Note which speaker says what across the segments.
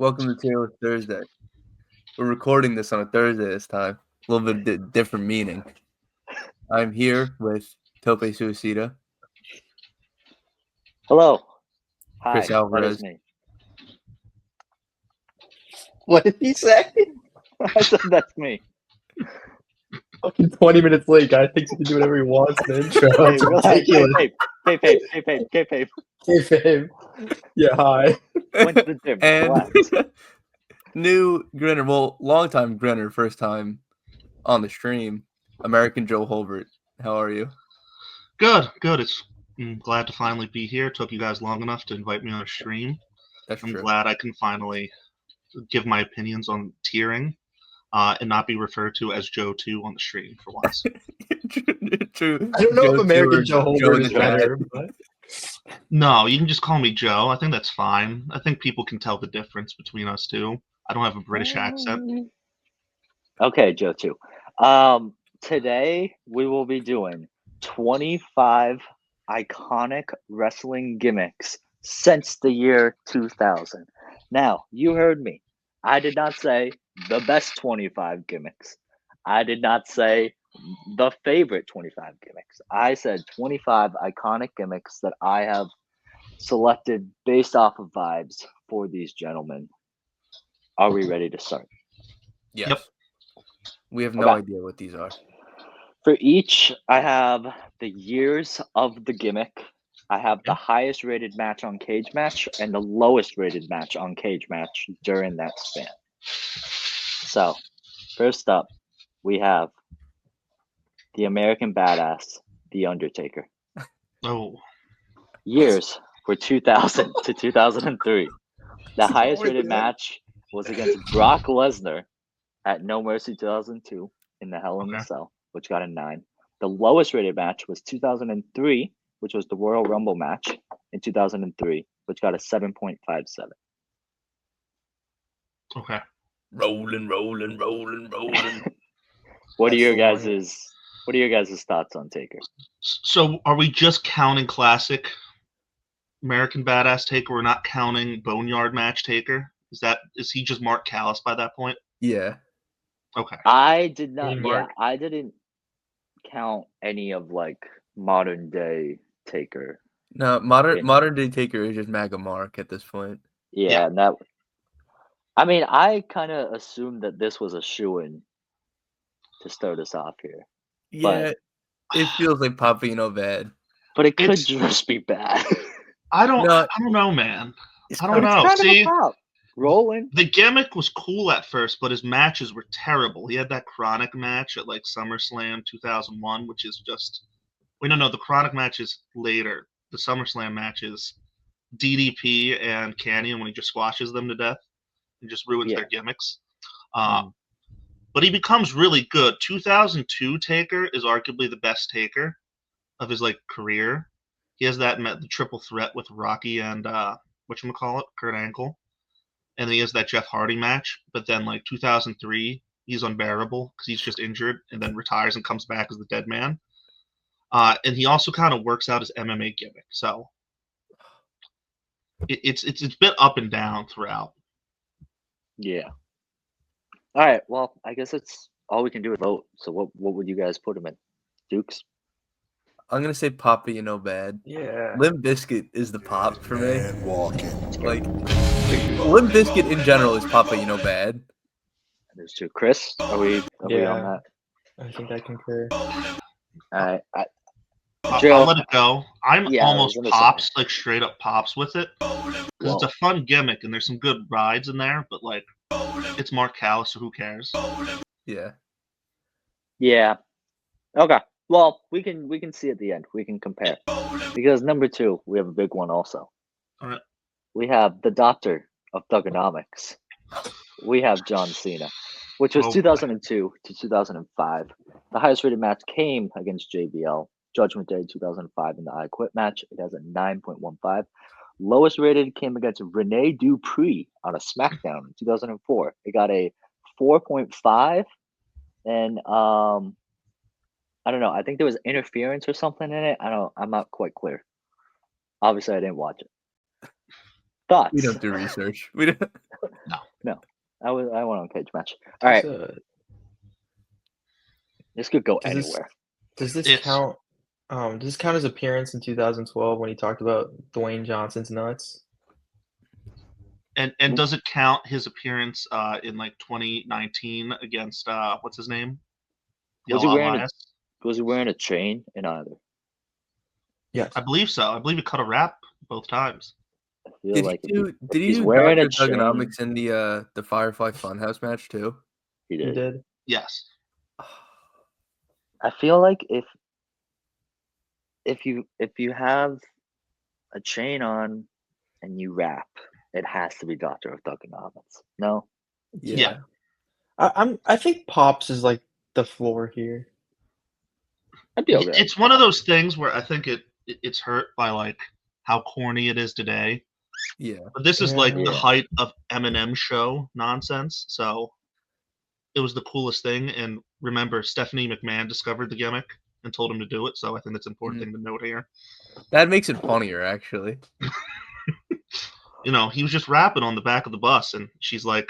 Speaker 1: Welcome to Taylor Thursday. We're recording this on a Thursday this time. A little bit different meaning. I'm here with Tope Suicida.
Speaker 2: Hello. Hi,
Speaker 1: Chris Alvarez.
Speaker 2: that is me.
Speaker 3: What did he say?
Speaker 2: I said that's me.
Speaker 3: Fucking 20 minutes late, guy thinks he can do whatever he wants in the intro.
Speaker 2: Hey,
Speaker 3: It's
Speaker 2: relax.
Speaker 3: ridiculous.
Speaker 2: Hey,
Speaker 3: Hey, fame. Yeah, hi.
Speaker 2: Went to the gym. Relax.
Speaker 1: New grinner, well, long-time grinner, first time on the stream, American Joe Holbert. How are you?
Speaker 4: Good. I'm glad to finally be here. Took you guys long enough to invite me on a stream.
Speaker 1: That's
Speaker 4: I'm
Speaker 1: true.
Speaker 4: glad I can finally give my opinions on tiering and not be referred to as Joe 2 on the stream for once.
Speaker 1: True.
Speaker 3: I don't know if American Joe Holbert
Speaker 1: in
Speaker 3: is
Speaker 1: the chat.
Speaker 3: better, but
Speaker 4: No, you can just call me Joe. I think that's fine. I think people can tell the difference between us two. I don't have a British accent.
Speaker 2: Okay, Joe 2. Today we will be doing 25 iconic wrestling gimmicks since the year 2000. Now, you heard me. I did not say the best 25 gimmicks. I did not say the favorite 25 gimmicks. I said 25 iconic gimmicks that I have selected based off of vibes for these gentlemen. Are we ready to start?
Speaker 1: Yes.
Speaker 4: Yep.
Speaker 1: We have no idea what these are.
Speaker 2: For each, I have the years of the gimmick. I have the highest rated match on Cage Match and the lowest rated match on Cage Match during that span. So, first up, we have the American Badass, The Undertaker.
Speaker 4: Oh,
Speaker 2: Years were 2000 to 2003. The highest rated match was against Brock Lesnar at No Mercy 2002 in the Hell in a Cell, which got a 9. The lowest rated match was 2003, which was the Royal Rumble match in 2003, which got a 7.57.
Speaker 4: okay.
Speaker 1: Rolling.
Speaker 2: What are your guys' thoughts on Taker?
Speaker 4: So are we just counting classic American Badass Taker? We're not counting Boneyard Match Taker? Is he just Mark Callis by that point?
Speaker 1: Yeah.
Speaker 4: Okay.
Speaker 2: I did not.
Speaker 3: Green
Speaker 2: Yeah,
Speaker 3: mark.
Speaker 2: I didn't count any of like modern day Taker.
Speaker 1: No, modern day Taker is just MAGA Mark at this point.
Speaker 2: Yeah, and that. I mean, I kind of assumed that this was a shoo-in to start us off here.
Speaker 1: Yeah, it feels like Papa bad.
Speaker 2: But it could just be bad.
Speaker 4: I don't know, man. I don't know.
Speaker 2: Kind
Speaker 4: See,
Speaker 2: of a pop. Rolling.
Speaker 4: the gimmick was cool at first, but his matches were terrible. He had that Chronic match at like SummerSlam 2001, which is just. Wait, no, the Chronic match is later. The SummerSlam match is DDP and Canyon when he just squashes them to death and just ruins their gimmicks. But he becomes really good. 2002 Taker is arguably the best Taker of his career. He has the triple threat with Rocky and whatchamacallit, Kurt Angle. And then he has that Jeff Hardy match. But then 2003, he's unbearable because he's just injured and then retires and comes back as the dead man. And he also kind of works out his MMA gimmick. So it's been up and down throughout.
Speaker 2: Yeah. All right. Well, I guess it's all we can do is vote. So what would you guys put him in? Dukes?
Speaker 1: I'm gonna say Papa bad.
Speaker 3: yeah.
Speaker 1: Limp Bizkit is the pop for me. Limp Bizkit in general is Papa bad.
Speaker 2: There's two. Chris, are we on that?
Speaker 3: I think I concur.
Speaker 2: All right.
Speaker 4: I'll let it go. I'm almost
Speaker 2: gonna
Speaker 4: pops, straight up pops with it. Because it's
Speaker 2: Well-
Speaker 4: a fun gimmick and there's some good rides in there, but it's Mark Callis, so who cares?
Speaker 1: Yeah.
Speaker 2: Yeah. Okay. Well, we can see at the end. We can compare. Because number 2, we have a big one also.
Speaker 4: All right.
Speaker 2: We have the Doctor of Thuganomics. We have John Cena, which was 2002 to 2005. The highest rated match came against JBL. Judgment Day 2005 in the I Quit match. It has a 9.15. Lowest rated came against Rene Dupree on a SmackDown in 2004. It got a 4.5. And I don't know. I think there was interference or something in it. I'm not quite clear. Obviously, I didn't watch it. Thoughts?
Speaker 1: We don't do research. We don't.
Speaker 2: I went on cage match. All right,
Speaker 3: So,
Speaker 2: this could go
Speaker 3: Does this-
Speaker 2: anywhere.
Speaker 3: does this
Speaker 4: It's-
Speaker 3: count? Does this count as appearance in 2012 when he talked about Dwayne Johnson's nuts?
Speaker 4: And does it count his appearance in like 2019 against what's his name?
Speaker 2: Was he
Speaker 4: Yellow
Speaker 2: wearing
Speaker 4: Elias?
Speaker 2: Was he wearing a chain in either?
Speaker 3: Yes.
Speaker 4: I believe so. I believe he cut a wrap both times.
Speaker 2: I feel
Speaker 1: Did
Speaker 2: like
Speaker 1: he do? Did he
Speaker 2: he's
Speaker 1: do
Speaker 2: wearing
Speaker 1: Dr.
Speaker 2: a chain-
Speaker 1: Thuganomics in the Firefly Funhouse match too?
Speaker 2: he
Speaker 3: He
Speaker 2: did.
Speaker 3: did.
Speaker 4: Yes.
Speaker 2: I feel like if you have a chain on and you rap, it has to be Dr. Thuganomics. No?
Speaker 4: Yeah.
Speaker 3: I think Pops is like the floor here.
Speaker 2: I'd be okay.
Speaker 4: It's one of those things where I think it's hurt by like how corny it is today.
Speaker 1: Yeah.
Speaker 4: But this is like the
Speaker 3: Yeah.
Speaker 4: height of Eminem show nonsense. So it was the coolest thing. And remember, Stephanie McMahon discovered the gimmick and told him to do it. So I think that's an important thing to note here.
Speaker 1: That makes it funnier, actually.
Speaker 4: You know, he was just rapping on the back of the bus, and she's like,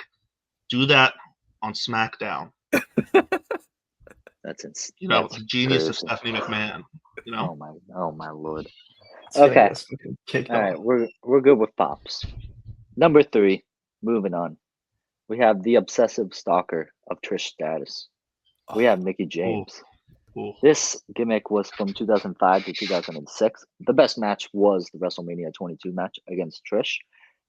Speaker 4: "Do that on SmackDown."
Speaker 2: That's
Speaker 4: You know,
Speaker 2: that's
Speaker 4: the genius of
Speaker 2: crazy.
Speaker 4: Stephanie McMahon. You know,
Speaker 2: Oh my lord.
Speaker 3: Let's get
Speaker 2: Okay.
Speaker 3: this fucking kicked
Speaker 2: All right,
Speaker 3: off.
Speaker 2: we're good with Pops. Number 3, moving on. We have the obsessive stalker of Trish status. We have Mickey James.
Speaker 4: cool.
Speaker 2: This gimmick was from 2005 to 2006. The best match was the WrestleMania 22 match against Trish.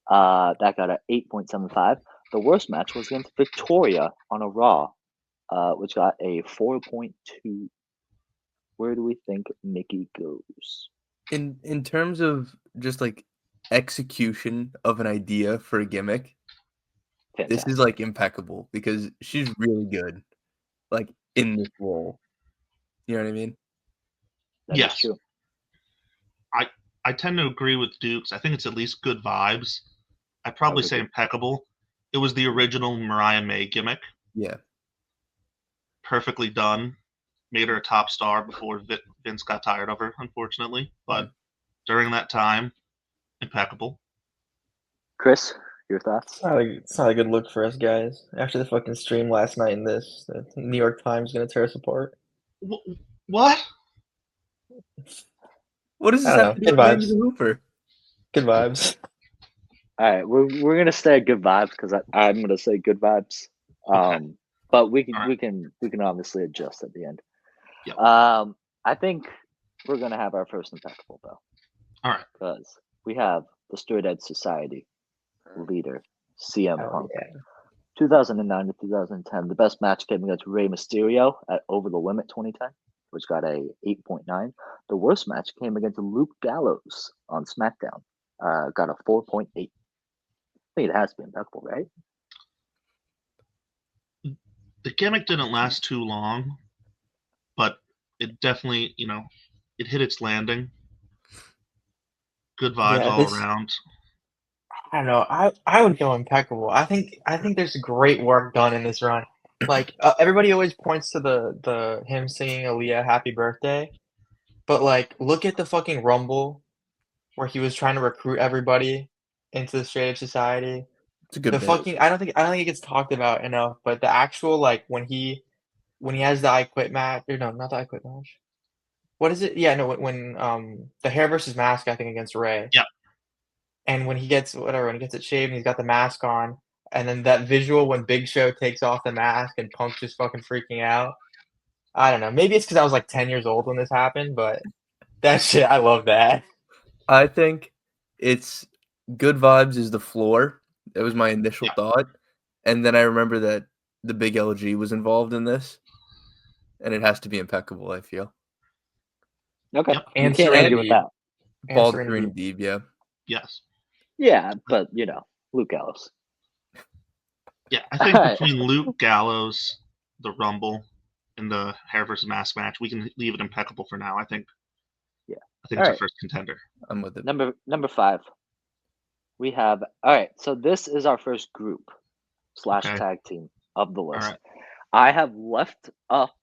Speaker 2: That got an 8.75. The worst match was against Victoria on a Raw, which got a 4.2. Where do we think Mickey goes?
Speaker 1: In terms of just like execution of an idea for a gimmick,
Speaker 2: Fantastic.
Speaker 1: this is like impeccable because she's really good, like in this role. You know what I mean?
Speaker 2: That is
Speaker 4: Yes.
Speaker 2: true.
Speaker 4: I tend to agree with Dukes. I think it's at least good vibes. I'd probably
Speaker 2: would
Speaker 4: say
Speaker 2: agree.
Speaker 4: impeccable. It was the original Mariah May gimmick.
Speaker 1: Yeah.
Speaker 4: Perfectly done. Made her a top star before Vince got tired of her, unfortunately. But during that time, impeccable.
Speaker 2: Chris, your thoughts?
Speaker 3: It's not a good look for us guys. After the fucking stream last night in this, the New York Times is gonna tear us apart.
Speaker 4: What?
Speaker 1: What does this
Speaker 3: I don't
Speaker 1: have to
Speaker 3: know.
Speaker 1: do
Speaker 3: Good
Speaker 1: with Randy
Speaker 3: vibes.
Speaker 1: the Hooper?
Speaker 3: Good vibes.
Speaker 2: All right, we're gonna stay at good vibes because I'm gonna say good vibes.
Speaker 4: Okay.
Speaker 2: But we can
Speaker 4: All right.
Speaker 2: we can obviously adjust at the end.
Speaker 4: Yep.
Speaker 2: I think we're gonna have our first impeccable though.
Speaker 4: All right.
Speaker 2: Because we have the Straight Edge Society leader, CM
Speaker 3: Oh,
Speaker 2: Punk.
Speaker 3: yeah.
Speaker 2: 2009 to 2010, the best match came against Rey Mysterio at Over the Limit 2010, which got a 8.9. The worst match came against Luke Gallows on SmackDown, got a 4.8. I think it has to be impeccable, right?
Speaker 4: The gimmick didn't last too long, but it definitely, it hit its landing. Good vibes
Speaker 3: Yeah,
Speaker 4: all
Speaker 3: this-
Speaker 4: around.
Speaker 3: I don't know. I would go impeccable. I think there's great work done in this run. Like everybody always points to the him singing Aaliyah "Happy Birthday," but like look at the fucking Rumble where he was trying to recruit everybody into the Straight Edge Society.
Speaker 1: It's a good
Speaker 3: The
Speaker 1: bit.
Speaker 3: fucking I don't think it gets talked about enough. But the actual like when he has the I Quit match, or no, not the I Quit match. What is it? Yeah, no, when the hair versus mask, I think against Ray.
Speaker 4: Yeah.
Speaker 3: And when he gets it shaved and he's got the mask on, and then that visual when Big Show takes off the mask and Punk's just fucking freaking out. I don't know. Maybe it's because I was like 10 years old when this happened, but that shit, I love that.
Speaker 1: I think it's good vibes is the floor. That was my initial thought. And then I remember that the big LG was involved in this. And it has to be impeccable, I feel.
Speaker 2: Okay.
Speaker 4: Yep.
Speaker 2: You
Speaker 3: And
Speaker 2: can't argue with
Speaker 3: Serenity.
Speaker 2: that.
Speaker 1: Bald
Speaker 3: Serenity.
Speaker 1: Green Deeb, yeah.
Speaker 4: Yes.
Speaker 2: Yeah, but Luke Gallows.
Speaker 4: Yeah, I think
Speaker 2: Alright.
Speaker 4: between Luke Gallows, the Rumble, and the hair versus mask match, we can leave it impeccable for now. I think.
Speaker 2: Yeah.
Speaker 4: I think it's our
Speaker 2: Alright.
Speaker 4: first contender.
Speaker 1: I'm with it.
Speaker 2: Number 5. We have all right. So this is our first group /
Speaker 4: Okay.
Speaker 2: tag team of the list.
Speaker 4: right.
Speaker 2: I have left up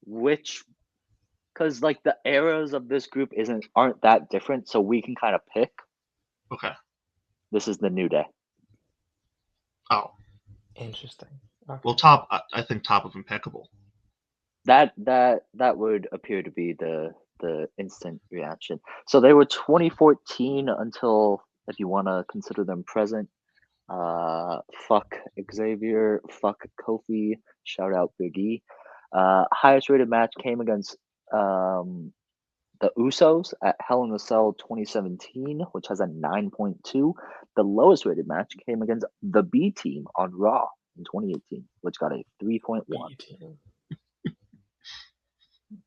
Speaker 2: because like the eras of this group aren't that different, so we can kind of pick.
Speaker 4: Okay.
Speaker 2: This is the New Day.
Speaker 4: Oh,
Speaker 3: Interesting. Okay.
Speaker 4: well, top. I think top of impeccable.
Speaker 2: That would appear to be the instant reaction. So they were 2014 until, if you want to consider them present. Fuck Xavier, fuck Kofi, shout out Big E. Highest rated match came against the Usos at Hell in a Cell 2017, which has a 9.2. The lowest rated match came against the B Team on Raw in 2018, which got a 3.1.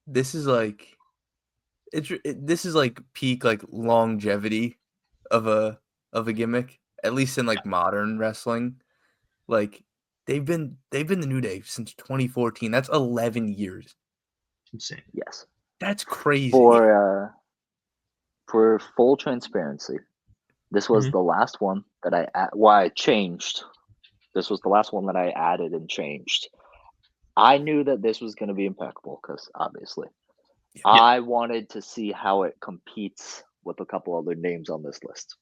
Speaker 1: This is like this is like peak like longevity of a gimmick, at least in like modern wrestling. Like they've been the New Day since 2014. That's 11 years.
Speaker 4: Insane.
Speaker 2: Yes.
Speaker 1: That's crazy.
Speaker 2: For full transparency, this was the last one that I changed. This was the last one that I added and changed. I knew that this was going to be impeccable because obviously I wanted to see how it competes with a couple other names on this list.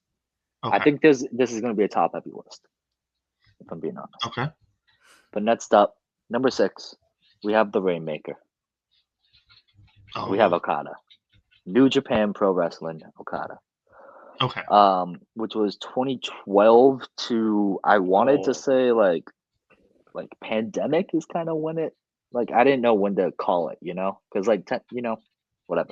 Speaker 4: Okay.
Speaker 2: I think this is going to be a top heavy list, if I'm being honest.
Speaker 4: Okay.
Speaker 2: But next up, number 6, we have the Rainmaker.
Speaker 4: Oh.
Speaker 2: We have Okada. New Japan Pro Wrestling, Okada.
Speaker 4: Okay.
Speaker 2: Which was 2012 to, I wanted to say like pandemic is kind of when it, like, I didn't know when to call it, because like, whatever.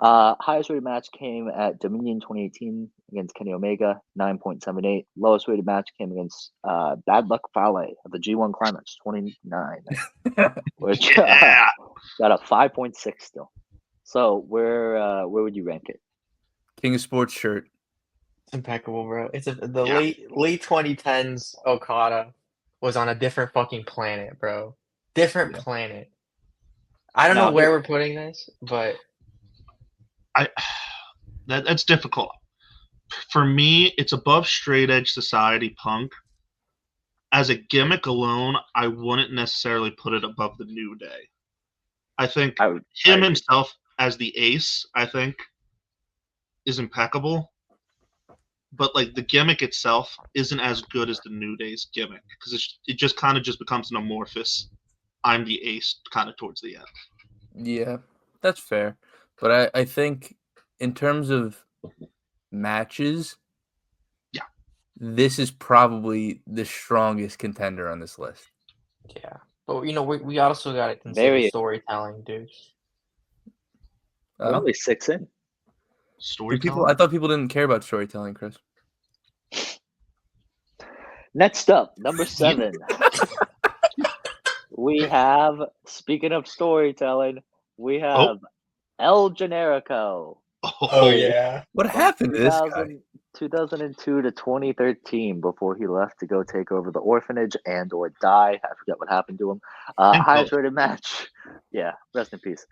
Speaker 2: Highest rated match came at Dominion 2018 against Kenny Omega, 9.78. Lowest rated match came against Bad Luck Fale at the G1 Climax, 29, which got a 5.6 still. So where would you rank it?
Speaker 1: King of Sports shirt.
Speaker 3: It's impeccable, bro. It's the late 2010s Okada was on a different fucking planet, bro. Different planet. I don't know where we're putting this, but
Speaker 4: that's difficult. For me, it's above Straight Edge Society Punk. As a gimmick alone, I wouldn't necessarily put it above the New Day. I think himself as the ace, I think, is impeccable. But like the gimmick itself isn't as good as the New Day's gimmick because it just kind of just becomes an amorphous. I'm the ace kind of towards the end.
Speaker 1: Yeah, that's fair. But I think in terms of matches, this is probably the strongest contender on this list.
Speaker 3: Yeah, but we also got to consider storytelling, dude.
Speaker 2: We're only 6 in.
Speaker 4: Storytelling.
Speaker 1: I thought people didn't care about storytelling, Chris.
Speaker 2: Next up, number 7. We have, speaking of storytelling, we have El Generico.
Speaker 3: Oh yeah.
Speaker 1: What happened to this guy?
Speaker 2: 2002 to 2013 before he left to go take over the orphanage and or die. I forget what happened to him. Highest rated match. Yeah, rest in peace.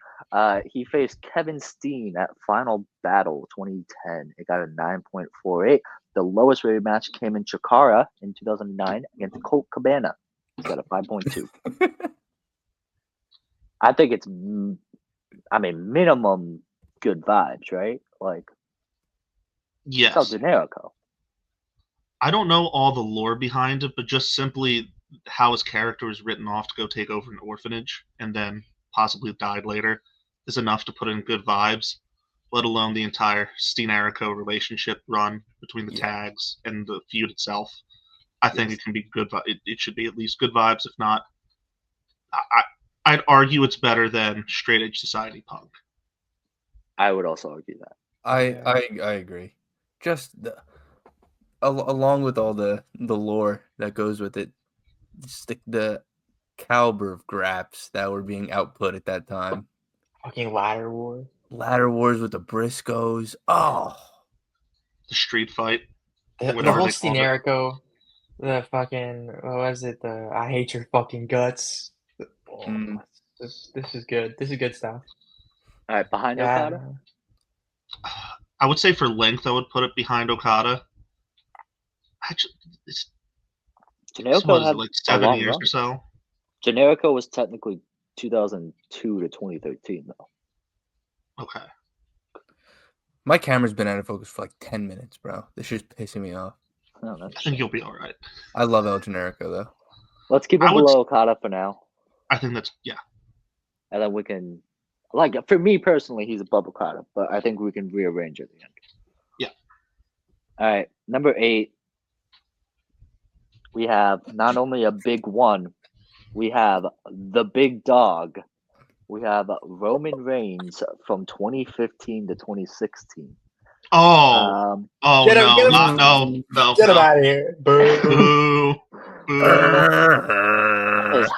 Speaker 2: He faced Kevin Steen at Final Battle 2010. It got a 9.48. The lowest rated match came in Chikara in 2009 against Colt Cabana. It's got a 5.2. I think it's, minimum good vibes, right? Like,
Speaker 4: yes.
Speaker 2: El Generico.
Speaker 4: I don't know all the lore behind it, but just simply how his character was written off to go take over an orphanage and then possibly died later is enough to put in good vibes, let alone the entire Steen-Erico relationship run between the tags and the feud itself. I think it can be good. It should be at least good vibes. If not, I'd argue it's better than Straight Edge Society Punk.
Speaker 2: I would also argue that.
Speaker 1: I agree. Just along with all the lore that goes with it, just the caliber of graps that were being output at that time.
Speaker 3: Fucking ladder wars
Speaker 1: with the Briscoes. Oh,
Speaker 4: the street fight.
Speaker 3: The whole Steen-Erico. The fucking, what was it? The I hate your fucking guts. This is good. This is good stuff.
Speaker 2: All right, behind Okada?
Speaker 4: I would say for length, I would put it behind Okada. Actually,
Speaker 2: Generico had
Speaker 4: like 7 years
Speaker 2: run.
Speaker 4: or so.
Speaker 2: Generico was technically 2002 to 2013, though.
Speaker 4: Okay.
Speaker 1: My camera's been out of focus for like 10 minutes, bro. This shit's pissing me off.
Speaker 2: No, that's
Speaker 4: I think you'll be all right.
Speaker 1: I love El Generico though.
Speaker 2: Let's keep him below Okada for now,
Speaker 4: I think that's
Speaker 2: and then we can. Like for me personally, he's above Okada, but I think we can rearrange at the end.
Speaker 4: Yeah.
Speaker 2: All right, number 8. We have not only a big one, we have the big dog. We have Roman Reigns from 2015 to 2016.
Speaker 4: Oh
Speaker 3: Get him,
Speaker 4: no,
Speaker 3: get him.
Speaker 4: not no.
Speaker 3: Get him out of here. Boo.
Speaker 4: Boo.
Speaker 2: His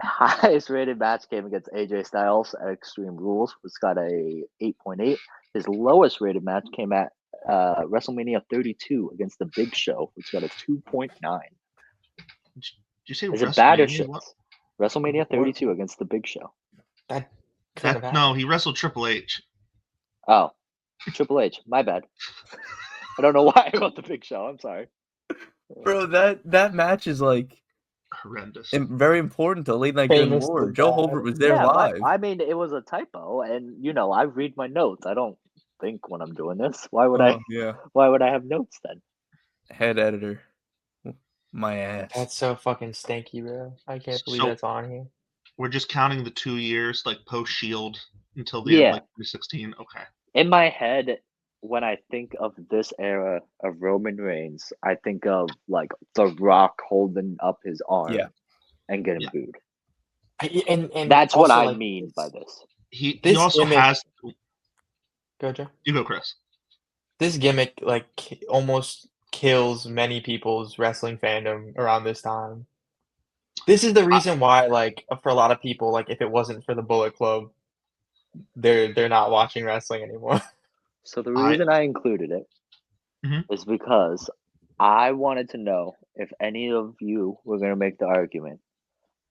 Speaker 2: highest rated match came against AJ Styles at Extreme Rules, which got a 8.8. His lowest rated match came at WrestleMania 32 against The Big Show, which got a 2.9.
Speaker 4: Did you say
Speaker 2: Is it bad or
Speaker 4: WrestleMania?
Speaker 2: shit?
Speaker 4: What?
Speaker 2: WrestleMania 32 against The Big Show.
Speaker 4: No, he wrestled Triple H.
Speaker 2: Oh, Triple H. My bad. I don't know why I wrote The Big Show. I'm sorry.
Speaker 1: Bro, that match is like
Speaker 4: Horrendous.
Speaker 1: very important to late night good
Speaker 3: Famous
Speaker 1: lore.
Speaker 3: for
Speaker 1: Joe
Speaker 3: that.
Speaker 1: Holbert was there live.
Speaker 2: I mean, it was a typo, and I read my notes. I don't think when I'm doing this. Why would I?
Speaker 1: Yeah.
Speaker 2: Why would I have notes then?
Speaker 1: Head editor. My ass.
Speaker 3: That's so fucking stinky, bro. I can't believe
Speaker 4: So-
Speaker 3: that's on here.
Speaker 4: We're just counting the 2 years, like post Shield until the end of like 2016. Okay.
Speaker 2: In my head, when I think of this era of Roman Reigns, I think of like The Rock holding up his arm and getting booed.
Speaker 3: And
Speaker 2: That's what
Speaker 3: also,
Speaker 2: I
Speaker 3: like,
Speaker 2: mean by this.
Speaker 4: He
Speaker 3: This
Speaker 4: also
Speaker 3: gimmick-
Speaker 4: has.
Speaker 3: Go, Joe.
Speaker 4: You go, Chris.
Speaker 3: This gimmick almost kills many people's wrestling fandom around this time. This is the reason why, for a lot of people, if it wasn't for the Bullet Club, they're not watching wrestling anymore.
Speaker 2: So the reason I included it is because I wanted to know if any of you were going to make the argument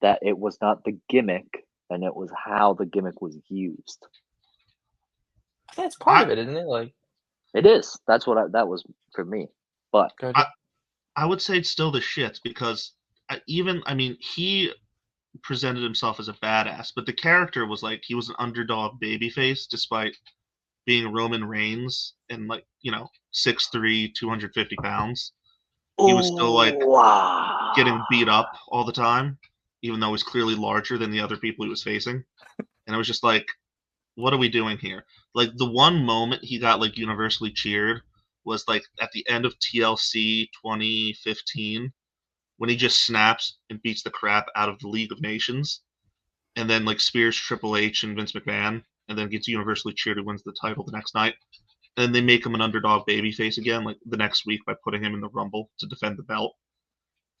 Speaker 2: that it was not the gimmick and it was how the gimmick was used.
Speaker 3: That's part of it, isn't it?
Speaker 2: It is. That's what that was for me. But
Speaker 4: I would say it's still the shits because he presented himself as a badass, but the character was like he was an underdog babyface despite being Roman Reigns and 6'3", 250 pounds. He was still getting beat up all the time, even though he's clearly larger than the other people he was facing. And it was just like, what are we doing here? Like the one moment he got universally cheered was at the end of TLC 2015 when he just snaps and beats the crap out of the League of Nations and then spears Triple H and Vince McMahon and then gets universally cheered and wins the title the next night. And then they make him an underdog babyface again the next week by putting him in the Rumble to defend the belt.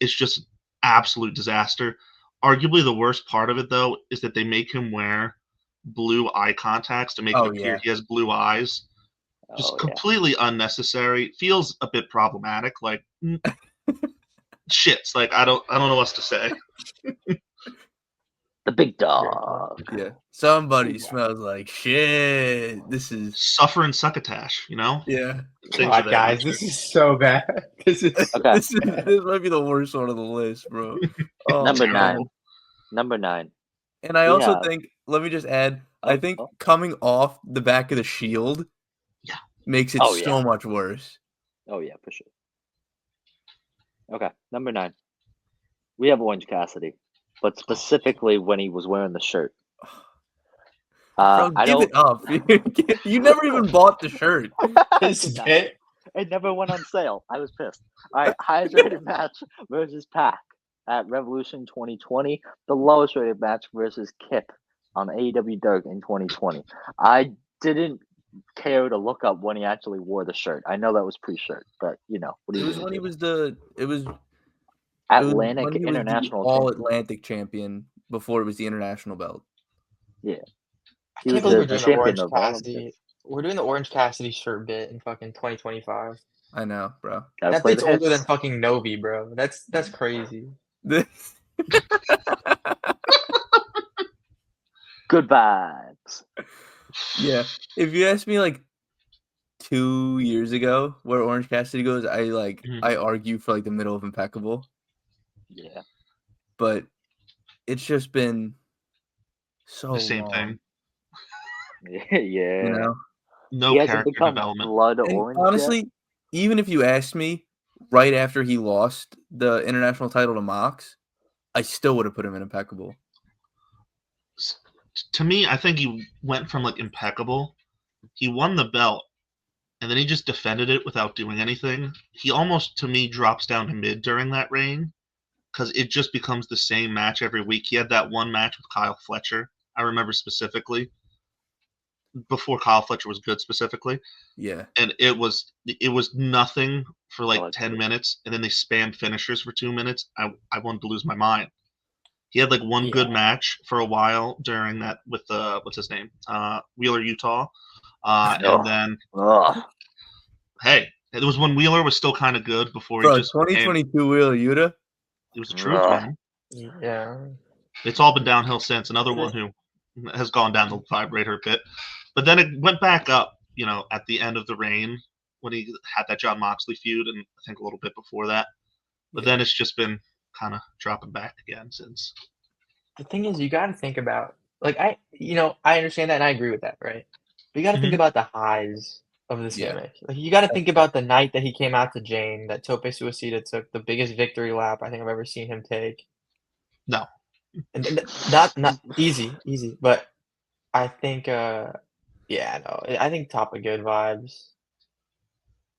Speaker 4: It's just absolute disaster. Arguably the worst part of it, though, is that they make him wear blue eye contacts to make it appear he has blue eyes. Just completely unnecessary. Feels a bit problematic. Shits. I don't know what to say.
Speaker 2: the big dog.
Speaker 1: Yeah. Somebody smells like shit. This is
Speaker 4: Suffer and succotash,
Speaker 1: Yeah.
Speaker 3: God, guys, this is so bad. This
Speaker 1: might be the worst one on the list, bro.
Speaker 2: Number 9. Number 9.
Speaker 1: And I also think, let me just add, I think coming off the back of the Shield makes it so much worse.
Speaker 2: Oh, yeah, for sure. Okay, number 9. We have Orange Cassidy, but specifically when he was wearing the shirt.
Speaker 1: Bro, give it up. You never even bought the shirt.
Speaker 2: It never went on sale. I was pissed. All right, highest rated match versus Pac at Revolution 2020. The lowest rated match versus Kip on AEW Dark in 2020. I didn't care to look up when he actually wore the shirt. I know that was pre-shirt, but what
Speaker 1: It was when he was the
Speaker 2: International
Speaker 1: All Atlantic champion before it was the international belt.
Speaker 2: Yeah.
Speaker 3: I can't believe we're doing the Orange Cassidy. We're doing the Orange Cassidy shirt bit in fucking 2025.
Speaker 1: I know, bro.
Speaker 3: That bit's older than fucking Novi, bro. That's crazy.
Speaker 2: Good vibes.
Speaker 1: Yeah. If you asked me 2 years ago where Orange Cassidy goes, I argue for the middle of Impeccable.
Speaker 2: Yeah.
Speaker 1: But it's just been so
Speaker 4: the same
Speaker 1: long.
Speaker 4: thing.
Speaker 2: Yeah.
Speaker 4: No character development.
Speaker 2: Blood orange
Speaker 1: honestly, even if you asked me right after he lost the international title to Mox, I still would have put him in impeccable.
Speaker 4: To me, I think he went from like impeccable. He won the belt, and then he just defended it without doing anything. He almost, to me, drops down to mid during that reign because it just becomes the same match every week. He had that one match with Kyle Fletcher, I remember specifically, before Kyle Fletcher was good specifically.
Speaker 1: Yeah.
Speaker 4: And it was nothing for like
Speaker 2: Oh,
Speaker 4: 10 minutes, and then they spammed finishers for 2 minutes. I wanted to lose my mind. He had like one good match for a while during that with what's his name? Wheeler Utah. And then hey, it was when Wheeler was still kind of good before he just
Speaker 1: 2022 Wheeler Yuta.
Speaker 4: It was the truth, man.
Speaker 3: Yeah.
Speaker 4: It's all been downhill since. Another one who has gone down the vibrator a bit. But then it went back up, at the end of the reign when he had that Jon Moxley feud, and I think a little bit before that. But then it's just been kind of dropping back again since.
Speaker 3: The thing is, you got to think about, like, I understand that and I agree with that, right? But you got to think about the highs of this gimmick. Like, you got to think about the night that he came out to Jane, that Tope Suicida took the biggest victory lap I think I've ever seen him take.
Speaker 4: No.
Speaker 3: And not easy, but I think, I think top of good vibes.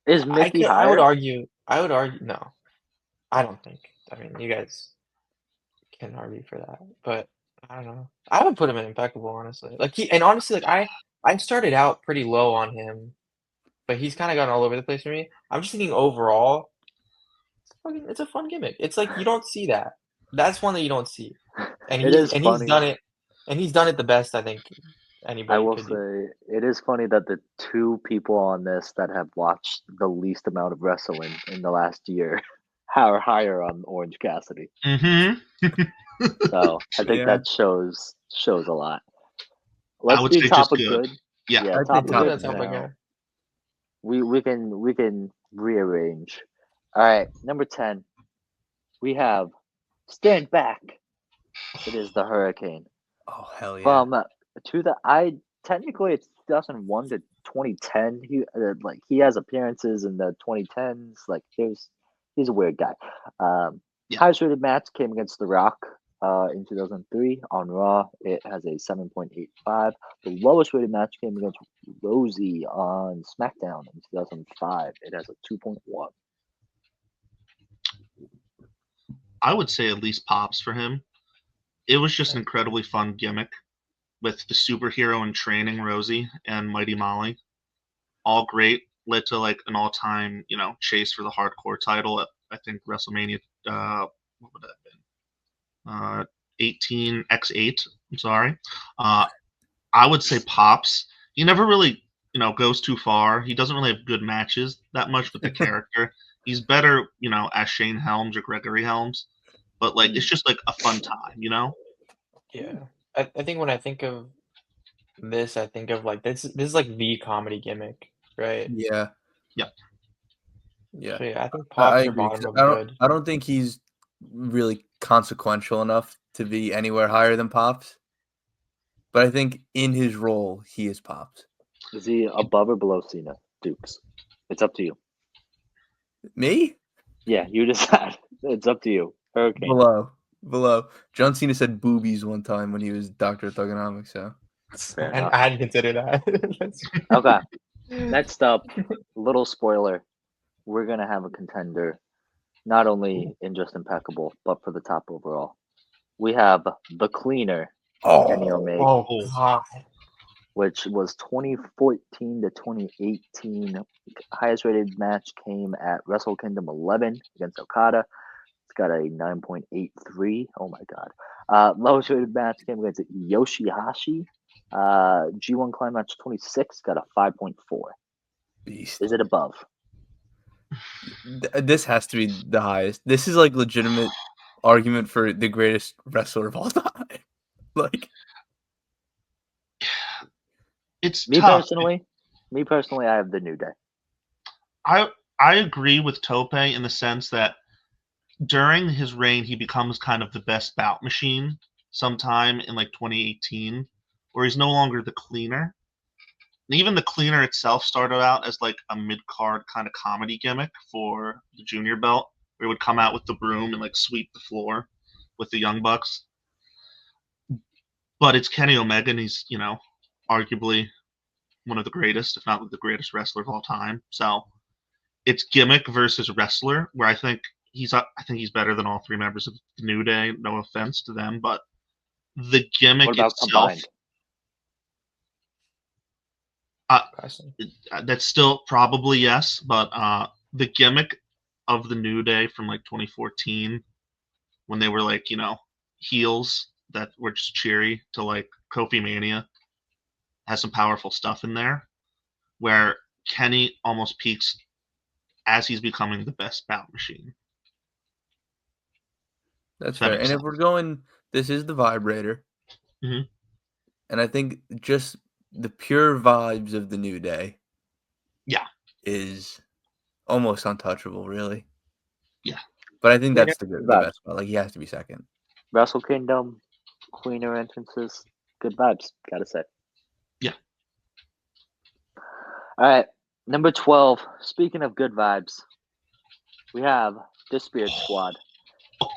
Speaker 2: Is Mickey higher?
Speaker 3: I would argue, no. I don't think. I mean, you guys can argue for that, but I don't know. I would put him in impeccable, honestly. Honestly, I started out pretty low on him, but he's kind of gone all over the place for me. I'm just thinking overall, it's a fun gimmick. It's like you don't see that. That's one that you don't see, and he's done it, and he's done it the best I think anybody.
Speaker 2: I will say it is funny that the two people on this that have watched the least amount of wrestling in the last year are higher on Orange Cassidy.
Speaker 4: Mm-hmm.
Speaker 2: So I think that shows a lot.
Speaker 4: I would
Speaker 2: do
Speaker 4: say
Speaker 2: top
Speaker 4: just
Speaker 2: of
Speaker 4: good.
Speaker 2: Yeah, top of good. We can rearrange. All right, number 10. We have Stand Back. It is the Hurricane.
Speaker 1: Oh hell yeah!
Speaker 2: Technically it's 2001 to 2010. He has appearances in the 2010s. Like he's a weird guy. Highest rated match came against The Rock in 2003 on Raw. It has a 7.85. The lowest rated match came against Rosie on SmackDown in 2005. It has a 2.1.
Speaker 4: I would say at least pops for him. It was just an incredibly fun gimmick with the superhero in training Rosie and Mighty Molly. All great. Led to like an all-time, chase for the hardcore title at I think WrestleMania. What would that have been? 18x8. I'm sorry. I would say pops. He never really, goes too far. He doesn't really have good matches that much with the character. He's better, as Shane Helms or Gregory Helms. But it's just like a fun time,
Speaker 3: Yeah. I think when I think of this, I think of this is like the comedy gimmick, right?
Speaker 1: Yeah.
Speaker 4: Yeah.
Speaker 3: So I think pops are bottom of good.
Speaker 1: I don't think he's really consequential enough to be anywhere higher than pops. But I think in his role, he is pops.
Speaker 2: Is he above or below Cena? Dukes. It's up to you.
Speaker 1: Me?
Speaker 2: Yeah, you decide. It's up to you. Hurricane.
Speaker 1: Below. John Cena said boobies one time when he was Dr. Thuganomics, so.
Speaker 3: And I hadn't considered that.
Speaker 2: Okay. Next up, little spoiler. We're going to have a contender, not only in just impeccable, but for the top overall. We have the Cleaner, Kenny Omega.
Speaker 3: Oh, God.
Speaker 2: Which was 2014 to 2018. Highest rated match came at Wrestle Kingdom 11 against Okada. It's got a 9.83. Oh my God. Lowest rated match came against Yoshihashi. G1 Climax 26 got a 5.4.
Speaker 1: Beast.
Speaker 2: Is it above?
Speaker 1: This has to be the highest. This is like legitimate argument for the greatest wrestler of all time.
Speaker 4: It's
Speaker 2: me
Speaker 4: tough.
Speaker 2: Me personally, I have the New Day.
Speaker 4: I agree with Tope in the sense that during his reign, he becomes kind of the best bout machine sometime in 2018, where he's no longer the Cleaner. even the cleaner itself started out as like a mid-card kind of comedy gimmick for the junior belt, where it would come out with the broom and like sweep the floor with the Young Bucks. But it's Kenny Omega, and he's, arguably one of the greatest, if not the greatest wrestler of all time. So it's gimmick versus wrestler, where I think he's better than all three members of the New Day. No offense to them, but the gimmick
Speaker 2: What about
Speaker 4: itself,
Speaker 2: combined?
Speaker 4: That's still probably yes, but the gimmick of the New Day from like 2014, when they were like, heels that were just cheery, to like Kofi Mania, has some powerful stuff in there, where Kenny almost peaks as he's becoming the best bout machine.
Speaker 1: That's fair. And if we're going, this is the vibrator.
Speaker 4: Mm-hmm.
Speaker 1: And I think just the pure vibes of the New Day, is almost untouchable, really.
Speaker 4: Yeah.
Speaker 1: But I think that's the best part. Like, he has to be second.
Speaker 2: Wrestle Kingdom, cleaner entrances, good vibes, gotta say.
Speaker 4: Yeah.
Speaker 2: All right, number 12. Speaking of good vibes, we have the Spirit Squad.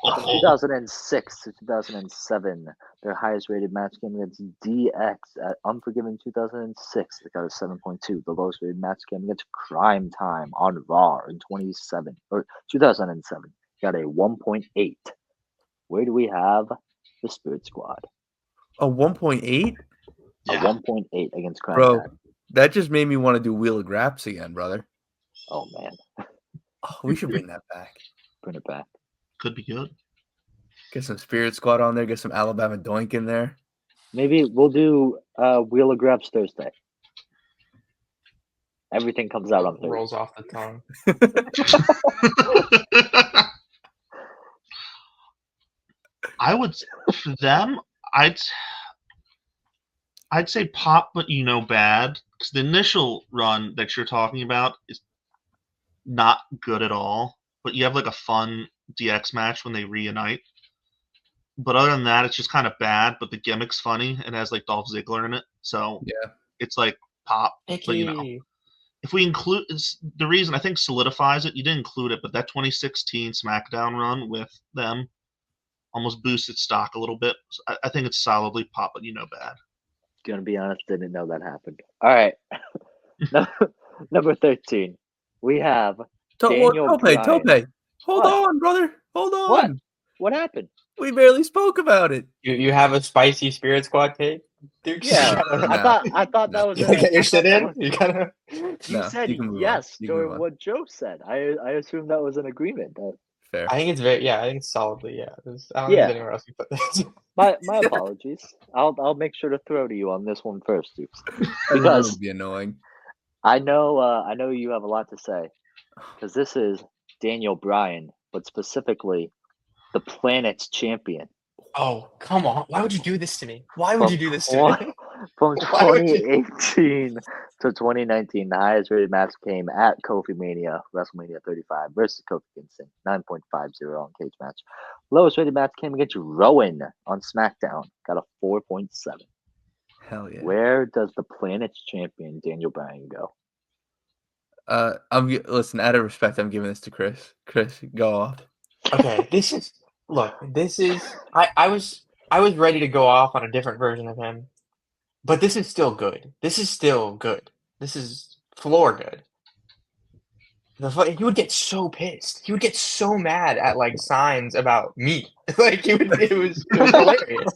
Speaker 2: From 2006 to 2007, their highest rated match came against DX at Unforgiven 2006. They got a 7.2. The lowest rated match came against Crime Time on Raw in 2007. Got a 1.8. Where do we have the Spirit Squad?
Speaker 1: A 1.8?
Speaker 2: A 1.8 against Crime
Speaker 1: Bro,
Speaker 2: Time.
Speaker 1: that just made me want to do Wheel of Graps again, brother.
Speaker 2: Oh, man.
Speaker 1: Oh, we should bring that back.
Speaker 2: Bring it back.
Speaker 4: Could be good.
Speaker 1: Get some Spirit Squad on there. Get some Alabama Doink in there.
Speaker 2: Maybe we'll do Wheel of Grabs Thursday. Everything comes out on Thursday.
Speaker 3: Rolls off the tongue.
Speaker 4: I would, for them, I'd say pop, but bad, because the initial run that you're talking about is not good at all. But you have like a fun DX match when they reunite. But other than that, it's just kind of bad. But the gimmick's funny. It has like Dolph Ziggler in it, so it's like pop.
Speaker 3: Icky.
Speaker 4: But if we include, it's the reason I think solidifies it. You didn't include it, but that 2016 SmackDown run with them almost boosted stock a little bit. So I think it's solidly pop, but bad.
Speaker 2: Gonna be honest, didn't know that happened. All right, number 13. We have Daniel Bryan.
Speaker 1: Tope. Hold on, brother. Hold on.
Speaker 2: What happened?
Speaker 1: We barely spoke about it.
Speaker 3: You have a spicy Spirit Squad take? Dude,
Speaker 2: yeah, I thought that was.
Speaker 3: You get your shit in. You gotta.
Speaker 2: You said yes during what Joe said. I assumed that was an agreement.
Speaker 1: Fair.
Speaker 3: I think it's I think it's solidly I don't think there's anywhere else you put this.
Speaker 2: My apologies. I'll make sure to throw to you on this one first, Dukes,
Speaker 1: because it would be annoying.
Speaker 2: I know you have a lot to say, because this is Daniel Bryan, but specifically the planet's champion.
Speaker 3: Oh, come on. Why would you do this to me? Why would you do this to me?
Speaker 2: From 2018 to 2019, the highest rated match came at Kofi Mania, WrestleMania 35 versus Kofi Kingston, 9.50 on Cage Match. Lowest rated match came against Rowan on SmackDown, got a 4.7.
Speaker 1: Hell yeah.
Speaker 2: Where does the planet's champion, Daniel Bryan, go?
Speaker 1: Listen, out of respect, I'm giving this to Chris. Chris, go off.
Speaker 3: Okay, I was ready to go off on a different version of him, but this is still good. This is floor good. He would get so pissed. He would get so mad at like signs about me. Like it was hilarious.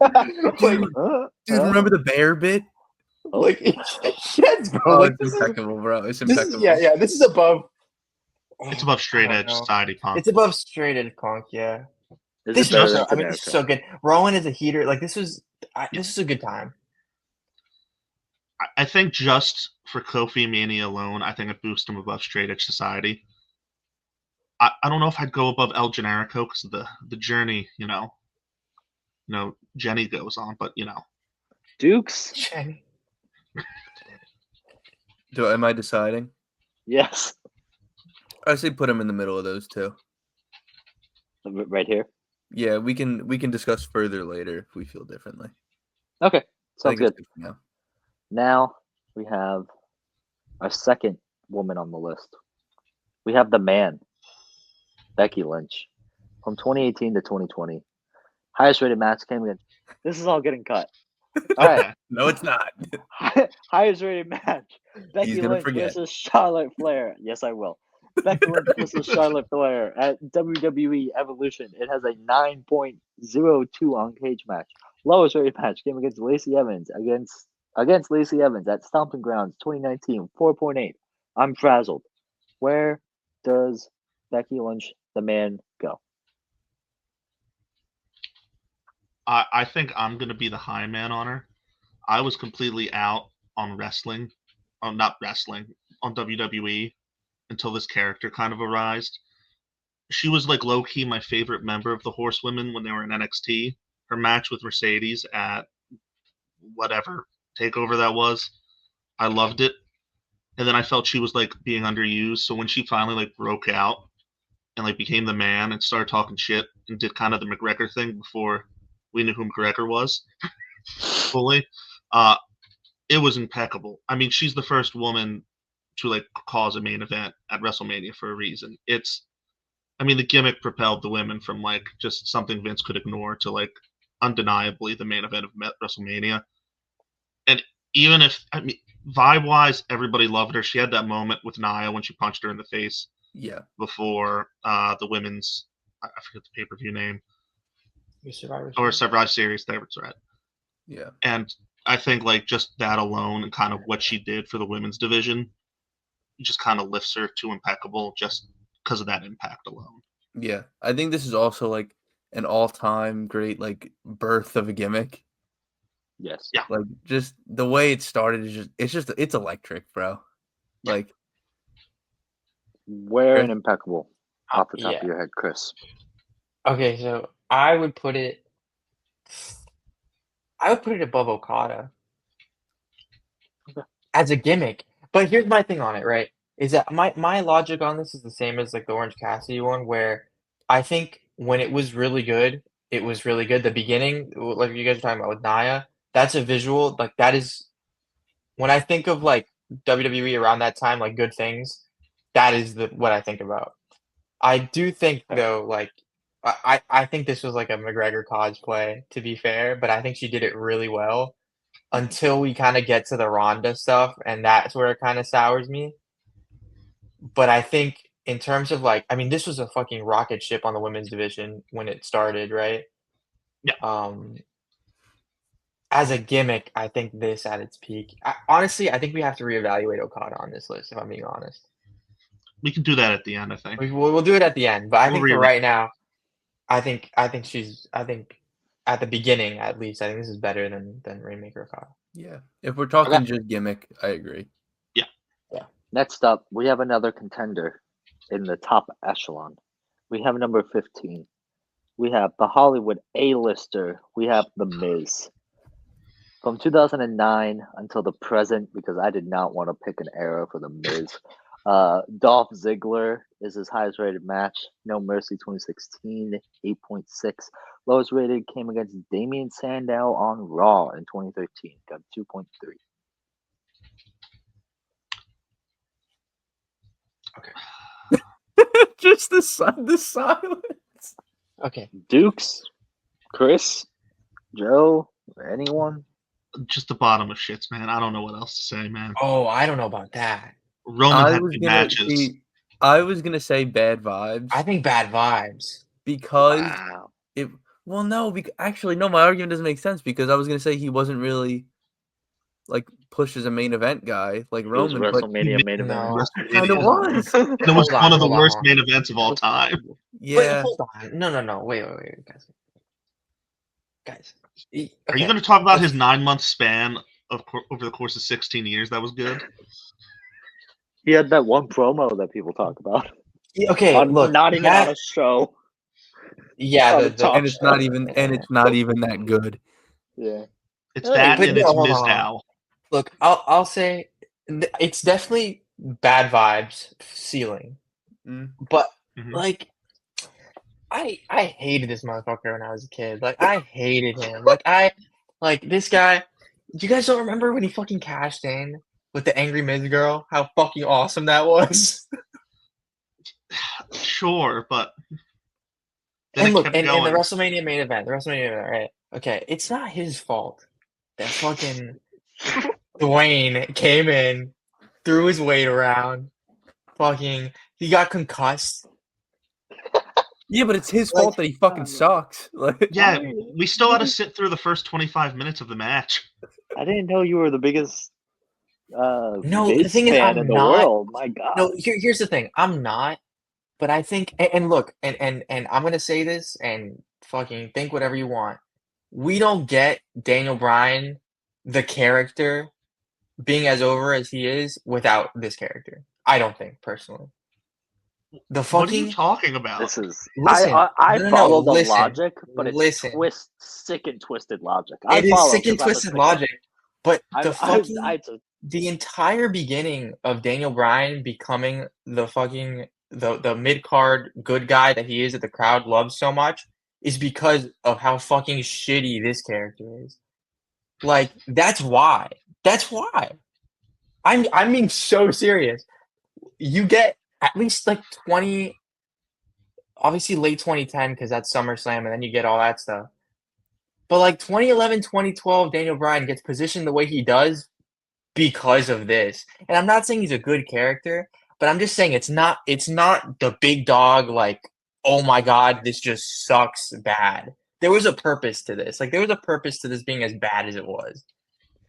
Speaker 1: Dude, remember the bear bit?
Speaker 3: Like yes, bro.
Speaker 1: Oh,
Speaker 3: like,
Speaker 1: it's impeccable, bro. It's impeccable.
Speaker 3: This is above.
Speaker 4: It's above straight edge society punk.
Speaker 3: It's above straight edge punk, yeah. This is so good. Rowan is a heater. Like this is a good time.
Speaker 4: I think just for Kofi Mania alone, I think it boosts him above straight edge society. I don't know if I'd go above El Generico because of the journey, Jenny goes on, but
Speaker 2: Dukes.
Speaker 3: Jenny.
Speaker 1: Am I deciding?
Speaker 2: Yes.
Speaker 1: I say put him in the middle of those two.
Speaker 2: Right here?
Speaker 1: Yeah, we can discuss further later if we feel differently.
Speaker 2: Okay, sounds good.
Speaker 1: Now
Speaker 2: we have our second woman on the list. We have the man, Becky Lynch, from 2018 to 2020. Highest rated match came against. This is all getting cut. All right.
Speaker 1: No, it's not.
Speaker 2: Highest rated match. Becky
Speaker 1: gonna
Speaker 2: Lynch
Speaker 1: forget.
Speaker 2: versus Charlotte Flair. Yes, I will. Becky Lynch versus Charlotte Flair at WWE Evolution. It has a 9.02 on Cage match. Lowest rated match came against Lacey Evans against Lacey Evans at Stomping Grounds 2019, 4.8. I'm frazzled. Where does Becky Lynch, the man, go?
Speaker 4: I think I'm gonna be the high man on her. I was completely out on wrestling, not wrestling, on WWE until this character kind of arose. She was like low key my favorite member of the Horsewomen when they were in NXT. Her match with Mercedes at whatever takeover that was, I loved it. And then I felt she was like being underused. So when she finally like broke out and like became the man and started talking shit and did kind of the McGregor thing before we knew who McGregor was fully, it was impeccable. I mean, she's the first woman to like cause a main event at WrestleMania for a reason. I mean, the gimmick propelled the women from like just something Vince could ignore to like undeniably the main event of WrestleMania. And even if, I mean, vibe wise, everybody loved her. She had that moment with Nia when she punched her in the face.
Speaker 1: Yeah.
Speaker 4: Before the women's, I forget the pay per view name. Survivor Series. That's right.
Speaker 1: Yeah.
Speaker 4: And I think like just that alone and kind of what she did for the women's division just kind of lifts her to impeccable just because of that impact alone.
Speaker 1: Yeah. I think this is also like an all-time great like birth of a gimmick.
Speaker 2: Yes.
Speaker 4: Yeah.
Speaker 1: Like just the way it started is it's electric, bro. Like
Speaker 2: where an impeccable off the top of your head, Chris.
Speaker 3: Okay, so I would put it above Okada as a gimmick. But here's my thing on it, right? Is that my logic on this is the same as like the Orange Cassidy one, where I think when it was really good, it was really good. The beginning, like you guys are talking about with Nia, that's a visual. Like that is when I think of like WWE around that time, like good things, that is what I think about. I do think though, like I think this was like a McGregor cosplay, to be fair, but I think she did it really well until we kind of get to the Ronda stuff, and that's where it kind of sours me. But I think in terms of like, I mean, this was a fucking rocket ship on the women's division when it started, right?
Speaker 4: Yeah.
Speaker 3: As a gimmick, I think this at its peak. Honestly, I think we have to reevaluate Okada on this list, if I'm being honest.
Speaker 4: We can do that at the end, I think.
Speaker 3: We'll do it at the end, but I think for right now, I think at the beginning at least, I think this is better than Rainmaker Okada.
Speaker 1: Yeah. If we're talking just gimmick, I agree.
Speaker 2: Yeah. Next up, we have another contender in the top echelon. We have number 15. We have the Hollywood A-lister. We have The Miz. From 2009 until the present, because I did not want to pick an era for The Miz. Dolph Ziggler is his highest rated match. No Mercy 2016, 8.6. Lowest rated came against Damian Sandow on Raw in 2013. Got 2.3.
Speaker 3: Okay.
Speaker 1: Just the silence.
Speaker 3: Okay.
Speaker 2: Dukes, Chris, Joe, anyone?
Speaker 4: Just the bottom of shits, man. I don't know what else to say, man.
Speaker 3: Oh, I don't know about that.
Speaker 4: Roman had good matches.
Speaker 1: I was gonna say Bad Vibes.
Speaker 3: I think Bad Vibes
Speaker 2: because
Speaker 1: actually no. My argument doesn't make sense because I was gonna say he wasn't really like pushed as a main event guy like Roman.
Speaker 2: WrestleMania main event.
Speaker 3: No,
Speaker 1: kind of was.
Speaker 4: It was one of the worst main events of all time.
Speaker 1: Yeah.
Speaker 3: Wait, hold on. No. Wait, guys.
Speaker 4: Okay. Are you going to talk about his 9-month span over the course of 16 years? That was good.
Speaker 2: He had that one promo that people talk about.
Speaker 3: Okay, look,
Speaker 2: not even on a show.
Speaker 3: Yeah,
Speaker 1: and it's not even that good.
Speaker 2: Yeah,
Speaker 4: it's that and it's Mizdow.
Speaker 3: Look, I'll say it's definitely Bad Vibes ceiling, but like. I hated this motherfucker when I was a kid. Like I hated him. Like this guy. You guys don't remember when he fucking cashed in with the Angry Miz girl. How fucking awesome that was.
Speaker 4: Sure, but then
Speaker 3: And
Speaker 4: it
Speaker 3: look,
Speaker 4: kept
Speaker 3: and the
Speaker 4: going.
Speaker 3: WrestleMania main event, right? Okay, it's not his fault that fucking Dwayne came in, threw his weight around, he got concussed.
Speaker 1: Yeah, but it's his
Speaker 3: Like-
Speaker 1: fault that he fucking sucks. Like,
Speaker 4: Yeah, we still had to sit through the first 25 minutes of the match.
Speaker 2: I didn't know you were the biggest
Speaker 3: No, the
Speaker 2: bass
Speaker 3: thing is,
Speaker 2: fan
Speaker 3: I'm
Speaker 2: in the
Speaker 3: not.
Speaker 2: world. My God.
Speaker 3: No, here's the thing. I'm not, but I think, and look, and I'm gonna say this, and fucking think whatever you want. We don't get Daniel Bryan, the character, being as over as he is without this character. I don't think, personally. The
Speaker 4: What are you
Speaker 3: fucking
Speaker 4: talking about?
Speaker 2: This is
Speaker 3: Listen,
Speaker 2: I
Speaker 3: no,
Speaker 2: follow the
Speaker 3: listen,
Speaker 2: logic, but it's
Speaker 3: listen.
Speaker 2: sick and twisted logic.
Speaker 3: It is
Speaker 2: follow
Speaker 3: sick and
Speaker 2: 'cause I'm a
Speaker 3: twisted
Speaker 2: stickler.
Speaker 3: logic, but
Speaker 2: I-
Speaker 3: the
Speaker 2: I-
Speaker 3: fucking
Speaker 2: I-
Speaker 3: the entire beginning of Daniel Bryan becoming the fucking the mid card good guy that he is that the crowd loves so much is because of how fucking shitty this character is. Like that's why. That's why. I'm being so serious. You get at least like 20, obviously late 2010 because that's SummerSlam and then you get all that stuff. But like 2011, 2012, Daniel Bryan gets positioned the way he does because of this. And I'm not saying he's a good character, but I'm just saying it's not the big dog like, oh my god, this just sucks bad. There was a purpose to this. Like there was a purpose to this being as bad as it was.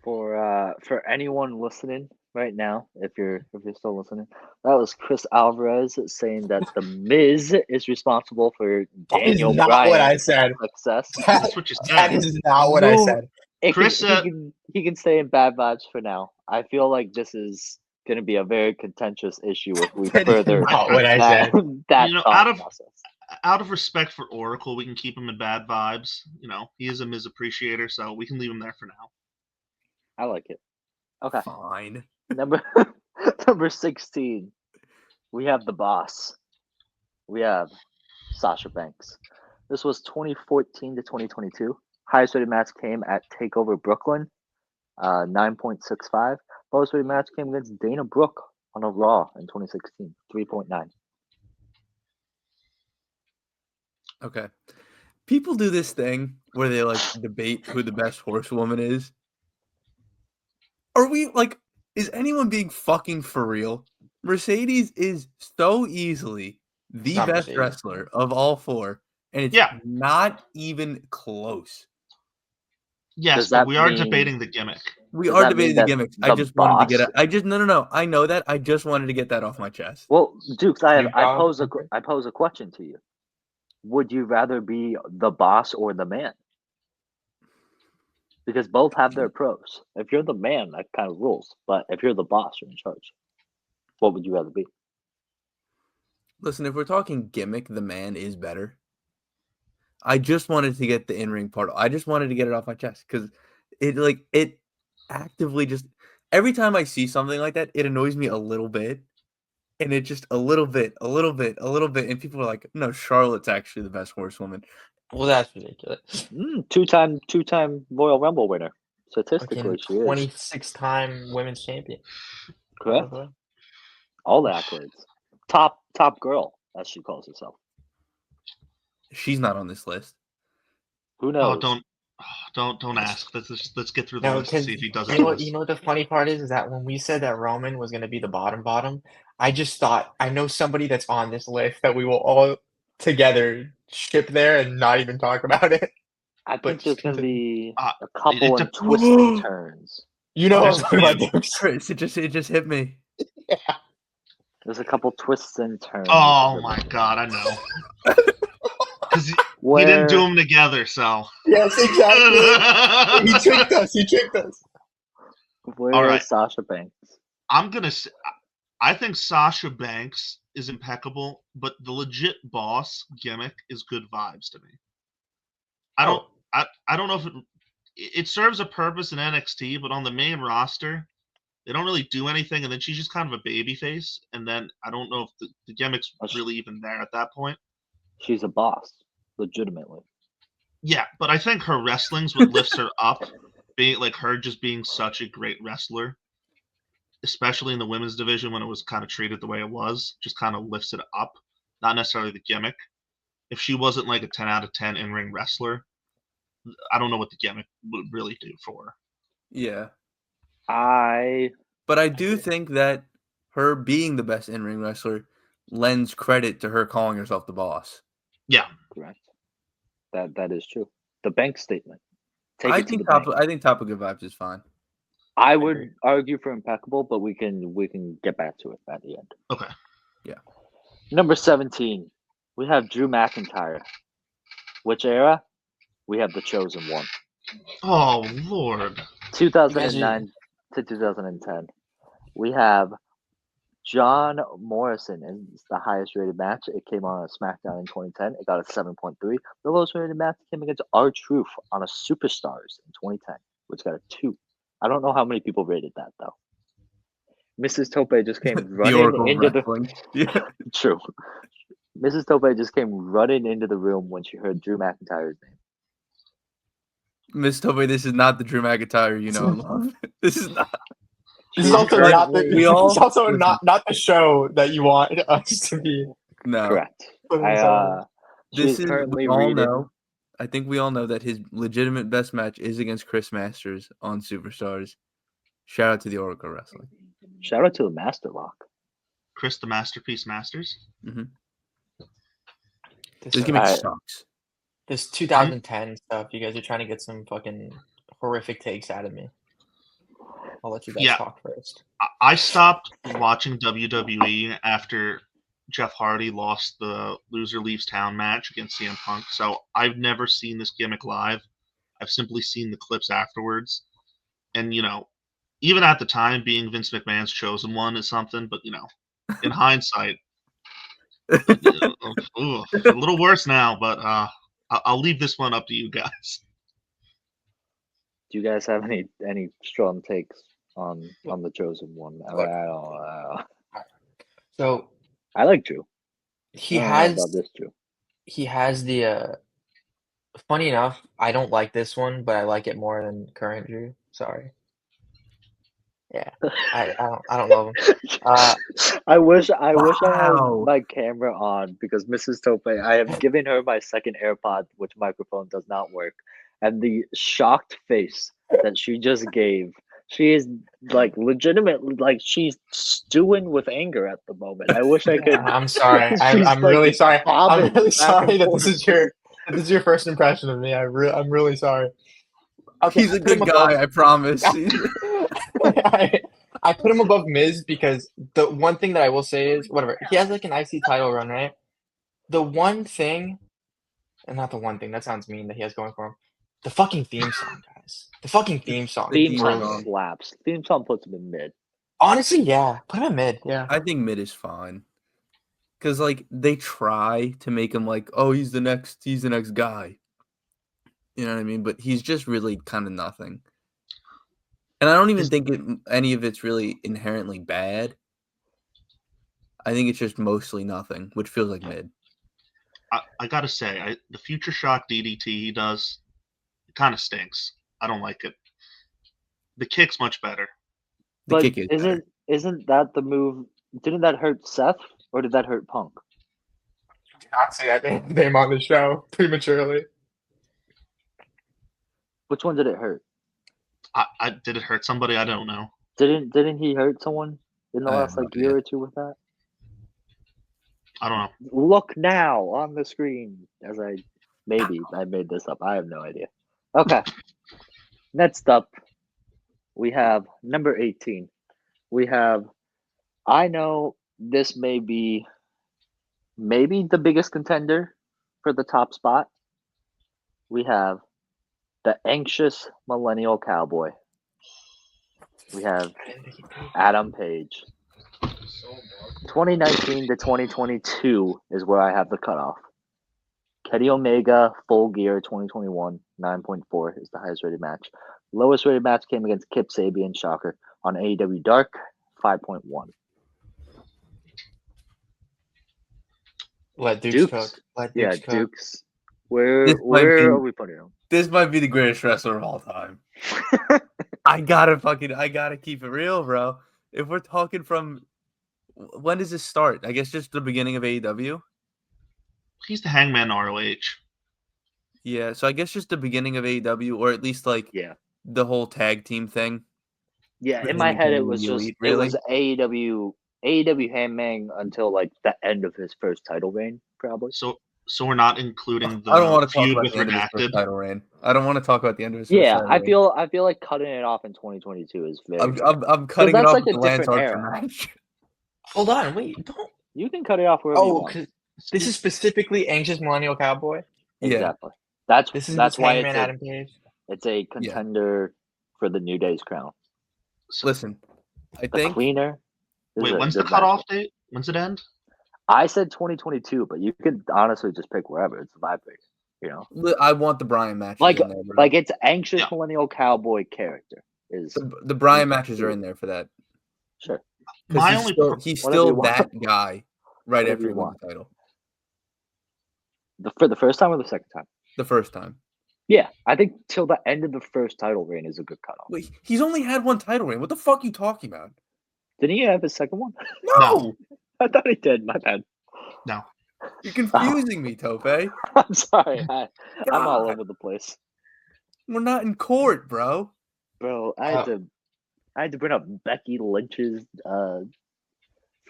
Speaker 2: For anyone listening right now, if you're still listening, that was Chris Alvarez saying that the Miz is responsible for
Speaker 3: That is
Speaker 2: Daniel
Speaker 3: not what I
Speaker 2: Bryan's
Speaker 3: said.
Speaker 2: success.
Speaker 4: That's what you
Speaker 3: That
Speaker 4: said.
Speaker 3: is not what I said.
Speaker 4: Chris,
Speaker 2: He can stay in bad vibes for now. I feel like this is going to be a very contentious issue if we
Speaker 3: That is
Speaker 2: further
Speaker 3: not what I
Speaker 2: that,
Speaker 3: said.
Speaker 2: that
Speaker 4: You know,
Speaker 2: thought process.
Speaker 4: Out of respect for Oracle, we can keep him in bad vibes. You know, he is a Miz appreciator, so we can leave him there for now.
Speaker 2: I like it. Okay.
Speaker 1: fine.
Speaker 2: Number 16, we have the boss. We have Sasha Banks. This was 2014 to 2022. Highest rated match came at TakeOver Brooklyn, 9.65. Lowest rated match came against Dana Brooke on a Raw in 2016, 3.9.
Speaker 1: Okay. People do this thing where they like debate who the best horsewoman is. Are we like, is anyone being fucking for real? Mercedes is so easily the
Speaker 3: Not
Speaker 1: best
Speaker 3: Mercedes.
Speaker 1: wrestler of all four, and it's
Speaker 4: Yeah.
Speaker 1: not even close.
Speaker 4: Yes,
Speaker 2: Does
Speaker 4: but
Speaker 2: that
Speaker 4: we are
Speaker 2: mean-
Speaker 4: debating the gimmick.
Speaker 1: We
Speaker 2: Does
Speaker 1: are
Speaker 2: that
Speaker 1: debating
Speaker 2: mean
Speaker 1: the
Speaker 2: that
Speaker 1: gimmicks. I
Speaker 2: the
Speaker 1: just wanted to get
Speaker 2: boss-
Speaker 1: it. I just no. I know that. I just wanted to get that off my chest.
Speaker 2: Well, Dukes, I
Speaker 3: Snoop
Speaker 2: pose
Speaker 3: Dogg?
Speaker 2: I pose a question to you. Would you rather be the boss or the man? Because both have their pros. If you're the man, that kind of rules. But if you're the boss, you're in charge. What would you rather be?
Speaker 1: Listen, if we're talking gimmick, the man is better. I just wanted to get the in-ring part. I just wanted to get it off my chest because it actively just every time I see something like that, it annoys me a little bit. And it just a little bit. And people are like, no, Charlotte's actually the best horsewoman.
Speaker 3: Well, that's ridiculous.
Speaker 2: Two-time Royal Rumble winner. Statistically,
Speaker 3: Fucking
Speaker 2: she is.
Speaker 3: 26-time women's champion.
Speaker 2: Correct. All the accolades. Top girl, as she calls herself.
Speaker 1: She's not on this list.
Speaker 2: Who
Speaker 4: Oh,
Speaker 2: knows?
Speaker 4: don't ask. Let's get through the
Speaker 3: No,
Speaker 4: list and
Speaker 3: because
Speaker 4: see if he does
Speaker 3: you
Speaker 4: it
Speaker 3: know
Speaker 4: to
Speaker 3: what?
Speaker 4: us.
Speaker 3: You know what the funny part is that when we said that Roman was going to be the bottom, I just thought I know somebody that's on this list that we will all together ship there and not even talk about it.
Speaker 2: I
Speaker 3: But
Speaker 2: think there's
Speaker 3: just
Speaker 2: going to
Speaker 3: continue.
Speaker 2: be a couple
Speaker 4: it
Speaker 2: of twists and turns.
Speaker 3: You know what I'm
Speaker 4: There's a
Speaker 3: talking about,
Speaker 4: few.
Speaker 3: Dukes.
Speaker 1: Chris, it just hit me.
Speaker 2: There's a couple twists and turns.
Speaker 4: Oh my god, I know. Because he didn't do them together, so.
Speaker 3: Yes, exactly. He tricked us.
Speaker 2: Where
Speaker 4: All right.
Speaker 2: is Sasha Banks?
Speaker 4: I'm gonna say, I think Sasha Banks is impeccable, but the legit boss gimmick is good vibes to me. I don't know if it serves a purpose in NXT, but on the main roster, they don't really do anything, and then she's just kind of a baby face, and then I don't know if the gimmick's really even there at that point.
Speaker 2: She's a boss, legitimately.
Speaker 4: Yeah, but I think her wrestling's what lifts her up, being like her just being such a great wrestler. especially in the women's division when it was kind of treated the way it was, just kind of lifts it up. Not necessarily the gimmick. If she wasn't like a 10 out of 10 in-ring wrestler, I don't know what the gimmick would really do for her.
Speaker 1: Yeah.
Speaker 2: But
Speaker 1: I do think that her being the best in-ring wrestler lends credit to her calling herself the boss.
Speaker 4: Yeah.
Speaker 2: Correct. That is true. The bank statement.
Speaker 1: I think Top of Good Vibes is fine.
Speaker 2: I would argue for impeccable, but we can get back to it at the end.
Speaker 4: Okay.
Speaker 1: Yeah.
Speaker 2: Number 17, we have Drew McIntyre. Which era? We have the Chosen One.
Speaker 4: Oh Lord.
Speaker 2: 2009 to 2010. We have John Morrison, and it's the highest rated match. It came on SmackDown in 2010. It got a 7.3. The lowest rated match came against R-Truth on a Superstars in 2010, which got a 2. I don't know how many people rated that though. Mrs. Tope just came running into the
Speaker 1: yeah.
Speaker 2: True. Mrs. Tope just came running into the room when she heard Drew McIntyre's name.
Speaker 1: Miss Tope, this is not the Drew McIntyre you know and love. This is not.
Speaker 3: This is also not the.
Speaker 1: We all-
Speaker 3: It's also not the show that you want us to be.
Speaker 1: No.
Speaker 2: Correct.
Speaker 1: This is
Speaker 2: currently
Speaker 1: we all
Speaker 2: reading.
Speaker 1: know. I think we all know that his legitimate best match is against Chris Masters on Superstars. Shout out to the Oracle Wrestling.
Speaker 2: Shout out to the Master Lock.
Speaker 4: Chris the Masterpiece Masters.
Speaker 1: This gimmick sucks.
Speaker 3: This 2010 stuff, you guys are trying to get some fucking horrific takes out of me. I'll let you guys talk first.
Speaker 4: I stopped watching WWE after Jeff Hardy lost the Loser Leaves Town match against CM Punk. So I've never seen this gimmick live. I've simply seen the clips afterwards. And, even at the time, being Vince McMahon's Chosen One is something. But, in hindsight, a little worse now. But I'll leave this one up to you guys.
Speaker 2: Do you guys have any strong takes on the Chosen One? I don't.
Speaker 3: So
Speaker 2: I like Drew.
Speaker 3: He
Speaker 2: I don't know about this Drew.
Speaker 3: He has the. Funny enough, I don't like this one, but I like it more than current Drew. Sorry. Yeah, I don't love him.
Speaker 2: I wish I had my camera on because Mrs. Tope, I have given her my second AirPod, which microphone does not work, and the shocked face that she just gave. She is like legitimately like she's stewing with anger at the moment. I wish I could.
Speaker 3: I'm sorry. I'm really sorry. I'm really sorry that this is your first impression of me. I'm really sorry.
Speaker 1: Okay, he's a good guy, I promise.
Speaker 3: I put him above Miz because the one thing that I will say is whatever. He has like an IC title run, right? The one thing, and not the one thing, that sounds mean that he has going for him. The fucking theme song, guys. The fucking theme song.
Speaker 2: Theme song slaps. Theme song puts him in mid.
Speaker 3: Honestly, yeah. Put him in mid, yeah.
Speaker 1: I think mid is fine. Because like they try to make him like, oh, he's the next guy. You know what I mean? But he's just really kind of nothing. And I don't even think any of it's really inherently bad. I think it's just mostly nothing, which feels like mid.
Speaker 4: I gotta say, the Future Shock DDT he does, it kind of stinks. I don't like it. The kick's much better.
Speaker 2: But isn't that the move? Didn't that hurt Seth or did that hurt Punk?
Speaker 3: Do not say that name on the show prematurely.
Speaker 2: Which one did it hurt?
Speaker 4: Did it hurt somebody? I don't know.
Speaker 2: Didn't he hurt someone in the last year or two with that?
Speaker 4: I don't know.
Speaker 2: Look now on the screen as I made this up. I have no idea. Okay. Next up, we have number 18. We have, I know this may be maybe the biggest contender for the top spot. We have the anxious millennial cowboy. We have Adam Page. 2019 to 2022 is where I have the cutoff. Kenny Omega, Full Gear 2021, 9.4 is the highest rated match. Lowest rated match came against Kip Sabian, shocker, on AEW Dark, 5.1.
Speaker 3: Let Dukes cook. Let Dukes cook.
Speaker 2: Dukes. Where are we putting him?
Speaker 1: This might be the greatest wrestler of all time. I gotta keep it real, bro. if we're talking from when does this start? I guess just the beginning of AEW.
Speaker 4: He's the Hangman ROH.
Speaker 1: Yeah, so I guess just the beginning of AEW, or at least like
Speaker 2: Yeah.
Speaker 1: the whole tag team thing.
Speaker 2: Yeah,
Speaker 1: With
Speaker 2: in
Speaker 1: him
Speaker 2: my
Speaker 1: and
Speaker 2: head, it
Speaker 1: Kenny
Speaker 2: was
Speaker 1: the
Speaker 2: just
Speaker 1: Elite,
Speaker 2: it
Speaker 1: really?
Speaker 2: was AEW Hangman until like the end of his first title reign, probably.
Speaker 4: So we're not including the
Speaker 1: I don't want to talk
Speaker 4: feud
Speaker 1: about
Speaker 4: with
Speaker 1: the end of his
Speaker 4: Redacted.
Speaker 1: first title reign. I don't want to talk about the end of his first
Speaker 2: Yeah,
Speaker 1: title
Speaker 2: I
Speaker 1: reign.
Speaker 2: feel like cutting it off in 2022 is very.
Speaker 1: I'm cutting it
Speaker 2: that's
Speaker 1: off
Speaker 2: like
Speaker 1: with
Speaker 2: a
Speaker 1: the Lance
Speaker 2: different
Speaker 1: Archer
Speaker 2: era.
Speaker 1: match.
Speaker 3: Hold on, wait, don't.
Speaker 2: You can cut it off wherever you
Speaker 3: Oh,
Speaker 2: want.
Speaker 3: 'cause this is specifically Anxious Millennial Cowboy.
Speaker 1: Yeah.
Speaker 2: Exactly. That's
Speaker 3: This is
Speaker 2: why
Speaker 3: Hangman Adam Page.
Speaker 2: it's a contender for the New Day's crown.
Speaker 4: So,
Speaker 1: Listen, I
Speaker 2: The
Speaker 1: think
Speaker 2: cleaner. is
Speaker 4: wait,
Speaker 2: a
Speaker 4: when's the
Speaker 2: good
Speaker 4: cutoff
Speaker 2: matchup.
Speaker 4: date? When's it end?
Speaker 2: I said 2022, but you could honestly just pick wherever. It's a vibrator, you know.
Speaker 1: I want the Bryan matches
Speaker 2: Like
Speaker 1: in there, bro.
Speaker 2: like it's anxious
Speaker 4: Yeah.
Speaker 2: millennial cowboy character is
Speaker 1: the Bryan matches are in there for that.
Speaker 2: sure.
Speaker 1: Because
Speaker 4: My
Speaker 1: he's
Speaker 4: only
Speaker 1: still, he's
Speaker 2: Whatever
Speaker 1: still
Speaker 2: you want.
Speaker 1: that guy right
Speaker 2: Whatever
Speaker 1: after he
Speaker 2: you
Speaker 1: won
Speaker 2: want.
Speaker 1: the title.
Speaker 2: For the first time or the second time?
Speaker 1: The first time.
Speaker 2: Yeah, I think till the end of the first title reign is a good cutoff.
Speaker 1: Wait, he's only had one title reign. What the fuck are you talking about?
Speaker 2: Didn't he have his second one?
Speaker 1: No!
Speaker 2: I thought he did. My bad.
Speaker 4: No.
Speaker 1: You're confusing me, Tope.
Speaker 2: I'm sorry. I'm all
Speaker 1: God.
Speaker 2: over the place,
Speaker 1: We're not in court, bro.
Speaker 2: bro. I had to bring up Becky Lynch's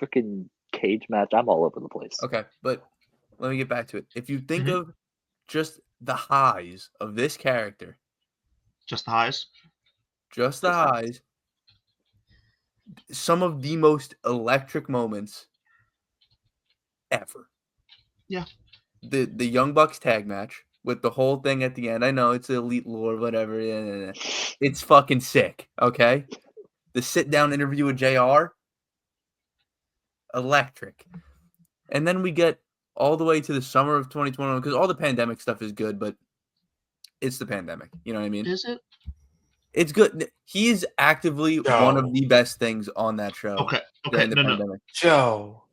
Speaker 2: freaking cage match. I'm all over the place.
Speaker 1: Okay, but let me get back to it. If you think
Speaker 4: Mhm.
Speaker 1: of just the highs of this character,
Speaker 4: Just the highs.
Speaker 1: just the
Speaker 2: Just highs.
Speaker 1: highs, some of the most electric moments ever.
Speaker 4: Yeah.
Speaker 1: The Young Bucks tag match with the whole thing at the end. I know it's elite lore, whatever. Yeah. It's fucking sick, okay? The sit-down interview with JR, electric. And then we get all the way to the summer of 2021, because all the pandemic stuff is good, but it's the pandemic. You know what I mean?
Speaker 4: Is it?
Speaker 1: It's good. He is actively one of the best things on that show.
Speaker 4: Okay.
Speaker 1: during the
Speaker 4: No.
Speaker 1: pandemic.
Speaker 3: Joe.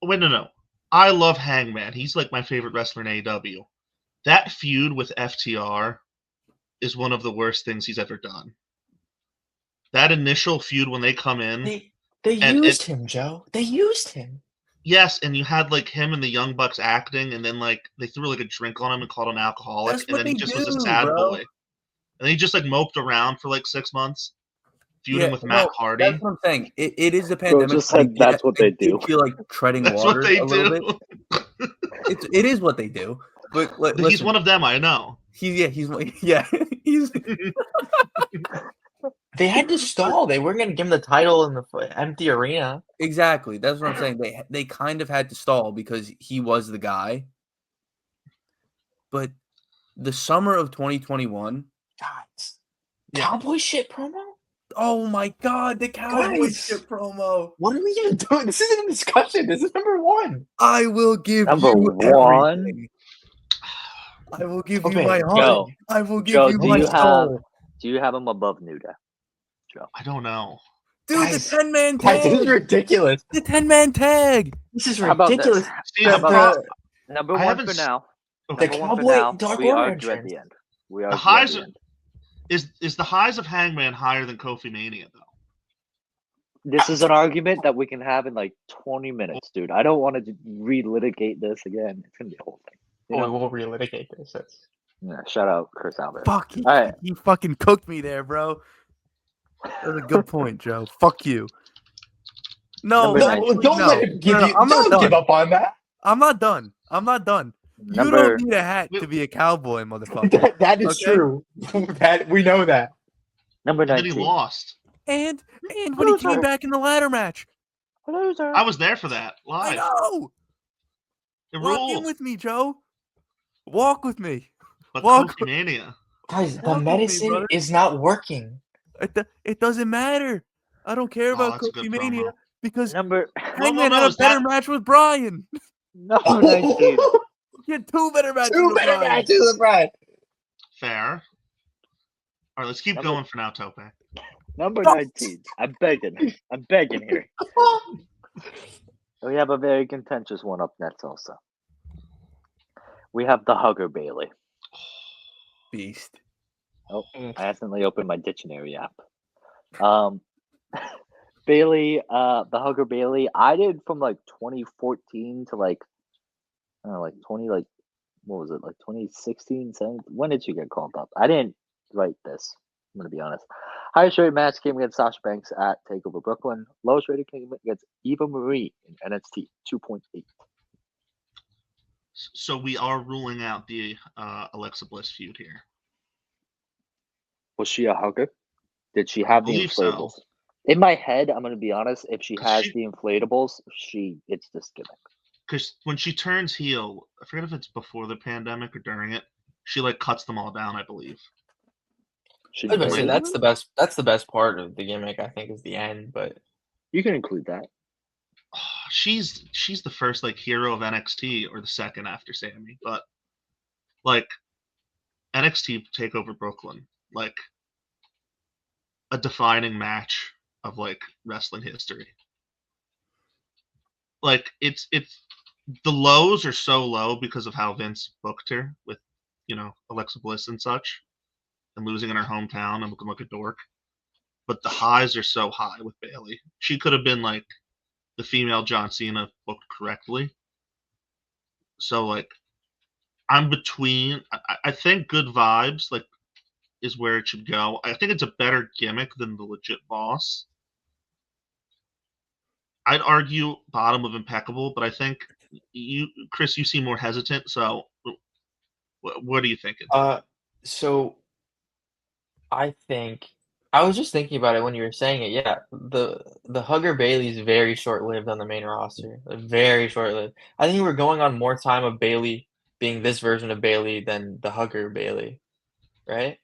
Speaker 4: Wait, no. I love Hangman. He's like my favorite wrestler in AEW. That feud with FTR is one of the worst things he's ever done. That initial feud when they come in.
Speaker 3: They used him, Joe. They used him.
Speaker 4: Yes, and you had like him and the Young Bucks acting, and then like they threw like a drink on him and called him an alcoholic,
Speaker 1: That's
Speaker 4: and
Speaker 1: what
Speaker 4: then he
Speaker 1: they
Speaker 4: just was a
Speaker 1: do,
Speaker 4: sad
Speaker 1: bro.
Speaker 4: boy. And he just like moped around for like 6 months, feuding with Matt Hardy.
Speaker 1: That's what I'm saying. It is the
Speaker 2: Bro
Speaker 1: pandemic.
Speaker 2: just said that's what they do.
Speaker 1: I feel like treading
Speaker 4: That's
Speaker 1: water
Speaker 4: what they
Speaker 1: a little
Speaker 4: do.
Speaker 1: bit. It is what they do. But
Speaker 4: He's
Speaker 1: listen,
Speaker 4: one of them, I know.
Speaker 1: he's
Speaker 3: They had to stall. They weren't going to give him the title in the empty arena.
Speaker 1: exactly. That's what I'm saying. They kind of had to stall because he was the guy. But the summer of 2021,
Speaker 3: Guys,
Speaker 4: Yeah.
Speaker 3: cowboy shit promo?
Speaker 1: oh my god, the cowboy
Speaker 3: Guys.
Speaker 1: shit promo.
Speaker 3: What are we even doing? This isn't a discussion. This is number one.
Speaker 1: I will give
Speaker 2: Number
Speaker 1: you
Speaker 2: one?
Speaker 1: everything. I will give
Speaker 3: Okay,
Speaker 1: you my heart.
Speaker 2: Joe.
Speaker 1: I will give
Speaker 2: Joe,
Speaker 1: you
Speaker 2: do
Speaker 1: my
Speaker 2: you
Speaker 1: soul.
Speaker 2: have him above New Day? Joe.
Speaker 4: I don't know.
Speaker 1: Dude,
Speaker 3: Guys,
Speaker 1: the 10-man
Speaker 3: Guys, this is
Speaker 1: tag.
Speaker 3: ridiculous.
Speaker 1: The 10-man tag.
Speaker 3: This is
Speaker 2: How about this?
Speaker 3: ridiculous.
Speaker 4: See,
Speaker 2: How
Speaker 4: the
Speaker 2: about
Speaker 4: pro-
Speaker 2: Number
Speaker 4: I
Speaker 2: one
Speaker 4: haven't
Speaker 2: for
Speaker 4: s-
Speaker 2: now.
Speaker 4: okay.
Speaker 3: The
Speaker 2: Number one for
Speaker 3: Cowboy
Speaker 2: now.
Speaker 3: Dark
Speaker 2: We
Speaker 3: Order
Speaker 2: argue at
Speaker 3: entrance.
Speaker 2: the end. We argue
Speaker 4: highs
Speaker 2: at the
Speaker 4: are-
Speaker 2: end.
Speaker 4: is the highs of Hangman higher than Kofi Mania though?
Speaker 2: This is an argument that we can have in like 20 minutes, dude. I don't want to relitigate this again. It's gonna be a whole thing. You know?
Speaker 3: We'll relitigate this.
Speaker 2: Yeah, shout out Chris Albert.
Speaker 1: Fuck,
Speaker 2: All right.
Speaker 1: he fucking cooked me there, bro. That's a good point, Joe. Fuck you. No,
Speaker 2: Number
Speaker 3: No,
Speaker 2: 19.
Speaker 3: don't
Speaker 1: no,
Speaker 3: let him give
Speaker 1: no,
Speaker 3: you.
Speaker 1: I'm not
Speaker 3: Don't give
Speaker 1: done.
Speaker 3: up on that.
Speaker 1: I'm not done. You
Speaker 2: Number
Speaker 1: don't need a hat to be a cowboy, motherfucker.
Speaker 3: That is
Speaker 1: Okay.
Speaker 3: true. That we know that.
Speaker 2: number
Speaker 4: And then he
Speaker 2: 19.
Speaker 4: lost.
Speaker 1: And when he came
Speaker 2: Loser.
Speaker 1: back in the ladder match,
Speaker 2: Loser.
Speaker 4: I was there for that
Speaker 1: I
Speaker 4: live.
Speaker 1: know.
Speaker 4: It
Speaker 1: Walk in
Speaker 4: ruled.
Speaker 1: with me, Joe. Walk with me.
Speaker 4: But
Speaker 1: Walk-
Speaker 4: Kofi Mania.
Speaker 3: Guys, the
Speaker 1: Walk with me,
Speaker 3: medicine
Speaker 1: brother.
Speaker 3: is not working.
Speaker 1: It doesn't matter. I don't care
Speaker 4: Oh,
Speaker 1: about
Speaker 4: that's a
Speaker 1: Kofi
Speaker 4: good
Speaker 1: Mania
Speaker 4: promo.
Speaker 1: because
Speaker 2: Number
Speaker 1: Hangman
Speaker 4: no,
Speaker 1: had a
Speaker 4: is
Speaker 1: better
Speaker 4: that-
Speaker 1: match with Bryan.
Speaker 2: number 19.
Speaker 1: He had two better matches
Speaker 3: Two
Speaker 1: with
Speaker 3: better
Speaker 1: Bryan.
Speaker 3: matches with Bryan.
Speaker 4: Fair. All right, let's keep
Speaker 2: Number-
Speaker 4: going for now, Tope.
Speaker 2: Number 19. I'm begging here. We have a very contentious one up next also. We have the Hugger Bailey. Bailey, the Hugger Bailey, I did from like 2014 to like, I don't know, like 20, like, what was it, like 2016, 17? When did she get called up? I didn't write this. I'm going to be honest. Highest rated match came against Sasha Banks at TakeOver Brooklyn. Lowest rated came against Eva Marie in NXT, 2.8.
Speaker 4: So we are ruling out the Alexa Bliss feud here.
Speaker 2: Was she a hugger? Did she have the
Speaker 4: believe
Speaker 2: inflatables?
Speaker 4: so.
Speaker 2: In my head, I'm going to be honest. If she
Speaker 4: 'Cause
Speaker 2: has
Speaker 4: she-
Speaker 2: the inflatables, it's this gimmick.
Speaker 4: Because when she turns heel, I forget if it's before the pandemic or during it, she like cuts them all down, I believe.
Speaker 2: She
Speaker 3: I was gonna say
Speaker 2: does.
Speaker 3: that's the best. That's the best part of the gimmick. I think is the end, but
Speaker 2: You can include that.
Speaker 4: She's the first like hero of NXT or the second after Sammy, but like NXT Takeover Brooklyn, like a defining match of like wrestling history. Like it's the lows are so low because of how Vince booked her with, Alexa Bliss and such, and losing in her hometown and looking like a dork. But the highs are so high with Bailey. She could have been like the female John Cena booked correctly. So like I'm between. I think Good Vibes like is where it should go. I think it's a better gimmick than the Legit Boss. I'd argue bottom of Impeccable, but I think Chris, you seem more hesitant. So what are you thinking?
Speaker 3: so I think I was just thinking about it when you were saying it. Yeah, the Hugger Bailey is very short lived on the main roster. Very short lived. I think we're going on more time of Bailey being this version of Bailey than the Hugger Bailey, right?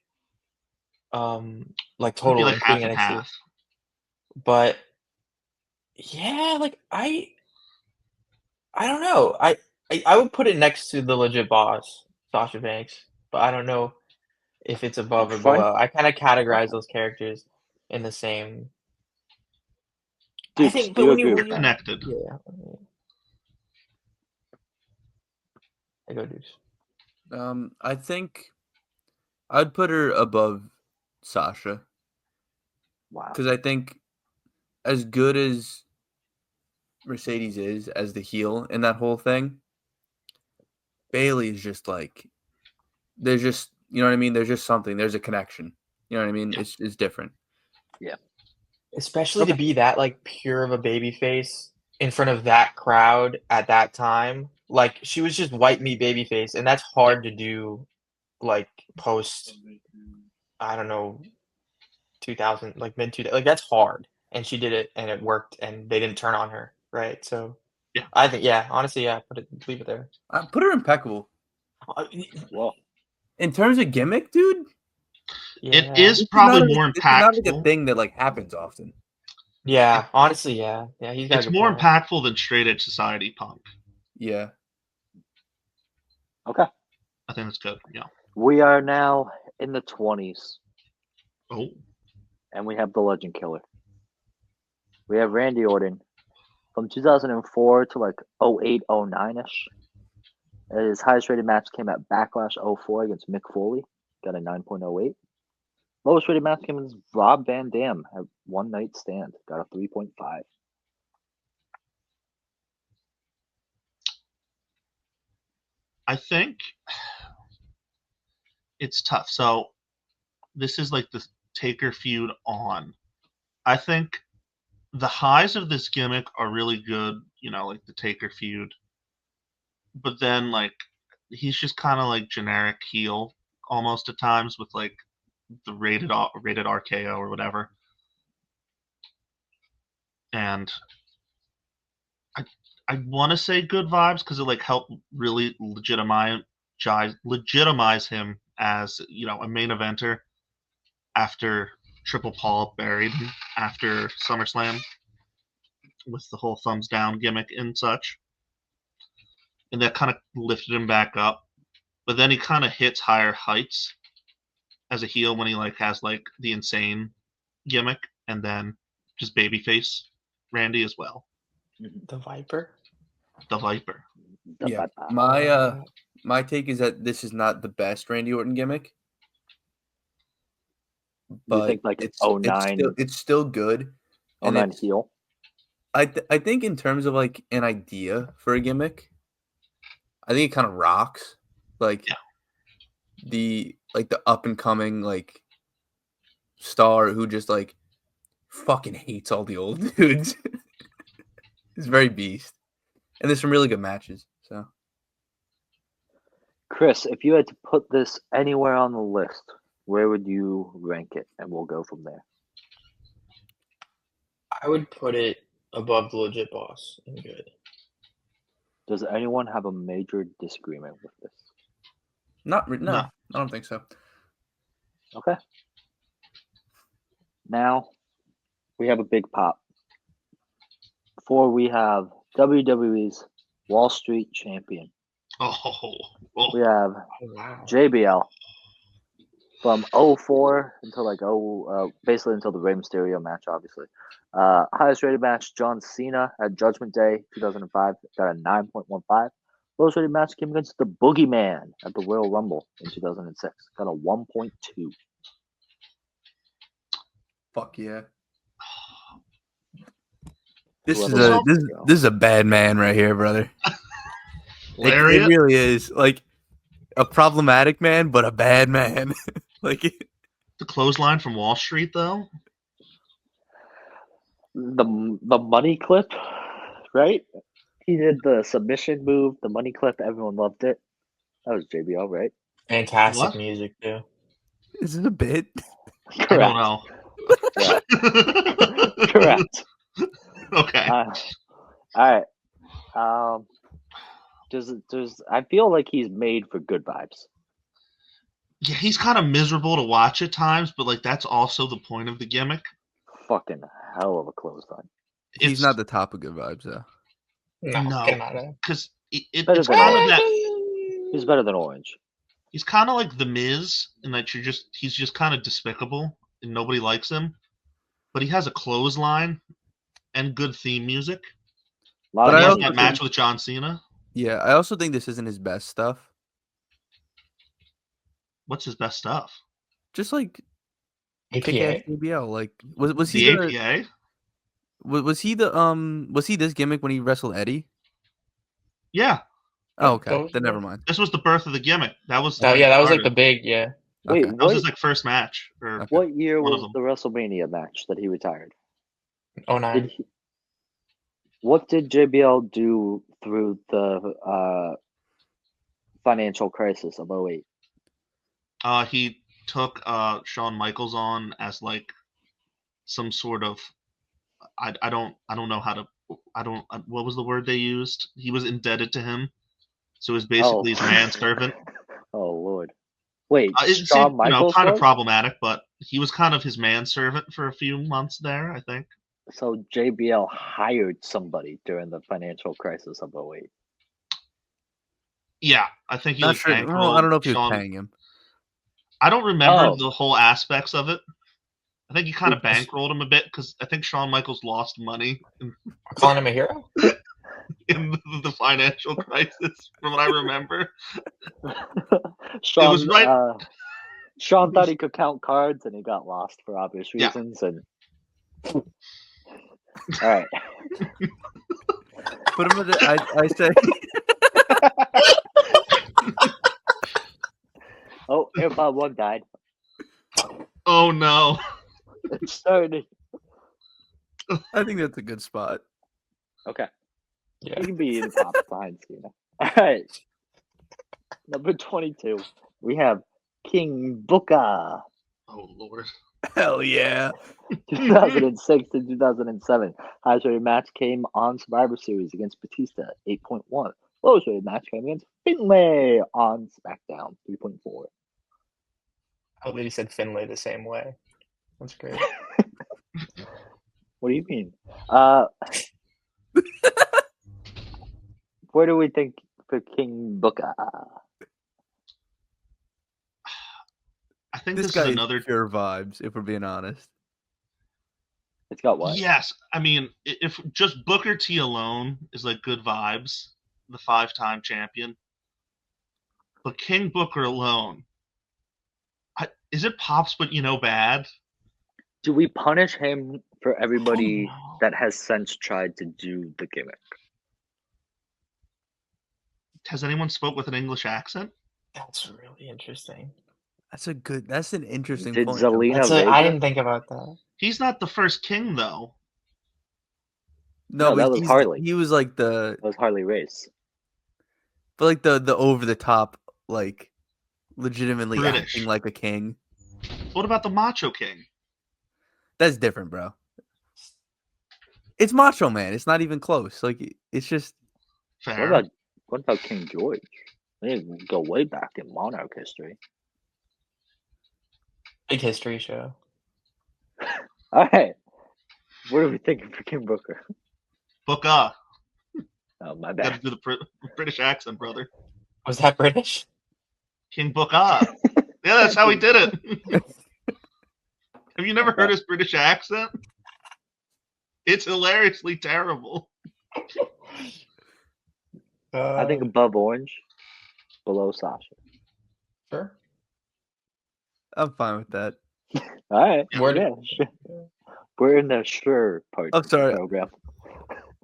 Speaker 3: Like
Speaker 4: It'd be
Speaker 3: total,
Speaker 4: like half
Speaker 3: including
Speaker 4: and
Speaker 3: NXT.
Speaker 4: half.
Speaker 3: But yeah, like I don't know. I would put it next to the Legit Boss, Sasha Banks, but I don't know if it's above or
Speaker 2: Frank-
Speaker 3: below. I kind of categorize those characters in the same. I
Speaker 2: Dukes,
Speaker 3: think,
Speaker 2: do
Speaker 3: but
Speaker 2: you
Speaker 3: when
Speaker 2: agree
Speaker 3: you,
Speaker 2: with
Speaker 3: when you,
Speaker 2: that?
Speaker 4: Connected.
Speaker 3: yeah, I go Dukes.
Speaker 1: I think I'd put her above Sasha
Speaker 2: Wow.
Speaker 1: because I think as good as Mercedes is as the heel in that whole thing, Bailey is just like there's just you know what I mean. There's just something. There's a connection. You know what I mean.
Speaker 4: Yeah.
Speaker 1: It's different.
Speaker 3: Especially
Speaker 2: Okay.
Speaker 3: to be that like pure of a baby face in front of that crowd at that time. Like she was just white meat baby face, and that's hard to do. Like post, I don't know, 2000, like mid 2000, like that's hard. And she did it, and it worked, and they didn't turn on her, right? So,
Speaker 4: Yeah.
Speaker 3: I think, yeah, honestly, yeah, leave it there.
Speaker 1: I put her impeccable
Speaker 2: Well,
Speaker 1: in terms of gimmick, dude.
Speaker 4: It
Speaker 3: Yeah,
Speaker 4: is probably more
Speaker 1: This is not like a
Speaker 4: impactful.
Speaker 1: thing that like happens often.
Speaker 3: yeah, honestly, yeah, he's got a
Speaker 4: It's
Speaker 3: good
Speaker 4: more
Speaker 3: point.
Speaker 4: impactful than Straight Edge Society Punk.
Speaker 1: Yeah.
Speaker 2: okay.
Speaker 4: I think that's good. Yeah.
Speaker 2: We are now in the 20s,
Speaker 4: Oh,
Speaker 2: and we have the Legend Killer. We have Randy Orton from 2004 to like 08, 09-ish. His highest rated match came at Backlash 04 against Mick Foley. Got a 9.08. Lowest rated match came against Rob Van Dam at One Night Stand. Got a 3.5.
Speaker 4: I think it's tough. So this is like the Taker feud on. I think the highs of this gimmick are really good, like the Taker feud. But then like he's just kind of like generic heel almost at times with like the rated RKO or whatever. And I want to say Good Vibes because it like helped really legitimize him as a main eventer after Triple Paul buried him after SummerSlam with the whole thumbs down gimmick and such, and that kind of lifted him back up. But then he kind of hits higher heights as a heel when he like has like the insane gimmick and then just babyface Randy as well.
Speaker 3: The Viper.
Speaker 4: The Viper.
Speaker 1: Yeah. My take is that this is not the best Randy Orton gimmick.
Speaker 2: You
Speaker 1: But
Speaker 2: think like
Speaker 1: it's
Speaker 2: 09?
Speaker 1: still good. And
Speaker 2: 09
Speaker 1: it's,
Speaker 2: heel.
Speaker 1: I think in terms of like an idea for a gimmick, I think it kind of rocks. Like the up and coming like star who just like fucking hates all the old dudes. It's very beast. And there's some really good matches. So
Speaker 2: Chris, if you had to put this anywhere on the list, where would you rank it? And we'll go from there.
Speaker 3: I would put it above the legit boss and good.
Speaker 2: Does anyone have a major disagreement with this?
Speaker 1: no,
Speaker 4: No.
Speaker 1: I don't think so.
Speaker 2: Okay. Now we have a big pop. Before we have WWE's Wall Street Champion. We have
Speaker 3: Oh, wow.
Speaker 2: JBL from 04 until like basically until the Rey Mysterio match, obviously. Highest rated match, John Cena at Judgment Day 2005, got a 9.15. Lowest rated match came against the Boogeyman at the Royal Rumble in 2006, got a 1.2.
Speaker 1: Fuck yeah. This
Speaker 2: Whoever
Speaker 1: is this is a bad man right here, brother. It
Speaker 4: Lariat?
Speaker 1: really is like a problematic man, but a bad man. Like
Speaker 4: The clothesline from Wall Street, though.
Speaker 2: The money clip, right? He did the submission move, the money clip. Everyone loved it. That was JBL, right?
Speaker 3: Fantastic
Speaker 4: What?
Speaker 3: music, too.
Speaker 1: is it a bit?
Speaker 4: I don't know.
Speaker 2: Correct.
Speaker 4: Okay.
Speaker 2: All right. I feel like he's made for good vibes.
Speaker 4: Yeah, he's kind of miserable to watch at times, but like that's also the point of the gimmick.
Speaker 2: Fucking hell of a clothesline.
Speaker 1: He's
Speaker 4: It's-
Speaker 1: not the top of good vibes though.
Speaker 3: No,
Speaker 4: No.
Speaker 3: get him out of there.
Speaker 4: Because
Speaker 2: Better
Speaker 4: it's
Speaker 2: than
Speaker 4: kind of
Speaker 2: Orange.
Speaker 4: that.
Speaker 2: He's better than Orange.
Speaker 4: He's kind of like the Miz in that he's just kind of despicable and nobody likes him, but he has a clothesline and good theme music.
Speaker 2: A lot
Speaker 1: But
Speaker 2: of
Speaker 1: I
Speaker 4: He has
Speaker 1: also
Speaker 2: money.
Speaker 4: that match with John Cena.
Speaker 1: Yeah, I also think this isn't his best stuff.
Speaker 4: What's his best stuff?
Speaker 1: Just like
Speaker 3: APA?
Speaker 1: kick-ass JBL. Like was he
Speaker 4: The
Speaker 1: the
Speaker 4: APA?
Speaker 1: was he this gimmick when he wrestled Eddie?
Speaker 4: Yeah,
Speaker 1: Oh, okay.
Speaker 3: Those
Speaker 1: Then
Speaker 3: were-
Speaker 1: never mind.
Speaker 4: this was the birth of the gimmick. That was.
Speaker 3: Oh,
Speaker 4: when
Speaker 3: yeah,
Speaker 4: it
Speaker 3: that was like the
Speaker 4: started.
Speaker 3: big, yeah.
Speaker 2: Wait,
Speaker 1: Okay.
Speaker 4: That was
Speaker 2: what,
Speaker 4: his like first match. Or
Speaker 1: Okay.
Speaker 2: what year
Speaker 4: one of
Speaker 2: was
Speaker 4: them.
Speaker 2: the WrestleMania match that he retired?
Speaker 3: 09.
Speaker 2: What did JBL do through the financial crisis of 08?
Speaker 4: He took Shawn Michaels on as like some sort of I don't know how to what was the word they used? He was indebted to him, so it was basically his manservant.
Speaker 2: Oh Lord! Wait,
Speaker 4: It
Speaker 2: Shawn
Speaker 4: seemed
Speaker 2: Michaels
Speaker 4: kind of
Speaker 2: was?
Speaker 4: problematic, but he was kind of his manservant for a few months there, I think.
Speaker 2: So JBL hired somebody during the financial crisis of 08.
Speaker 4: Yeah, I think he
Speaker 1: Not
Speaker 4: like
Speaker 1: sure.
Speaker 4: bankrolled
Speaker 1: Well, I don't know if he was
Speaker 4: Shawn.
Speaker 1: paying him.
Speaker 4: I don't remember
Speaker 2: Oh.
Speaker 4: the whole aspects of it. I think he kind of
Speaker 3: Because-
Speaker 4: bankrolled him a bit because I think Shawn Michaels lost money
Speaker 3: We're calling him a hero?
Speaker 4: in the financial crisis, from what I remember.
Speaker 2: Sean,
Speaker 4: was right-
Speaker 2: Sean thought he could count cards and he got lost for obvious
Speaker 4: Yeah.
Speaker 2: reasons. And all right,
Speaker 1: Put him in the, I say
Speaker 2: oh, AirPod 1 died.
Speaker 4: Oh no!
Speaker 2: It started.
Speaker 1: I think that's a good spot.
Speaker 2: Okay,
Speaker 3: Yeah.
Speaker 2: he can be in top behind Cena. All right, number 22, we have King Booker.
Speaker 4: Oh Lord!
Speaker 1: Hell yeah.
Speaker 2: 2006 to 2007. Highest rated match came on Survivor Series against Batista, 8.1. Lowest rated match came against Finlay on SmackDown, 3.4.
Speaker 3: I believe he said Finlay the same way. That's great.
Speaker 2: What do you mean? Where do we think for King Booker?
Speaker 4: I think
Speaker 1: This
Speaker 4: this
Speaker 1: guy
Speaker 4: is
Speaker 1: is
Speaker 4: another.
Speaker 1: pure vibes, if we're being honest.
Speaker 2: It's got what?
Speaker 4: Yes, I mean, if just Booker T alone is like good vibes, the 5-time champion. But King Booker alone, is it pops but bad?
Speaker 2: Do we punish him for everybody
Speaker 3: Oh, no.
Speaker 2: that has since tried to do the gimmick.
Speaker 4: Has anyone spoke with an English accent?
Speaker 3: That's really interesting.
Speaker 1: That's an interesting
Speaker 2: Did
Speaker 1: point. Joe.
Speaker 2: Zelina
Speaker 3: I
Speaker 2: Vega?
Speaker 3: didn't think about that.
Speaker 4: He's not the first king, though.
Speaker 2: No,
Speaker 1: but
Speaker 2: that was Harley.
Speaker 1: he was like the
Speaker 2: That was Harley Race.
Speaker 1: but like the over the top, like legitimately
Speaker 4: British.
Speaker 1: acting like a king.
Speaker 4: What about the Macho King?
Speaker 1: That's different, bro. It's Macho Man. It's not even close. Like it's just
Speaker 4: Fair.
Speaker 2: What about King George? They go way back in Monarch history.
Speaker 3: Big history show.
Speaker 2: All right. What are we thinking for King Booker?
Speaker 4: Booker.
Speaker 2: Oh, my
Speaker 4: Got to
Speaker 2: bad.
Speaker 4: do the British accent, brother.
Speaker 3: Was that British?
Speaker 4: King Booker. Yeah, that's how he did it. Have you never heard his British accent? It's hilariously terrible.
Speaker 2: I think above Orange, below Sasha.
Speaker 3: Sure.
Speaker 1: I'm fine with that.
Speaker 2: All right.
Speaker 3: Where
Speaker 2: yeah, sure. We're in the sure part
Speaker 1: I'm
Speaker 2: of the
Speaker 1: sorry.
Speaker 2: program.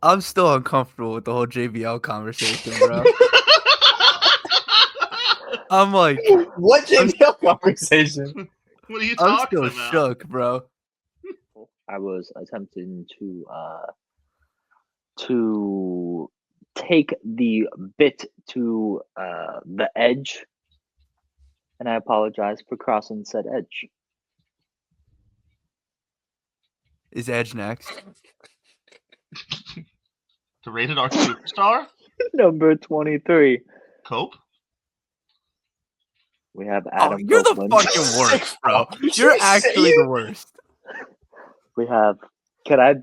Speaker 1: I'm still uncomfortable with the whole JBL conversation, bro. I'm like,
Speaker 3: What JBL conversation?
Speaker 4: What are you
Speaker 1: I'm
Speaker 4: talking
Speaker 1: still
Speaker 4: about?
Speaker 1: shook, bro.
Speaker 2: I was attempting to take the bit to the edge, and I apologize for crossing said edge.
Speaker 1: Is Edge next?
Speaker 4: The rated R superstar?
Speaker 2: Number 23.
Speaker 4: Cope?
Speaker 2: We have
Speaker 1: Oh,
Speaker 2: Adam
Speaker 1: you're the
Speaker 2: Copeland.
Speaker 1: fucking worst, bro.
Speaker 3: Did
Speaker 1: You're
Speaker 3: you say
Speaker 1: actually
Speaker 3: it?
Speaker 1: the worst.
Speaker 2: We have. Can I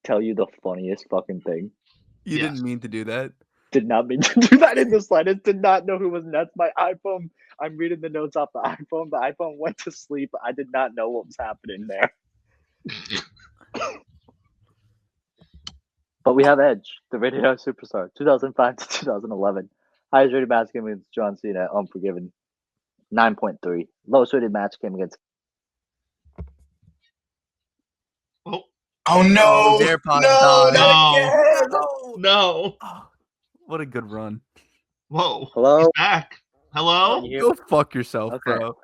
Speaker 2: tell you the funniest fucking thing?
Speaker 1: You
Speaker 4: Yes.
Speaker 1: didn't mean to do that.
Speaker 2: Did not mean to do that in the slightest. Did not know who was next. My iPhone. I'm reading the notes off the iPhone. The iPhone went to sleep. I did not know what was happening there. But we have Edge, the rated R superstar, 2005 to 2011. Highest rated match came against John Cena, Unforgiven, 9.3. Lowest rated match came against.
Speaker 4: Oh,
Speaker 3: Oh no!
Speaker 1: His AirPods
Speaker 3: No!
Speaker 1: died.
Speaker 3: Not
Speaker 4: No.
Speaker 3: again!
Speaker 4: no.
Speaker 1: Oh, what a good run.
Speaker 4: Whoa.
Speaker 2: Hello?
Speaker 4: He's back. Hello?
Speaker 2: Can you hear
Speaker 1: Go
Speaker 2: me?
Speaker 1: fuck yourself,
Speaker 2: Okay.
Speaker 1: bro.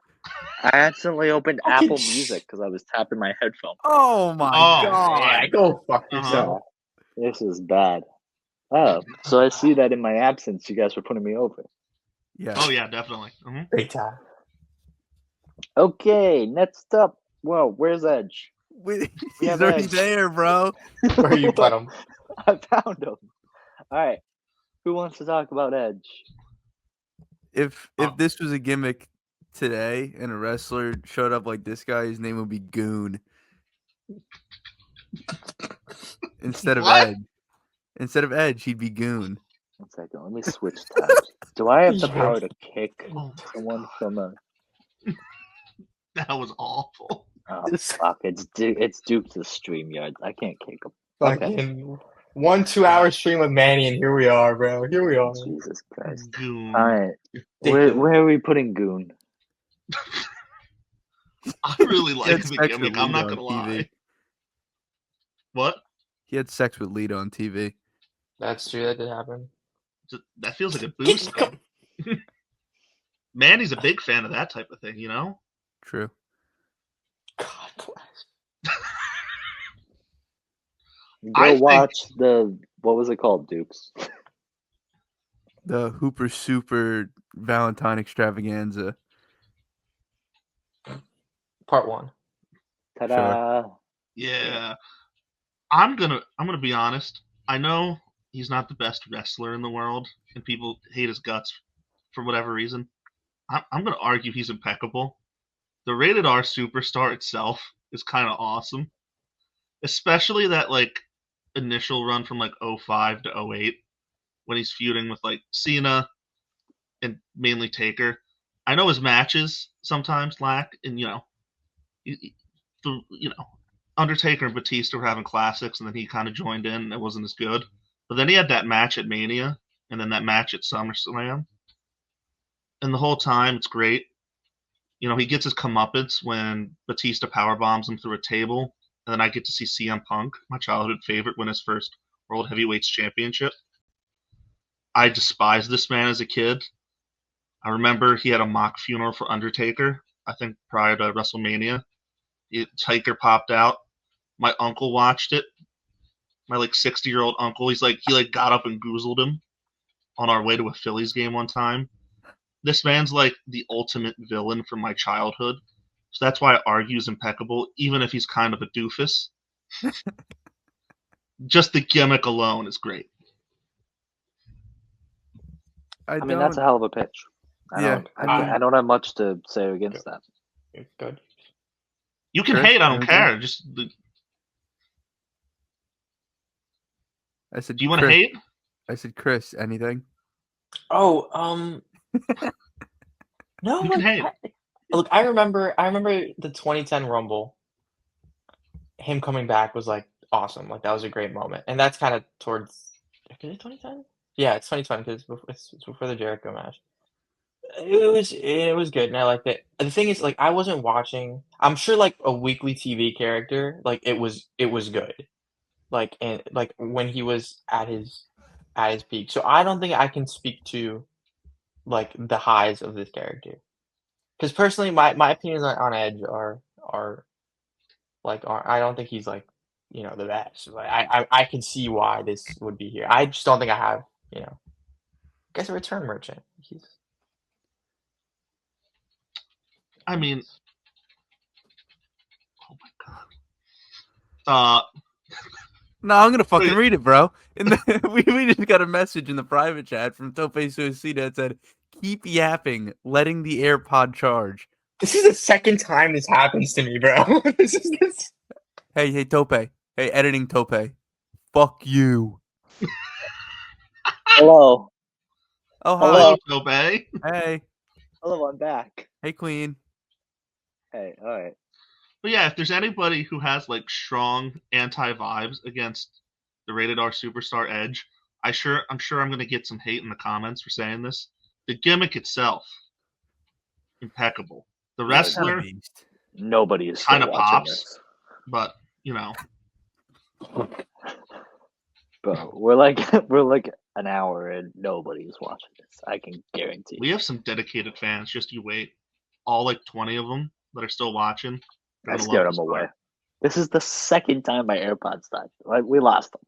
Speaker 2: I accidentally opened
Speaker 3: Okay,
Speaker 2: Apple
Speaker 3: shh.
Speaker 2: Music because I was tapping my headphone.
Speaker 1: Oh my
Speaker 4: Oh.
Speaker 1: god.
Speaker 3: Yeah, go fuck
Speaker 4: Uh-huh.
Speaker 3: yourself.
Speaker 2: This is bad. Oh, so I see that in my absence, you guys were putting me over.
Speaker 1: Yeah.
Speaker 4: Oh, yeah, definitely. Mhm.
Speaker 3: Big time.
Speaker 2: Okay, next up. Whoa, where's Edge?
Speaker 1: He's
Speaker 2: have
Speaker 1: already
Speaker 2: Edge.
Speaker 1: there, bro.
Speaker 3: Where you put him?
Speaker 2: I found him. All right, who wants to talk about Edge?
Speaker 1: If
Speaker 4: Oh.
Speaker 1: this was a gimmick today and a wrestler showed up like this guy, his name would be Goon. Instead of
Speaker 4: What?
Speaker 1: Edge. Instead of Edge, he'd be Goon.
Speaker 2: 1 second, let me switch tabs. Do I have the
Speaker 3: Yeah.
Speaker 2: power to kick
Speaker 4: Oh,
Speaker 2: someone from a?
Speaker 4: that was awful.
Speaker 2: Oh, fuck! It's Duke to StreamYard. I can't kick him. Okay.
Speaker 3: Fucking 1-2 hour stream with Manny, and here we are, bro. Here we are.
Speaker 2: Jesus Christ!
Speaker 4: Goon.
Speaker 2: All right,
Speaker 3: Ridiculous.
Speaker 2: where are we putting Goon?
Speaker 4: I really
Speaker 1: He
Speaker 4: like
Speaker 1: had
Speaker 4: the
Speaker 1: sex with
Speaker 4: gimmick. I'm not
Speaker 1: Lita
Speaker 4: going
Speaker 1: on
Speaker 4: to lie.
Speaker 1: TV.
Speaker 4: What?
Speaker 1: He had sex with Lita on TV.
Speaker 3: That's true. That did happen.
Speaker 4: That feels like a boost. though. Manny's a big fan of that type of thing, you know?
Speaker 1: True.
Speaker 3: God bless.
Speaker 2: Go
Speaker 4: think-
Speaker 2: watch the what was it called, Dukes?
Speaker 1: The Hooper Super Valentine Extravaganza.
Speaker 3: Part 1.
Speaker 2: Ta-da!
Speaker 4: Yeah. I'm gonna be honest. I know he's not the best wrestler in the world, and people hate his guts for whatever reason. I'm gonna argue he's impeccable. The rated R superstar itself is kind of awesome, especially that like initial run from like 05 to 08 when he's feuding with like Cena and mainly Taker. I know his matches sometimes lack, and Undertaker and Batista were having classics, and then he kind of joined in, and it wasn't as good. But then he had that match at Mania, and then that match at SummerSlam, and the whole time it's great. You know, he gets his comeuppance when Batista powerbombs him through a table, and then I get to see CM Punk, my childhood favorite, win his first World Heavyweights Championship. I despised this man as a kid. I remember he had a mock funeral for Undertaker, I think prior to WrestleMania. Taker popped out. My uncle watched it. My 60-year-old uncle. He got up and goozled him on our way to a Phillies game one time. This man's the ultimate villain from my childhood. So that's why I argue he's impeccable, even if he's kind of a doofus. Just the gimmick alone is great.
Speaker 2: I mean, that's a hell of a pitch. I don't have much to say against that.
Speaker 3: Good.
Speaker 4: You can hate. I don't care. Just.
Speaker 1: I said,
Speaker 4: do you want to hate?
Speaker 1: I said, Chris, anything?
Speaker 3: Oh, no.
Speaker 4: You can hate.
Speaker 3: Look, I remember the 2010 Rumble. Him coming back was awesome. That was a great moment, and that's kind of towards. Is it 2010? Yeah, it's 2020 because it's before the Jericho match. It was good, and I liked it. The thing is, I wasn't watching. I'm sure, a weekly TV character, it was good, and when he was at his peak. So I don't think I can speak to the highs of this character, because personally, my opinions on Edge are I don't think he's the best. I can see why this would be here. I just don't think I have I guess a return merchant.
Speaker 4: I mean, oh my god.
Speaker 1: No, I'm gonna fucking read it, bro. We just got a message in the private chat from Tope Suicida that said, "Keep yapping, letting the AirPod charge."
Speaker 3: This is the second time this happens to me, bro. This.
Speaker 1: Hey, Tope. Hey, editing Tope. Fuck you.
Speaker 2: Hello.
Speaker 1: Oh, hi.
Speaker 4: Hello, Tope.
Speaker 1: Hey.
Speaker 2: Hello, I'm back.
Speaker 1: Hey, Queen.
Speaker 2: Hey, all right.
Speaker 4: But yeah, if there's anybody who has strong anti-vibes against the Rated R Superstar Edge, I'm sure I'm gonna get some hate in the comments for saying this. The gimmick itself, impeccable. The wrestler,
Speaker 2: nobody is
Speaker 4: kind of pops,
Speaker 2: this.
Speaker 4: but
Speaker 2: Bro, we're an hour and nobody's watching this. I can guarantee.
Speaker 4: We have some dedicated fans. Just you wait. All 20 of them that are still watching.
Speaker 2: I scared them away. This is the second time my AirPods died. We lost them.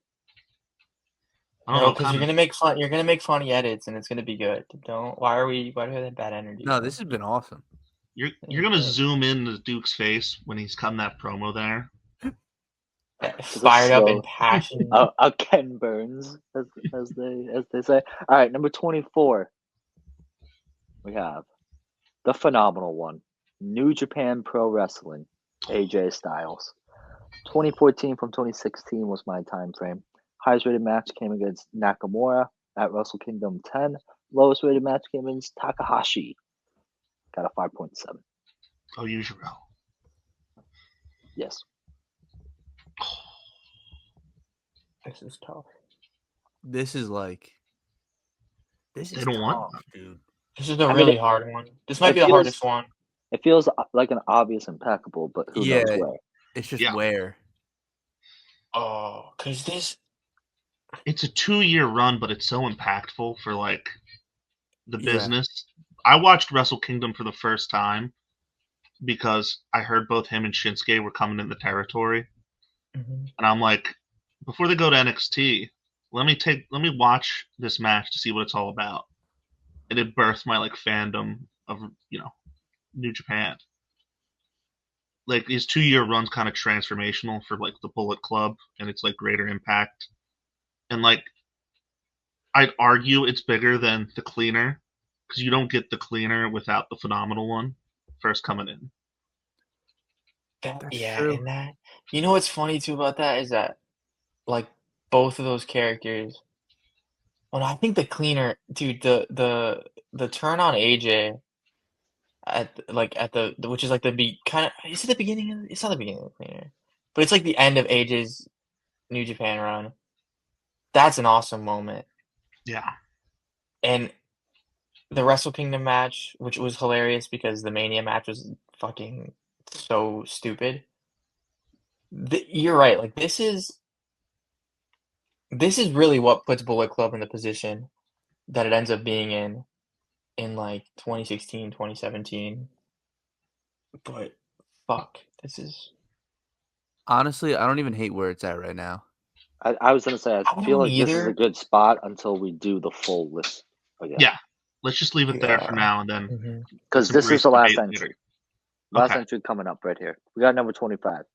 Speaker 3: No, because you're gonna make fun. You're gonna make funny edits, and it's gonna be good. Why do we have that bad energy?
Speaker 1: No, this has been awesome.
Speaker 4: You're gonna zoom in to Duke's face when he's cutting that promo there.
Speaker 3: Fired up and passionate.
Speaker 2: Ken Burns, as they say. All right, number 24. We have the phenomenal one, New Japan Pro Wrestling, AJ Styles. 2014 from 2016 was my time frame. Highest rated match came against Nakamura at Wrestle Kingdom 10. Lowest rated match came against Takahashi. Got a 5.7.
Speaker 4: Oh, usual.
Speaker 2: Yes.
Speaker 3: This is tough.
Speaker 1: This is
Speaker 4: they don't want
Speaker 1: tough, dude.
Speaker 3: This is a really hard one. This might be the hardest one.
Speaker 2: It feels like an obvious impeccable, but who knows where?
Speaker 1: It's just where.
Speaker 3: Oh, because this.
Speaker 4: It's a 2-year run, but it's so impactful for the business. I watched Wrestle Kingdom for the first time because I heard both him and Shinsuke were coming in the territory, and I'm like, before they go to NXT, let me watch this match to see what it's all about, and it birthed my fandom of New Japan. His 2-year run's kind of transformational for the Bullet Club, and it's greater impact. And I'd argue it's bigger than the Cleaner, because you don't get the Cleaner without the phenomenal one first coming in.
Speaker 3: True. And that what's funny too about that is that both of those characters. Well, I think the Cleaner, dude, the turn on AJ at the which is is it the beginning? It's not the beginning of the Cleaner, but it's the end of AJ's New Japan run. That's an awesome moment.
Speaker 4: Yeah.
Speaker 3: And the Wrestle Kingdom match, which was hilarious because the Mania match was fucking so stupid. You're right. Like this is really what puts Bullet Club in the position that it ends up being in like 2016, 2017. But fuck, this is.
Speaker 1: Honestly, I don't even hate where it's at right now.
Speaker 2: I was gonna say I
Speaker 3: I
Speaker 2: feel
Speaker 3: don't
Speaker 2: like this is a
Speaker 3: either.
Speaker 2: good spot until we do the full list again.
Speaker 4: Yeah. Let's just leave it there for
Speaker 3: Yeah.
Speaker 4: now, and then
Speaker 3: Mhm.
Speaker 2: Because
Speaker 4: let's
Speaker 2: this
Speaker 4: embrace
Speaker 2: is the last
Speaker 4: debate
Speaker 2: entry.
Speaker 4: later.
Speaker 2: Last
Speaker 4: Okay.
Speaker 2: entry coming up right here. We got number 25.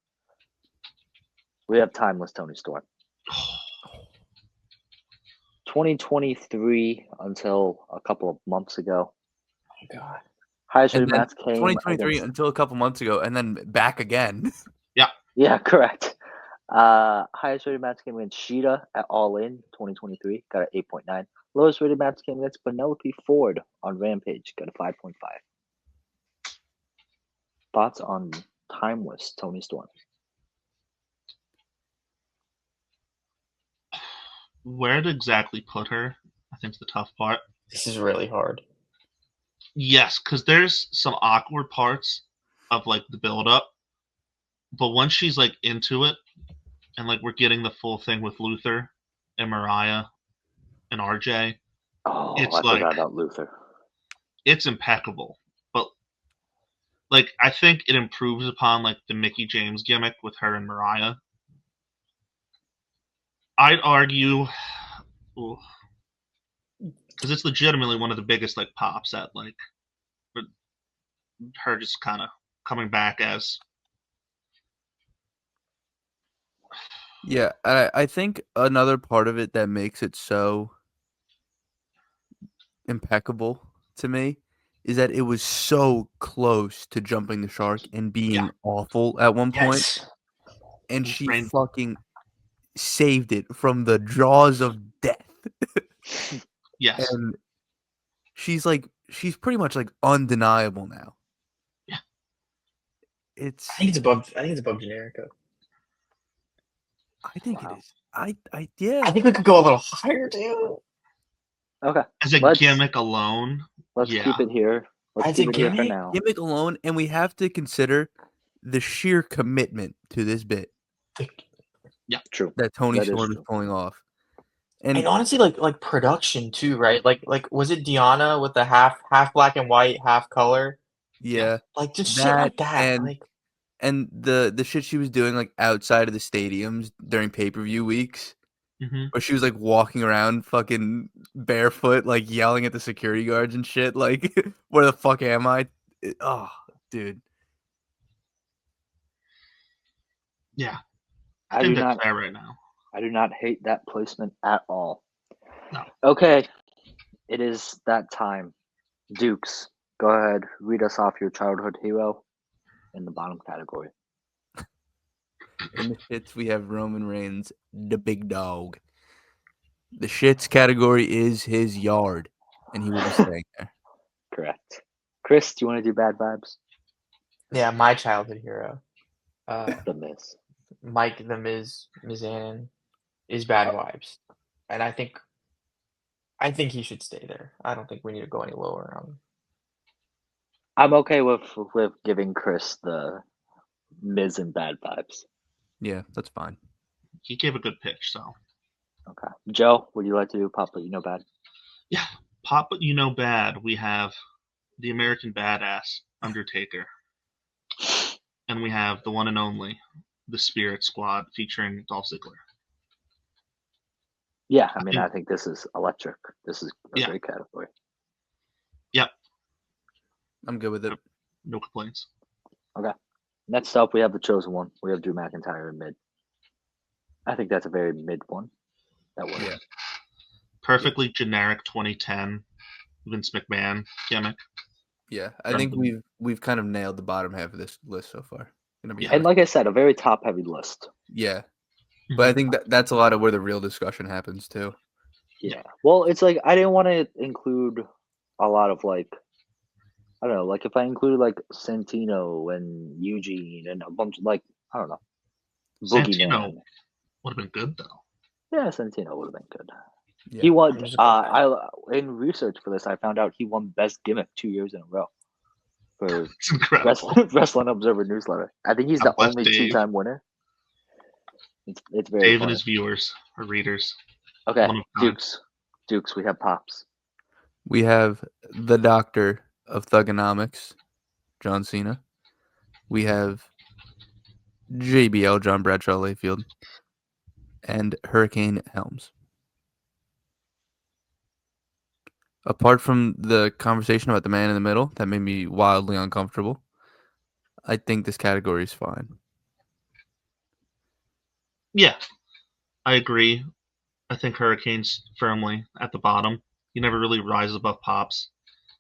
Speaker 2: We have Timeless Tony Storm. 2023 until a couple of months ago.
Speaker 3: Oh god.
Speaker 2: Highest
Speaker 1: And
Speaker 2: rated
Speaker 1: then
Speaker 2: match came
Speaker 1: 2023
Speaker 2: against.
Speaker 1: until a couple months ago, and then back again.
Speaker 2: Yeah, correct. Highest rated match came against Sheeta at All In 2023, got an 8.9. Lowest rated match came against Penelope Ford on Rampage, got a 5.5. Thoughts on Timeless Tony Storm?
Speaker 4: Where to exactly put her, I think, is the tough part.
Speaker 3: This is really hard.
Speaker 4: Yes, because there's some awkward parts of like the build up, but once she's like into it, and like we're getting the full thing with Luther and Mariah and RJ,
Speaker 2: Oh,
Speaker 4: it's
Speaker 2: I
Speaker 4: like
Speaker 2: forgot about Luther.
Speaker 4: it's impeccable. But like I think it improves upon like the Mickie James gimmick with her and Mariah. I'd argue, because it's legitimately one of the biggest like pops at like her just kind of coming back as.
Speaker 1: Yeah, I think another part of it that makes it so impeccable to me is that it was so close to jumping the shark and being awful at one point,
Speaker 3: Yes.
Speaker 1: and she
Speaker 4: Brain-
Speaker 1: fucking saved it from the jaws of death.
Speaker 4: Yes.
Speaker 1: And she's pretty much like undeniable now.
Speaker 4: Yeah.
Speaker 1: It's
Speaker 3: I think it's above Generico.
Speaker 1: I think
Speaker 2: Wow.
Speaker 1: it is. Yeah.
Speaker 3: I think we could go a little higher too.
Speaker 2: Okay,
Speaker 4: As a
Speaker 2: Let's-
Speaker 4: gimmick alone,
Speaker 2: let's
Speaker 4: yeah.
Speaker 2: keep it here. Let's
Speaker 3: As a
Speaker 2: keep it here for
Speaker 3: gimmick?
Speaker 2: now.
Speaker 1: Gimmick alone, and we have to consider the sheer commitment to this bit
Speaker 2: True.
Speaker 1: that Tony
Speaker 2: That is
Speaker 1: Storm is
Speaker 2: true.
Speaker 1: pulling off.
Speaker 3: And honestly, like production too, right? Like was it Deanna with the half black and white, half color?
Speaker 1: yeah,
Speaker 3: Like just shit like that.
Speaker 1: and the shit she was doing like outside of the stadiums during pay-per-view weeks,
Speaker 4: Mm-hmm.
Speaker 1: where she was like walking around fucking barefoot, like yelling at the security guards and shit, like where the fuck am I? Oh, dude.
Speaker 4: Yeah.
Speaker 2: I
Speaker 4: think
Speaker 2: do
Speaker 4: that's
Speaker 2: not
Speaker 4: fair right now.
Speaker 2: I do not hate that placement at all.
Speaker 4: No.
Speaker 2: Okay. It is that time. Dukes, go ahead. Read us off your childhood hero in the bottom category.
Speaker 1: In the shits, we have Roman Reigns, the big dog. The shits category is his yard, and he will be staying there.
Speaker 2: Correct. Chris, do you want to do bad vibes?
Speaker 3: Yeah, my childhood hero.
Speaker 2: The Miz.
Speaker 3: Mike the Miz Mizanin is bad vibes. And I think he should stay there. I don't think we need to go any lower on him.
Speaker 2: I'm okay with giving Chris the Miz and bad vibes.
Speaker 1: Yeah, that's fine.
Speaker 4: He gave a good pitch, so.
Speaker 2: Okay. Joe, would you like to do Pop But You Know Bad?
Speaker 4: Yeah. Pop But You Know Bad, we have the American Badass, Undertaker. And we have the one and only, the Spirit Squad, featuring Dolph Ziggler.
Speaker 2: Yeah, I think this is electric. This is a
Speaker 4: Yeah.
Speaker 2: great category.
Speaker 4: Yep.
Speaker 1: I'm good with it.
Speaker 4: No complaints.
Speaker 2: Okay. Next up, we have the chosen one. We have Drew McIntyre in mid. I think that's a very mid one. That works.
Speaker 1: Yeah.
Speaker 4: Perfectly generic 2010 Vince McMahon gimmick.
Speaker 1: Yeah, I think we've kind of nailed the bottom half of this list so far. Gonna be
Speaker 2: And
Speaker 1: honest.
Speaker 2: like I said, a very top-heavy list.
Speaker 1: Yeah, but I think that's a lot of where the real discussion happens too.
Speaker 2: Yeah. Well, it's like I didn't want to include a lot of like, I don't know, like if I included like Santino and Eugene and a bunch of like, I don't know,
Speaker 4: Santino
Speaker 2: Boogeyman.
Speaker 4: would have been good, though.
Speaker 2: Yeah, Santino would have been good.
Speaker 1: Yeah.
Speaker 2: He won.
Speaker 3: I'm just a
Speaker 2: in research for this, I found out he won Best Gimmick 2 years in a row for
Speaker 4: It's incredible.
Speaker 2: Wrestling Observer newsletter. I think he's the
Speaker 4: God bless
Speaker 2: only
Speaker 4: Dave.
Speaker 2: two-time winner. It's very
Speaker 4: Dave and
Speaker 2: funny.
Speaker 4: his viewers or readers.
Speaker 2: Okay,
Speaker 4: one of a kind.
Speaker 2: Dukes, we have pops.
Speaker 1: We have the Doctor of Thuganomics, John Cena. We have JBL, John Bradshaw Layfield, and Hurricane Helms. Apart from the conversation about the man in the middle, that made me wildly uncomfortable, I think this category is fine.
Speaker 4: Yeah, I agree. I think Hurricane's firmly at the bottom. He never really rises above Pops.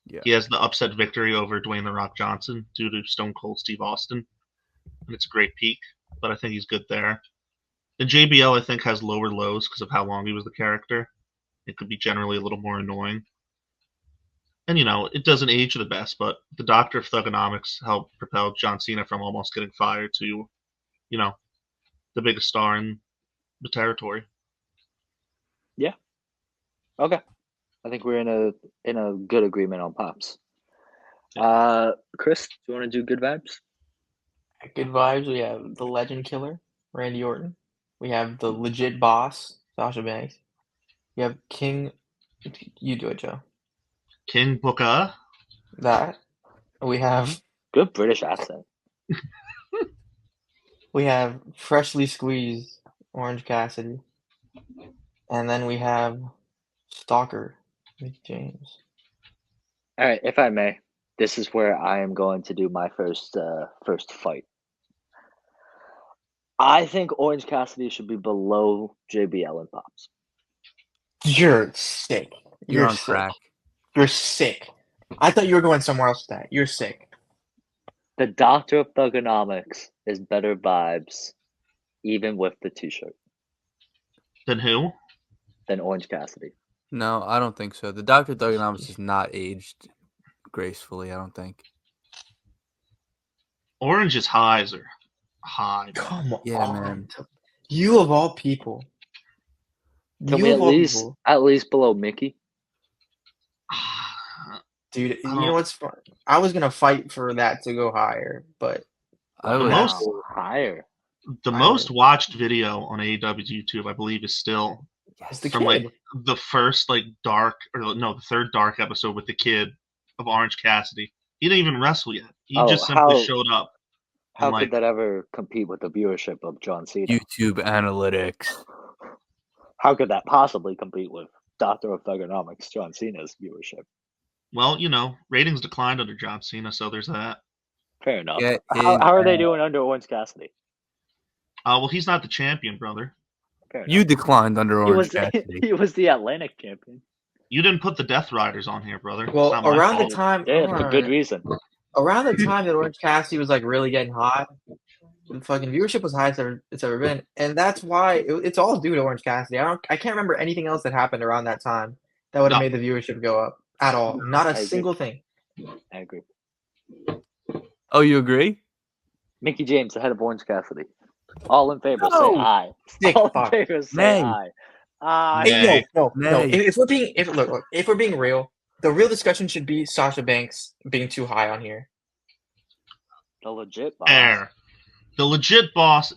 Speaker 1: Yeah.
Speaker 4: He has the upset victory over Dwayne The Rock Johnson due to Stone Cold Steve Austin. And it's a great peak, but I think he's good there. The JBL, I think, has lower lows because of how long he was the character. It could be generally a little more annoying. And, it doesn't age the best, but the Doctor of Thuganomics helped propel John Cena from almost getting fired to, the biggest star in the territory.
Speaker 2: Yeah. Okay. I think we're in a good agreement on pops. Chris, do you want to do good vibes?
Speaker 3: Good vibes. We have the Legend Killer, Randy Orton. We have the legit boss, Sasha Banks. We have King. You do it, Joe.
Speaker 4: King Booker.
Speaker 3: That. We have.
Speaker 2: Good British accent.
Speaker 3: We have freshly squeezed Orange Cassidy. And then we have Stalker, Mick James.
Speaker 2: All right, if I may, this is where I am going to do my first fight. I think Orange Cassidy should be below JBL and Pops.
Speaker 3: You're sick.
Speaker 1: You're on
Speaker 3: sick.
Speaker 1: crack.
Speaker 3: You're sick. I thought you were going somewhere else with that. You're sick.
Speaker 2: The Doctor of Thuganomics is better vibes, even with the t-shirt.
Speaker 4: Than who?
Speaker 2: Than Orange Cassidy.
Speaker 1: No, I don't think so. The Doctor of Thuganomics is not aged gracefully, I don't think.
Speaker 4: Orange's highs are high.
Speaker 3: Come
Speaker 1: Yeah,
Speaker 3: on.
Speaker 1: man.
Speaker 3: You of all people.
Speaker 2: Can we at least below Mickey?
Speaker 3: Dude, you know what's fun? I was gonna fight for that to go higher, but
Speaker 1: I would
Speaker 2: higher.
Speaker 4: The most watched video on AEW's YouTube, I believe, is still from like the first the third dark episode with the kid of Orange Cassidy. He didn't even wrestle yet. He just simply showed up.
Speaker 2: How could that ever compete with the viewership of John Cena?
Speaker 1: YouTube analytics.
Speaker 2: How could that possibly compete with Doctor of Thuganomics, John Cena's viewership?
Speaker 4: Well, ratings declined under John Cena, so there's that.
Speaker 2: Fair enough. How are they doing under Orange Cassidy?
Speaker 4: Well, he's not the champion, brother.
Speaker 1: You declined under Orange Cassidy.
Speaker 2: He was the Atlantic champion.
Speaker 4: You didn't put the Death Riders on here, brother.
Speaker 3: Well, around the time,
Speaker 2: for good reason.
Speaker 3: Around the time that Orange Cassidy was like really getting hot, the fucking viewership was highest it's ever been, and that's why it's all due to Orange Cassidy. I can't remember anything else that happened around that time that would have made the viewership go up at all. Not a single thing.
Speaker 2: I agree.
Speaker 1: Oh, you agree?
Speaker 2: Mickey James ahead of Orange Cassidy. All in favor, say aye. All in favor, say aye. Aye.
Speaker 3: No. If we're being real, the real discussion should be Sasha Banks being too high on here.
Speaker 2: The legit boss.
Speaker 4: The legit boss.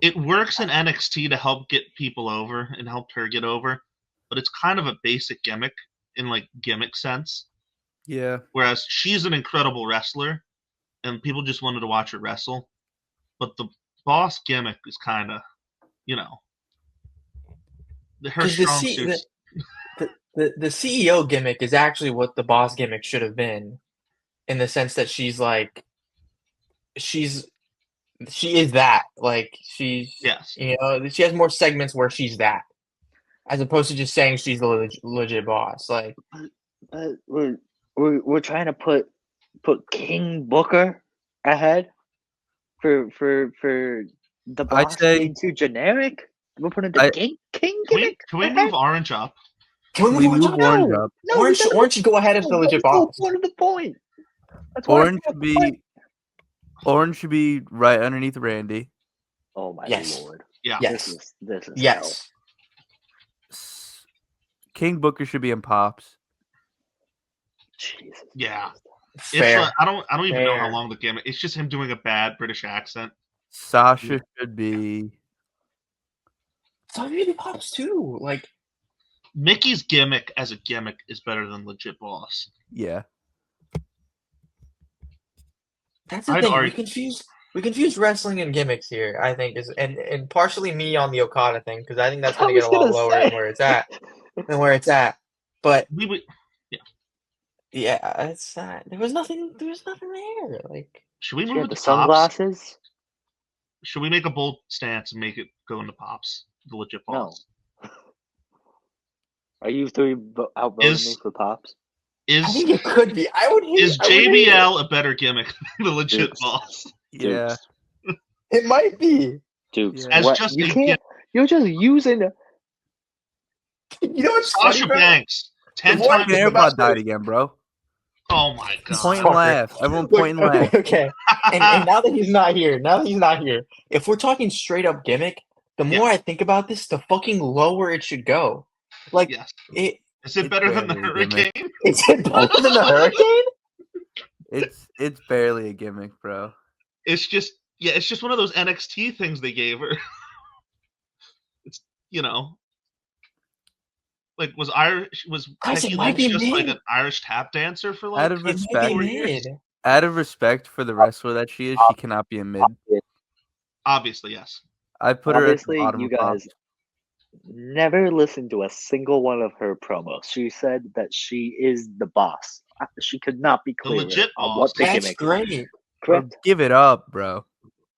Speaker 4: It works in NXT to help get people over and helped her get over, but it's kind of a basic gimmick in like gimmick sense.
Speaker 1: Yeah.
Speaker 4: Whereas she's an incredible wrestler, and people just wanted to watch her wrestle, but the boss gimmick is kind of, her strong suits.
Speaker 3: The CEO gimmick is actually what the boss gimmick should have been, in the sense that she is that. Like she's she has more segments where she's that, as opposed to just saying she's the legit boss. Like,
Speaker 2: we're trying to put King Booker ahead for the boss being too generic. We're putting the King gimmick.
Speaker 4: Can we move Orange up?
Speaker 1: Can we move Orange up?
Speaker 3: No, Orange should go ahead of the legit boss.
Speaker 2: What is the point?
Speaker 1: Orange should be right underneath Randy.
Speaker 2: Oh my lord!
Speaker 4: Yeah.
Speaker 2: This is
Speaker 3: yes.
Speaker 2: Hell.
Speaker 1: King Booker should be in Pops.
Speaker 2: Jesus.
Speaker 4: Yeah.
Speaker 3: Fair.
Speaker 4: It's I don't even know how long the gimmick. It's just him doing a bad British accent.
Speaker 1: Sasha should be
Speaker 3: So maybe Pops too. Like
Speaker 4: Mickey's gimmick as a gimmick is better than Legit Boss.
Speaker 1: Yeah.
Speaker 3: that's the
Speaker 4: I'd
Speaker 3: thing.
Speaker 4: argue-
Speaker 3: We confuse wrestling and gimmicks here. I think is and partially me on the Okada thing because I think that's
Speaker 2: I
Speaker 3: going to
Speaker 2: was
Speaker 3: get a lot
Speaker 2: gonna
Speaker 3: lower
Speaker 2: say.
Speaker 3: than where it's at. But
Speaker 4: We would.
Speaker 3: yeah, it's not. There was nothing there. Like
Speaker 4: Should we
Speaker 2: She
Speaker 4: move
Speaker 2: had
Speaker 4: it
Speaker 2: the
Speaker 4: to Pops?
Speaker 2: sunglasses.
Speaker 4: Should we make a bold stance and make it go into Pops? The Legit
Speaker 2: No.
Speaker 4: Boss.
Speaker 2: Are you three outvoting me for Pops?
Speaker 3: I think it could be.
Speaker 4: Is JBL a better gimmick than the Legit
Speaker 2: Dukes.
Speaker 4: Boss?
Speaker 1: Yeah.
Speaker 3: It might be.
Speaker 2: Dukes.
Speaker 1: Yeah.
Speaker 4: As
Speaker 2: What?
Speaker 4: just
Speaker 2: You
Speaker 4: a
Speaker 2: can't.
Speaker 4: gimmick.
Speaker 2: You're just using.
Speaker 3: You know what's funny,
Speaker 4: Sasha
Speaker 3: bro?
Speaker 4: Banks. 10
Speaker 3: The one
Speaker 4: times.
Speaker 3: thing
Speaker 1: AirPod
Speaker 3: about-
Speaker 1: died again, bro.
Speaker 4: Oh my god.
Speaker 1: Point and
Speaker 3: Sorry.
Speaker 1: laugh. Everyone
Speaker 3: Look,
Speaker 1: point and laugh.
Speaker 3: okay. And now that he's not here, if we're talking straight up gimmick, the more I think about this, the fucking lower it should go. Like
Speaker 4: Yes.
Speaker 3: it
Speaker 4: Is it
Speaker 1: It's
Speaker 4: better than the
Speaker 1: barely a gimmick.
Speaker 4: Hurricane?
Speaker 3: is it better than the Hurricane?
Speaker 1: It's barely a gimmick, bro.
Speaker 4: It's just one of those NXT things they gave her. It's like was
Speaker 3: Guys,
Speaker 4: Becky
Speaker 3: it might
Speaker 4: Lynch
Speaker 3: be
Speaker 4: just like
Speaker 3: mid.
Speaker 4: an Irish tap dancer for
Speaker 1: Out
Speaker 4: like
Speaker 1: of
Speaker 3: It might
Speaker 1: respect,
Speaker 3: be
Speaker 4: 4 years?
Speaker 3: mid.
Speaker 1: out of respect for the wrestler that she is, she cannot be a mid.
Speaker 4: Obviously, yes.
Speaker 1: I put her at the
Speaker 2: Obviously,
Speaker 1: bottom
Speaker 2: you
Speaker 1: of Pops.
Speaker 2: guys never listened to a single one of her promos. She said that she is the boss. She could not be
Speaker 4: The
Speaker 2: clearer
Speaker 4: legit
Speaker 2: on
Speaker 4: boss.
Speaker 2: what the
Speaker 3: That's
Speaker 2: gimmick is.
Speaker 3: great.
Speaker 1: Bro,
Speaker 2: Correct.
Speaker 1: give it up, bro.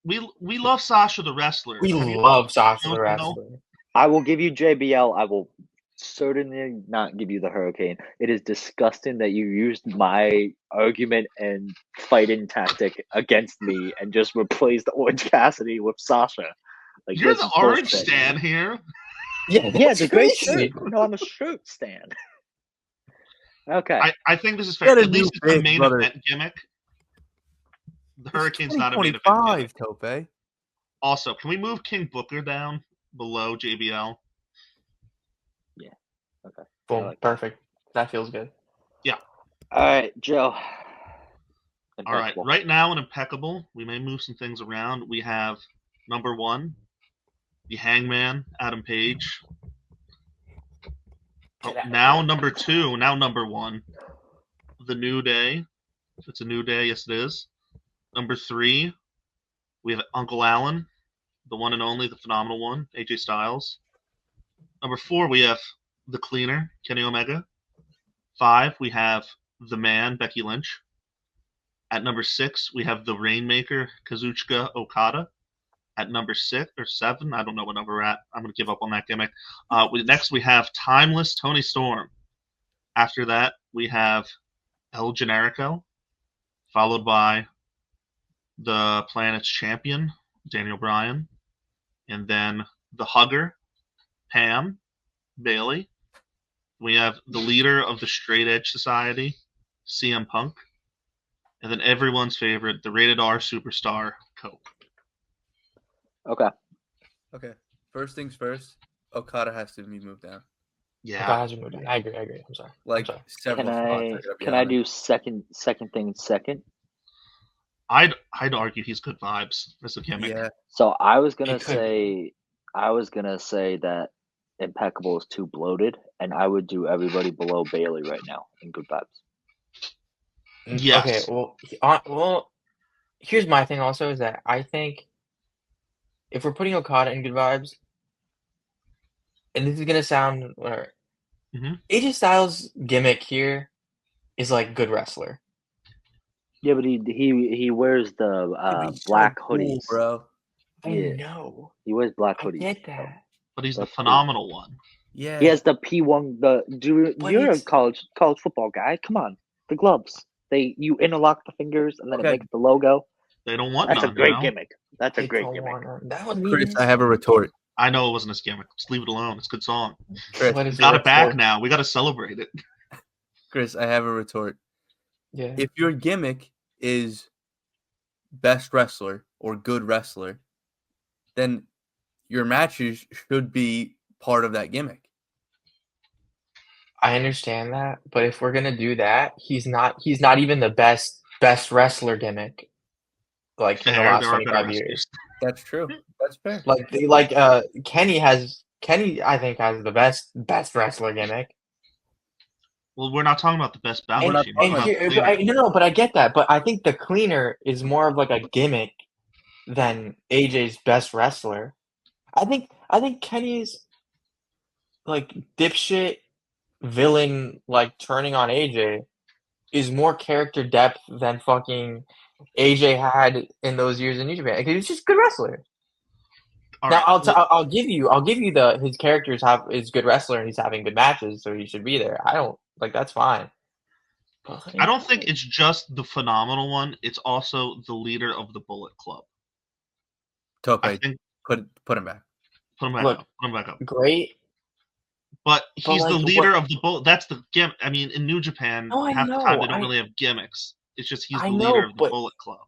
Speaker 4: We love Sasha the wrestler.
Speaker 3: We
Speaker 4: Have you-
Speaker 3: love Sasha the
Speaker 4: don't know?
Speaker 3: wrestler.
Speaker 2: I will give you JBL. I will certainly not give you the Hurricane. It is disgusting that you used my argument and fighting tactic against me and just replaced Orange Cassidy with Sasha. Like
Speaker 4: You're
Speaker 2: this
Speaker 4: the
Speaker 2: is
Speaker 4: orange
Speaker 2: bullshit.
Speaker 4: stan here.
Speaker 3: Yeah,
Speaker 2: Yeah,
Speaker 3: that's
Speaker 2: it's a great
Speaker 3: crazy.
Speaker 2: shirt. No, I'm a shirt stand. Okay.
Speaker 4: I think this is fair.
Speaker 1: Got a
Speaker 4: At least
Speaker 1: new
Speaker 4: it's a
Speaker 1: big
Speaker 4: main
Speaker 1: brother.
Speaker 4: event gimmick. The
Speaker 1: It's
Speaker 4: Hurricane's not a main event gimmick.
Speaker 1: 2025, Tope.
Speaker 4: Also, can we move King Booker down below JBL?
Speaker 3: Boom,
Speaker 2: I like that.
Speaker 3: perfect. That feels good.
Speaker 2: All right, Joe.
Speaker 4: All right.
Speaker 2: Impeccable.
Speaker 4: Right now in Impeccable, we may move some things around. We have number 1, the Hangman, Adam Page. Now number 2, now number 1, the New Day. It's a new day, yes it is. Number 3, we have Uncle Allen, the one and only, the phenomenal one, AJ Styles. Number 4, we have the Cleaner, Kenny Omega. 5, we have the Man, Becky Lynch. At number 6, we have the Rainmaker, Kazuchika Okada. At number 6 or 7, I don't know what number we're at. I'm going to give up on that gimmick. Next, we have Timeless Tony Storm. After that, we have El Generico, followed by the Planet's Champion, Daniel Bryan, and then the Hugger, Pam, Bailey. We have the leader of the Straight Edge Society, CM Punk, and then everyone's favorite, the Rated R superstar, Cope.
Speaker 2: Okay.
Speaker 1: Okay. First things first, Okada has to be moved down.
Speaker 4: Yeah.
Speaker 3: That hasn't moved on. I agree. I'm sorry.
Speaker 1: Like
Speaker 3: sorry.
Speaker 1: several
Speaker 2: Can
Speaker 1: spots.
Speaker 2: I
Speaker 1: gotta be
Speaker 2: can I
Speaker 1: on it.
Speaker 2: do second thing second?
Speaker 4: I'd argue he's good vibes as a gimmick.
Speaker 1: Yeah.
Speaker 2: So I was gonna
Speaker 3: It could
Speaker 2: say that Impeccable is too bloated, and I would do everybody below Bailey right now in good vibes.
Speaker 4: Yes.
Speaker 3: Okay. Well, here's my thing. Also, is that I think if we're putting Okada in good vibes, and this is gonna sound whatever,
Speaker 4: Mhm.
Speaker 3: AJ Styles' gimmick here is like good wrestler.
Speaker 2: Yeah, but he wears the
Speaker 1: Yeah, but he's so
Speaker 2: black
Speaker 1: cool,
Speaker 2: hoodies,
Speaker 1: bro.
Speaker 3: I
Speaker 2: Yeah.
Speaker 3: know.
Speaker 2: He wears black
Speaker 3: I
Speaker 2: hoodies.
Speaker 3: get that.
Speaker 4: But he's the
Speaker 2: That's cool.
Speaker 4: phenomenal one.
Speaker 1: Yeah.
Speaker 2: He has the P1.
Speaker 3: But
Speaker 2: You're a
Speaker 3: it's-
Speaker 2: college football guy. Come on, the gloves. You interlock the fingers and then
Speaker 1: Okay.
Speaker 2: it makes the logo.
Speaker 4: They don't want
Speaker 2: That's a
Speaker 4: none.
Speaker 2: great
Speaker 4: you know?
Speaker 2: gimmick. That's a
Speaker 3: They
Speaker 2: great
Speaker 3: don't
Speaker 2: gimmick.
Speaker 3: want that was
Speaker 1: Chris, I have a retort.
Speaker 4: I know it wasn't his gimmick. Just leave it alone. It's a good song.
Speaker 1: Chris,
Speaker 3: What
Speaker 4: We
Speaker 3: is
Speaker 4: got
Speaker 3: your
Speaker 4: it back
Speaker 3: retort?
Speaker 4: now. We got to celebrate it.
Speaker 1: Chris, I have a retort.
Speaker 3: Yeah.
Speaker 1: If your gimmick is best wrestler or good wrestler, then your matches should be part of that gimmick.
Speaker 3: I understand that, but if we're gonna do that, he's not even the best wrestler gimmick like in the
Speaker 4: Fair,
Speaker 3: last
Speaker 4: there are better
Speaker 3: 25
Speaker 4: wrestlers.
Speaker 3: years.
Speaker 1: That's true. That's fair.
Speaker 3: Like Kenny Kenny, I think, has the best wrestler gimmick.
Speaker 4: Well, we're not talking about the best bout
Speaker 1: We're not
Speaker 4: machine.
Speaker 1: talking
Speaker 4: We're
Speaker 1: about
Speaker 4: talking about the cleaner.
Speaker 3: But I get that. But I think the cleaner is more of like a gimmick than AJ's best wrestler. I think Kenny's like dipshit villain like turning on AJ is more character depth than fucking AJ had in those years in New Japan. Like, he's just a good wrestler.
Speaker 4: All
Speaker 3: Now
Speaker 4: right.
Speaker 3: I'll give you his characters is good wrestler and he's having good matches, so he should be there. I don't like that's fine. But, like,
Speaker 4: I don't think it's just the phenomenal one. It's also the leader of the Bullet Club.
Speaker 1: Tope,
Speaker 4: I think
Speaker 1: put him back.
Speaker 4: put him back
Speaker 3: Look,
Speaker 4: up. Put him back up.
Speaker 3: great.
Speaker 4: But he's
Speaker 3: like,
Speaker 4: the leader of the Bullet. That's the gimmick. I mean, in New Japan,
Speaker 3: No, I
Speaker 4: half the
Speaker 3: know,
Speaker 4: time they don't really have gimmicks. It's just he's
Speaker 3: I
Speaker 4: the
Speaker 3: know,
Speaker 4: leader of the
Speaker 3: but-
Speaker 4: Bullet Club.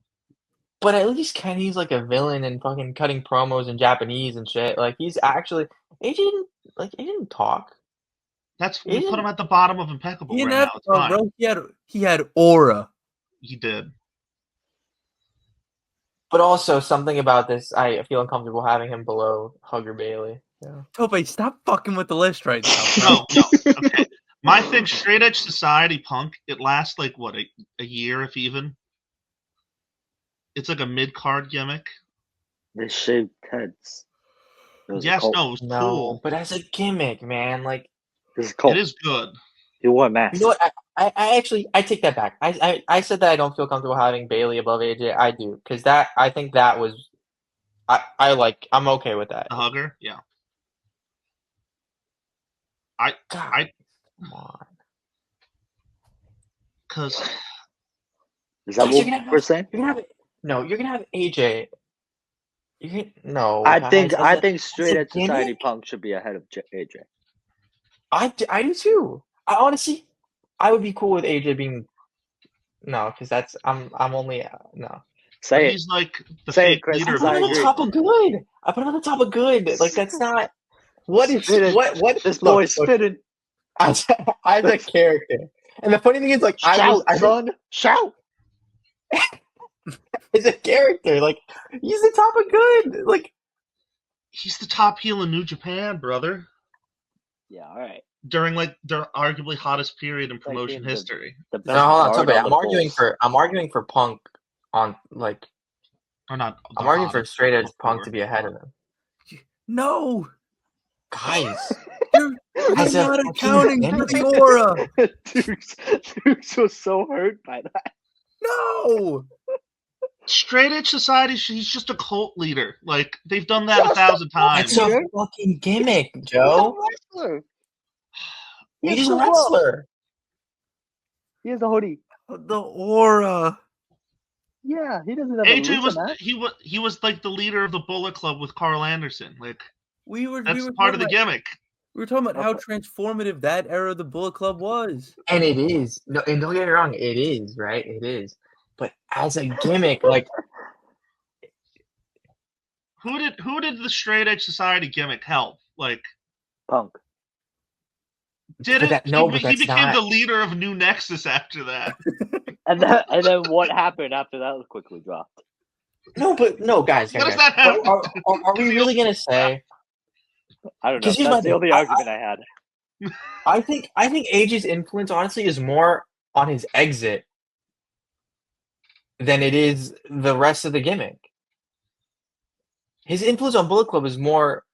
Speaker 3: But at least Kenny's like a villain and fucking cutting promos in Japanese and shit. Like he's actually AJ didn't talk.
Speaker 4: That's
Speaker 3: He
Speaker 4: we put
Speaker 3: didn't-
Speaker 4: him at the bottom of Impeccable
Speaker 1: He
Speaker 4: right
Speaker 1: didn't have
Speaker 4: now. It's fine.
Speaker 1: bro. He had aura.
Speaker 4: He did.
Speaker 3: But also something about this, I feel uncomfortable having him below Hugger Bailey. Yeah.
Speaker 1: Tope, stop fucking with the list right now.
Speaker 4: No. Okay. My thing, Straight Edge Society Punk, it lasts like what a year, if even. It's like a mid card gimmick.
Speaker 2: They shaved heads. It was a
Speaker 4: Yes,
Speaker 2: cult.
Speaker 4: no, it was
Speaker 3: No,
Speaker 4: cool.
Speaker 3: but as a gimmick, man, like
Speaker 2: This is cult.
Speaker 4: It is good.
Speaker 2: He wore a mask.
Speaker 3: you know what? I actually take that back. I said that I don't feel comfortable having Bailey above AJ. I do because I think that was I'm okay with that.
Speaker 4: The hugger, yeah.
Speaker 3: God,
Speaker 4: I-
Speaker 3: come on.
Speaker 4: Because
Speaker 2: Is that
Speaker 3: Guys,
Speaker 2: what
Speaker 3: you're gonna
Speaker 2: we're saying?
Speaker 3: You're gonna have AJ. No.
Speaker 2: I
Speaker 3: guys,
Speaker 2: think
Speaker 3: as a
Speaker 2: Straight Edge Society
Speaker 3: gimmick?
Speaker 2: Punk should be ahead of AJ.
Speaker 3: I do too. I honestly, I would be cool with AJ being. No, because that's I'm only no.
Speaker 2: Say it.
Speaker 4: he's like the
Speaker 2: Say it,
Speaker 4: fake
Speaker 2: Chris,
Speaker 4: leader
Speaker 3: I
Speaker 4: of
Speaker 3: put
Speaker 4: the
Speaker 3: him on the
Speaker 2: agree.
Speaker 4: Bullet
Speaker 3: top of
Speaker 4: Club.
Speaker 3: good. I put him on the top of good. Like that's not. What is
Speaker 2: Spinning.
Speaker 3: what?
Speaker 2: This
Speaker 3: look,
Speaker 2: boy's
Speaker 3: look,
Speaker 2: spinning.
Speaker 3: as a character. And the funny thing is, like,
Speaker 2: Shout,
Speaker 3: I
Speaker 2: son. Shout.
Speaker 3: as a character, like, he's the top of good. Like,
Speaker 4: He's the top heel in New Japan, brother.
Speaker 2: Yeah, all right.
Speaker 4: During their arguably hottest period in promotion
Speaker 2: being
Speaker 4: history.
Speaker 2: The
Speaker 3: no, hold on,
Speaker 2: guard
Speaker 3: Tope.
Speaker 2: on the
Speaker 3: I'm arguing for Punk on like.
Speaker 4: Or not. the
Speaker 3: I'm arguing for
Speaker 4: hottest,
Speaker 3: Straight Edge
Speaker 4: before.
Speaker 3: Punk to be ahead of him.
Speaker 1: No,
Speaker 3: Guys,
Speaker 1: you're
Speaker 3: As a
Speaker 1: not
Speaker 3: fucking
Speaker 1: accounting for
Speaker 3: gimmick.
Speaker 1: the aura.
Speaker 2: Dukes was so hurt by that.
Speaker 1: No,
Speaker 4: Straight Edge Society, he's just a cult leader. Like, they've done that
Speaker 2: Just
Speaker 4: 1,000 times.
Speaker 3: It's a fucking gimmick, Joe.
Speaker 2: He's a wrestler.
Speaker 3: He's a
Speaker 2: the glove.
Speaker 3: wrestler.
Speaker 2: He has a hoodie.
Speaker 1: the aura.
Speaker 2: Yeah, he doesn't have
Speaker 4: AJ
Speaker 2: a
Speaker 4: was
Speaker 2: mask.
Speaker 4: he was like the leader of the Bullet Club with Carl Anderson. Like,
Speaker 1: We were
Speaker 4: that's
Speaker 1: we were
Speaker 4: part of the
Speaker 1: talking about-
Speaker 4: gimmick.
Speaker 1: We were talking about how
Speaker 2: Okay.
Speaker 1: transformative that era of the Bullet Club was.
Speaker 3: And it is. No, and don't get me wrong, it is, right? It is. But as a gimmick, like,
Speaker 4: Who did the Straight Edge Society gimmick help? Like,
Speaker 2: Punk.
Speaker 4: did
Speaker 3: But
Speaker 4: it?
Speaker 3: but
Speaker 4: He
Speaker 3: that's
Speaker 4: became
Speaker 3: not.
Speaker 4: the leader of New Nexus after that.
Speaker 2: And then what happened after that was quickly dropped.
Speaker 3: No, but no, guys.
Speaker 4: What does
Speaker 3: guys.
Speaker 4: that have to
Speaker 3: Are we really gonna say?
Speaker 2: I don't know.
Speaker 3: 'Cause here's my
Speaker 2: That's the
Speaker 3: thing.
Speaker 2: only argument I had.
Speaker 3: I think AJ's influence honestly is more on his exit than it is the rest of the gimmick. His influence on Bullet Club is more.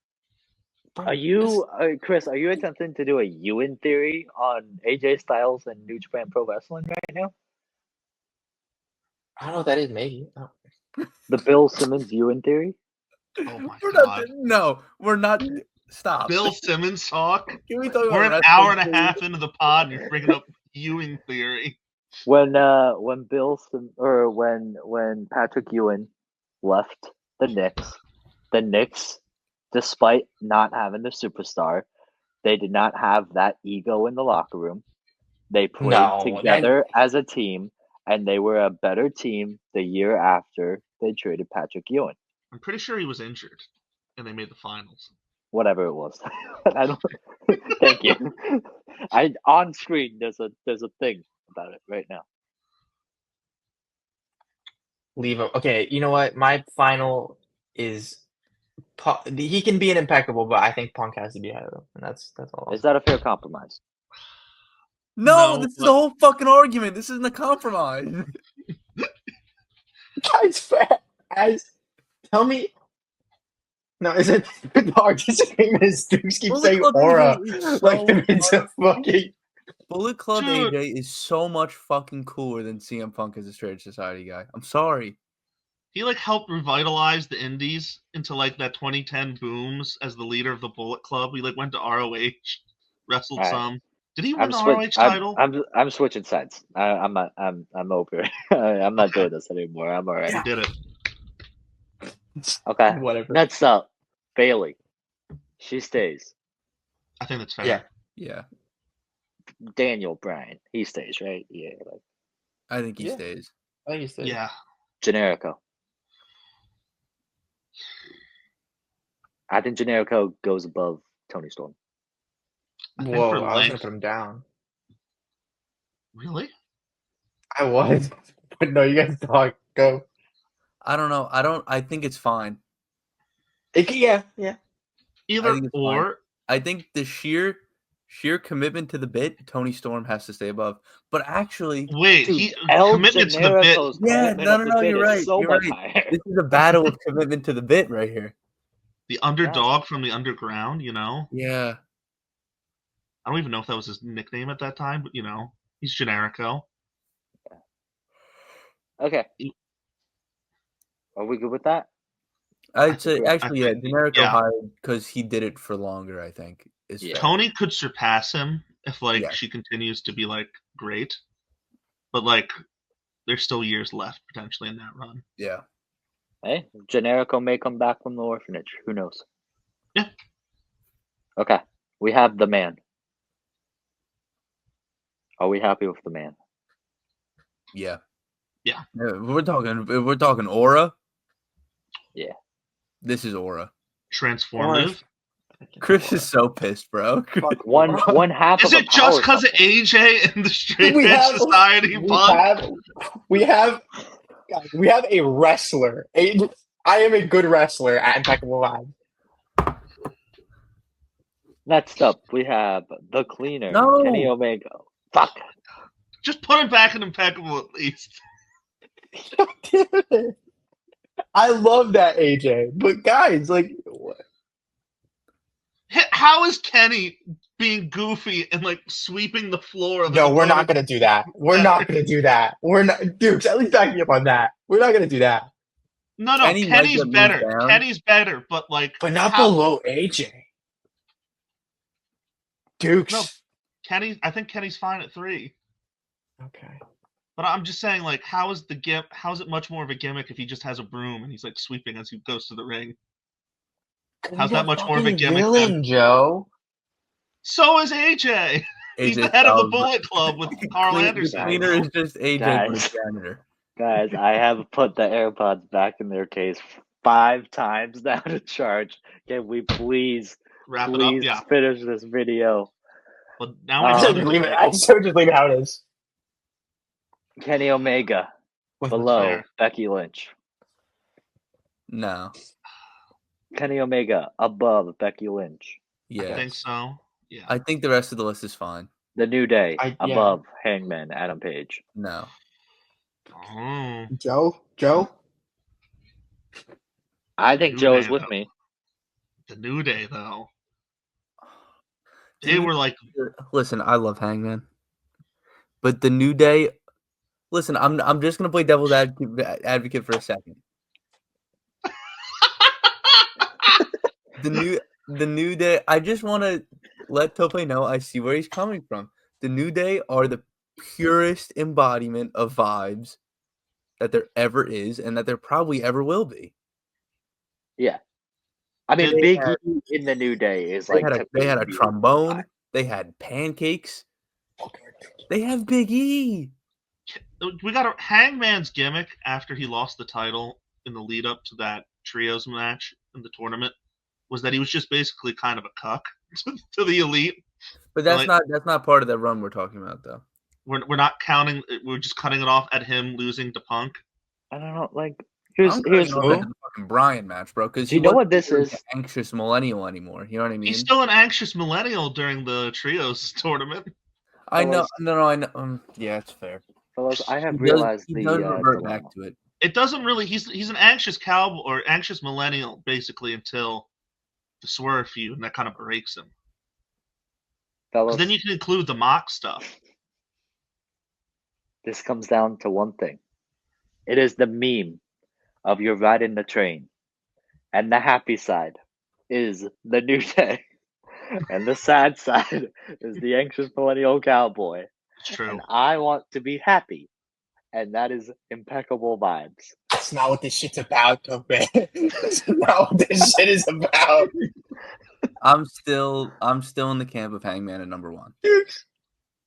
Speaker 3: Bro,
Speaker 2: Are you, Chris? Are you attempting to do a Ewan theory on AJ Styles and New Japan Pro Wrestling right now?
Speaker 3: I don't know what that is. Maybe. Oh.
Speaker 2: The Bill Simmons Ewan theory?
Speaker 4: Oh my
Speaker 1: We're
Speaker 4: god.
Speaker 1: we're not. Stop.
Speaker 4: Bill Simmons talk.
Speaker 1: Can we talk
Speaker 4: We're
Speaker 1: about
Speaker 4: an
Speaker 1: wrestling,
Speaker 4: hour and a
Speaker 1: please?
Speaker 4: half into the pod, and you're bringing up Ewing theory.
Speaker 2: When Patrick Ewan left the Knicks, despite not having the superstar, they did not have that ego in the locker room. They played together as a team, and they were a better team the year after they traded Patrick Ewan.
Speaker 4: I'm pretty sure he was injured, and they made the finals.
Speaker 2: Whatever it was. I don't. Thank you. On screen there's a thing about it right now.
Speaker 3: Leave him. Okay, you know what? My final is He can be an impeccable, but I think Punk has to be ahead of him, and that's all.
Speaker 2: Is that a fair compromise?
Speaker 1: No,
Speaker 4: No,
Speaker 1: this is
Speaker 4: but-
Speaker 1: the whole fucking argument. This isn't a compromise.
Speaker 3: Guys, tell me. No, is it the disagreement is Dukes keep
Speaker 1: Bullet
Speaker 3: saying
Speaker 1: Club
Speaker 3: aura
Speaker 1: AJ is
Speaker 3: like
Speaker 1: so
Speaker 3: it's a fucking.
Speaker 1: Bullet Club
Speaker 4: Dude.
Speaker 1: AJ is so much fucking cooler than CM Punk as a Straight Edge Society guy. I'm sorry.
Speaker 4: He like helped revitalize the indies into like that 2010 booms as the leader of the Bullet Club. He like went to ROH, wrestled
Speaker 2: All right.
Speaker 4: some. Did he win
Speaker 2: I'm
Speaker 4: the
Speaker 2: switch-
Speaker 4: ROH title?
Speaker 2: I'm switching sides. I'm over it. I'm not doing this anymore. I'm all right.
Speaker 4: He did it.
Speaker 2: Okay.
Speaker 3: Whatever.
Speaker 2: Next up, Bailey. She stays.
Speaker 4: I think that's fair.
Speaker 3: Yeah.
Speaker 1: Yeah,
Speaker 2: Daniel Bryan. He stays, right? Yeah. Like
Speaker 1: I think he
Speaker 3: Yeah.
Speaker 1: stays.
Speaker 3: I think he's
Speaker 4: Yeah.
Speaker 2: Generico. I think Generico goes above Tony Storm.
Speaker 4: I think
Speaker 3: Whoa,
Speaker 4: for
Speaker 3: I was gonna
Speaker 4: length-
Speaker 3: put him down.
Speaker 4: Really?
Speaker 3: I was, but no, you guys talk. Go.
Speaker 1: I don't know. I think it's fine.
Speaker 3: Yeah.
Speaker 4: Either
Speaker 1: think it's
Speaker 4: or.
Speaker 1: I think the sheer commitment to the bit, Tony Storm has to stay above. But actually,
Speaker 4: Wait,
Speaker 2: Dude,
Speaker 4: he
Speaker 2: El
Speaker 4: commitment to the bit.
Speaker 2: Generico's
Speaker 1: Yeah,
Speaker 2: commitment
Speaker 1: no,
Speaker 2: of
Speaker 1: no,
Speaker 2: the
Speaker 1: no,
Speaker 2: bit
Speaker 1: you're
Speaker 2: is
Speaker 1: right,
Speaker 2: So
Speaker 1: you're
Speaker 2: much
Speaker 1: right.
Speaker 2: higher.
Speaker 1: this is a battle of commitment to the bit right here.
Speaker 4: The underdog from the underground, you know?
Speaker 1: Yeah.
Speaker 4: I don't even know if that was his nickname at that time, but you know, he's Generico.
Speaker 2: Okay. Are we good with that?
Speaker 1: I'd say
Speaker 2: agree.
Speaker 1: actually, yeah,
Speaker 4: think-
Speaker 1: Generico
Speaker 4: yeah.
Speaker 1: higher because he did it for longer. I think is
Speaker 2: Yeah.
Speaker 1: fair.
Speaker 4: Tony could surpass him if like
Speaker 1: Yeah.
Speaker 4: she continues to be like great. But like there's still years left potentially in that run.
Speaker 1: Yeah.
Speaker 2: Hey, Generico may come back from the orphanage. Who knows?
Speaker 4: Yeah.
Speaker 2: Okay. We have the man. Are we happy with the man?
Speaker 1: Yeah.
Speaker 4: Yeah.
Speaker 1: We're talking aura.
Speaker 2: Yeah.
Speaker 1: This is aura.
Speaker 4: Transformative.
Speaker 1: Chris is so pissed, bro.
Speaker 2: One half
Speaker 4: Is
Speaker 2: of
Speaker 4: it just because of AJ and the Straight
Speaker 3: We
Speaker 4: Edge
Speaker 3: have-
Speaker 4: Society bug?
Speaker 3: We have a wrestler. I am a good wrestler at Impeccable Live.
Speaker 2: Next up, we have the cleaner,
Speaker 1: No.
Speaker 2: Kenny Omega. Fuck.
Speaker 4: Just put him back in Impeccable at least.
Speaker 3: I love that AJ, but guys, like, what?
Speaker 4: How is Kenny being goofy and like sweeping the floor of
Speaker 3: No,
Speaker 4: his
Speaker 3: we're not
Speaker 4: opponent?
Speaker 3: gonna do that. We're not gonna do that. We're not, Dukes. At least back me up on that. We're not gonna do that.
Speaker 4: No,
Speaker 1: Kenny might
Speaker 4: Kenny's
Speaker 1: get moved
Speaker 4: better.
Speaker 1: down.
Speaker 4: Kenny's better, but like
Speaker 3: But not
Speaker 4: how-
Speaker 3: below AJ. Dukes.
Speaker 4: No. I think Kenny's fine at 3.
Speaker 3: Okay.
Speaker 4: But I'm just saying, like, how is it much more of a gimmick if he just has a broom and he's like sweeping as he goes to the ring? How's that much more of a gimmick
Speaker 3: villain, Joe?
Speaker 4: So is AJ. He's the head of the Bullet Club with Carl Anderson.
Speaker 1: The cleaner is just AJ, but
Speaker 2: Guys.
Speaker 1: a janitor.
Speaker 2: Guys, I have put the AirPods back in their case 5 times now to charge. Can we please
Speaker 4: Wrap it up, yeah.
Speaker 2: finish this video?
Speaker 4: But now
Speaker 3: I
Speaker 4: we're
Speaker 3: said
Speaker 4: done
Speaker 3: just
Speaker 4: with
Speaker 3: leave
Speaker 4: it.
Speaker 3: it. I said just leave it how it is.
Speaker 2: Kenny Omega
Speaker 3: With
Speaker 2: below
Speaker 4: fair.
Speaker 2: Becky Lynch.
Speaker 1: No.
Speaker 2: Kenny Omega above Becky Lynch.
Speaker 4: I
Speaker 1: Yeah.
Speaker 4: think so. Yeah.
Speaker 1: I think the rest of the list is fine.
Speaker 2: The New Day
Speaker 3: Yeah.
Speaker 2: above Hangman Adam Page.
Speaker 1: No.
Speaker 4: Oh.
Speaker 3: Joe.
Speaker 2: I think
Speaker 4: New
Speaker 2: Joe is
Speaker 4: Day,
Speaker 2: with
Speaker 4: though.
Speaker 2: me.
Speaker 4: The New Day, though. They
Speaker 1: Dude.
Speaker 4: were like,
Speaker 1: Listen, I love Hangman, but the New Day. Listen, I'm just gonna play devil's advocate for a second. The New Day. I just want to let Tope know I see where he's coming from. The New Day are the purest embodiment of vibes that there ever is, and that there probably ever will be.
Speaker 2: Yeah. I mean,
Speaker 4: They
Speaker 2: Big
Speaker 1: had-
Speaker 2: E in the New Day is
Speaker 1: They
Speaker 2: like
Speaker 1: had a
Speaker 2: to me
Speaker 1: trombone. They had pancakes. They have Big E.
Speaker 4: we got a Hangman's gimmick after he lost the title in the lead up to that trios match in the tournament was that he was just basically kind of a cuck to the elite.
Speaker 1: But that's
Speaker 4: Like-
Speaker 1: not part of the run we're talking about, though.
Speaker 4: We're not counting. We're just cutting it off at him losing to Punk.
Speaker 2: I don't know. Like, here's
Speaker 1: I'm cutting off
Speaker 3: who?
Speaker 1: at the fucking Bryan match, bro. Because
Speaker 2: Do you know what this is?
Speaker 1: An anxious millennial anymore. You know what I mean?
Speaker 4: He's still an anxious millennial during the trios tournament.
Speaker 1: I know.
Speaker 2: Fellas-
Speaker 1: I know. Yeah, it's fair.
Speaker 2: Fellas, I have
Speaker 1: He
Speaker 2: realized
Speaker 1: does
Speaker 2: the
Speaker 1: revert
Speaker 2: dilemma.
Speaker 1: back to it.
Speaker 4: It doesn't really. He's an anxious cowboy or anxious millennial basically until the Swerve feud, and that kind of breaks him.
Speaker 2: Fellas,
Speaker 4: Then you can include the mock stuff.
Speaker 2: this comes down to one thing. It is the meme of you're riding the train, and the happy side is the New Day, and the sad side is the anxious millennial cowboy.
Speaker 4: It's true.
Speaker 2: And I want to be happy, and that is impeccable vibes.
Speaker 3: That's not what this shit's about, Tope. That's not what this shit is about.
Speaker 1: I'm still in the camp of Hangman at number 1.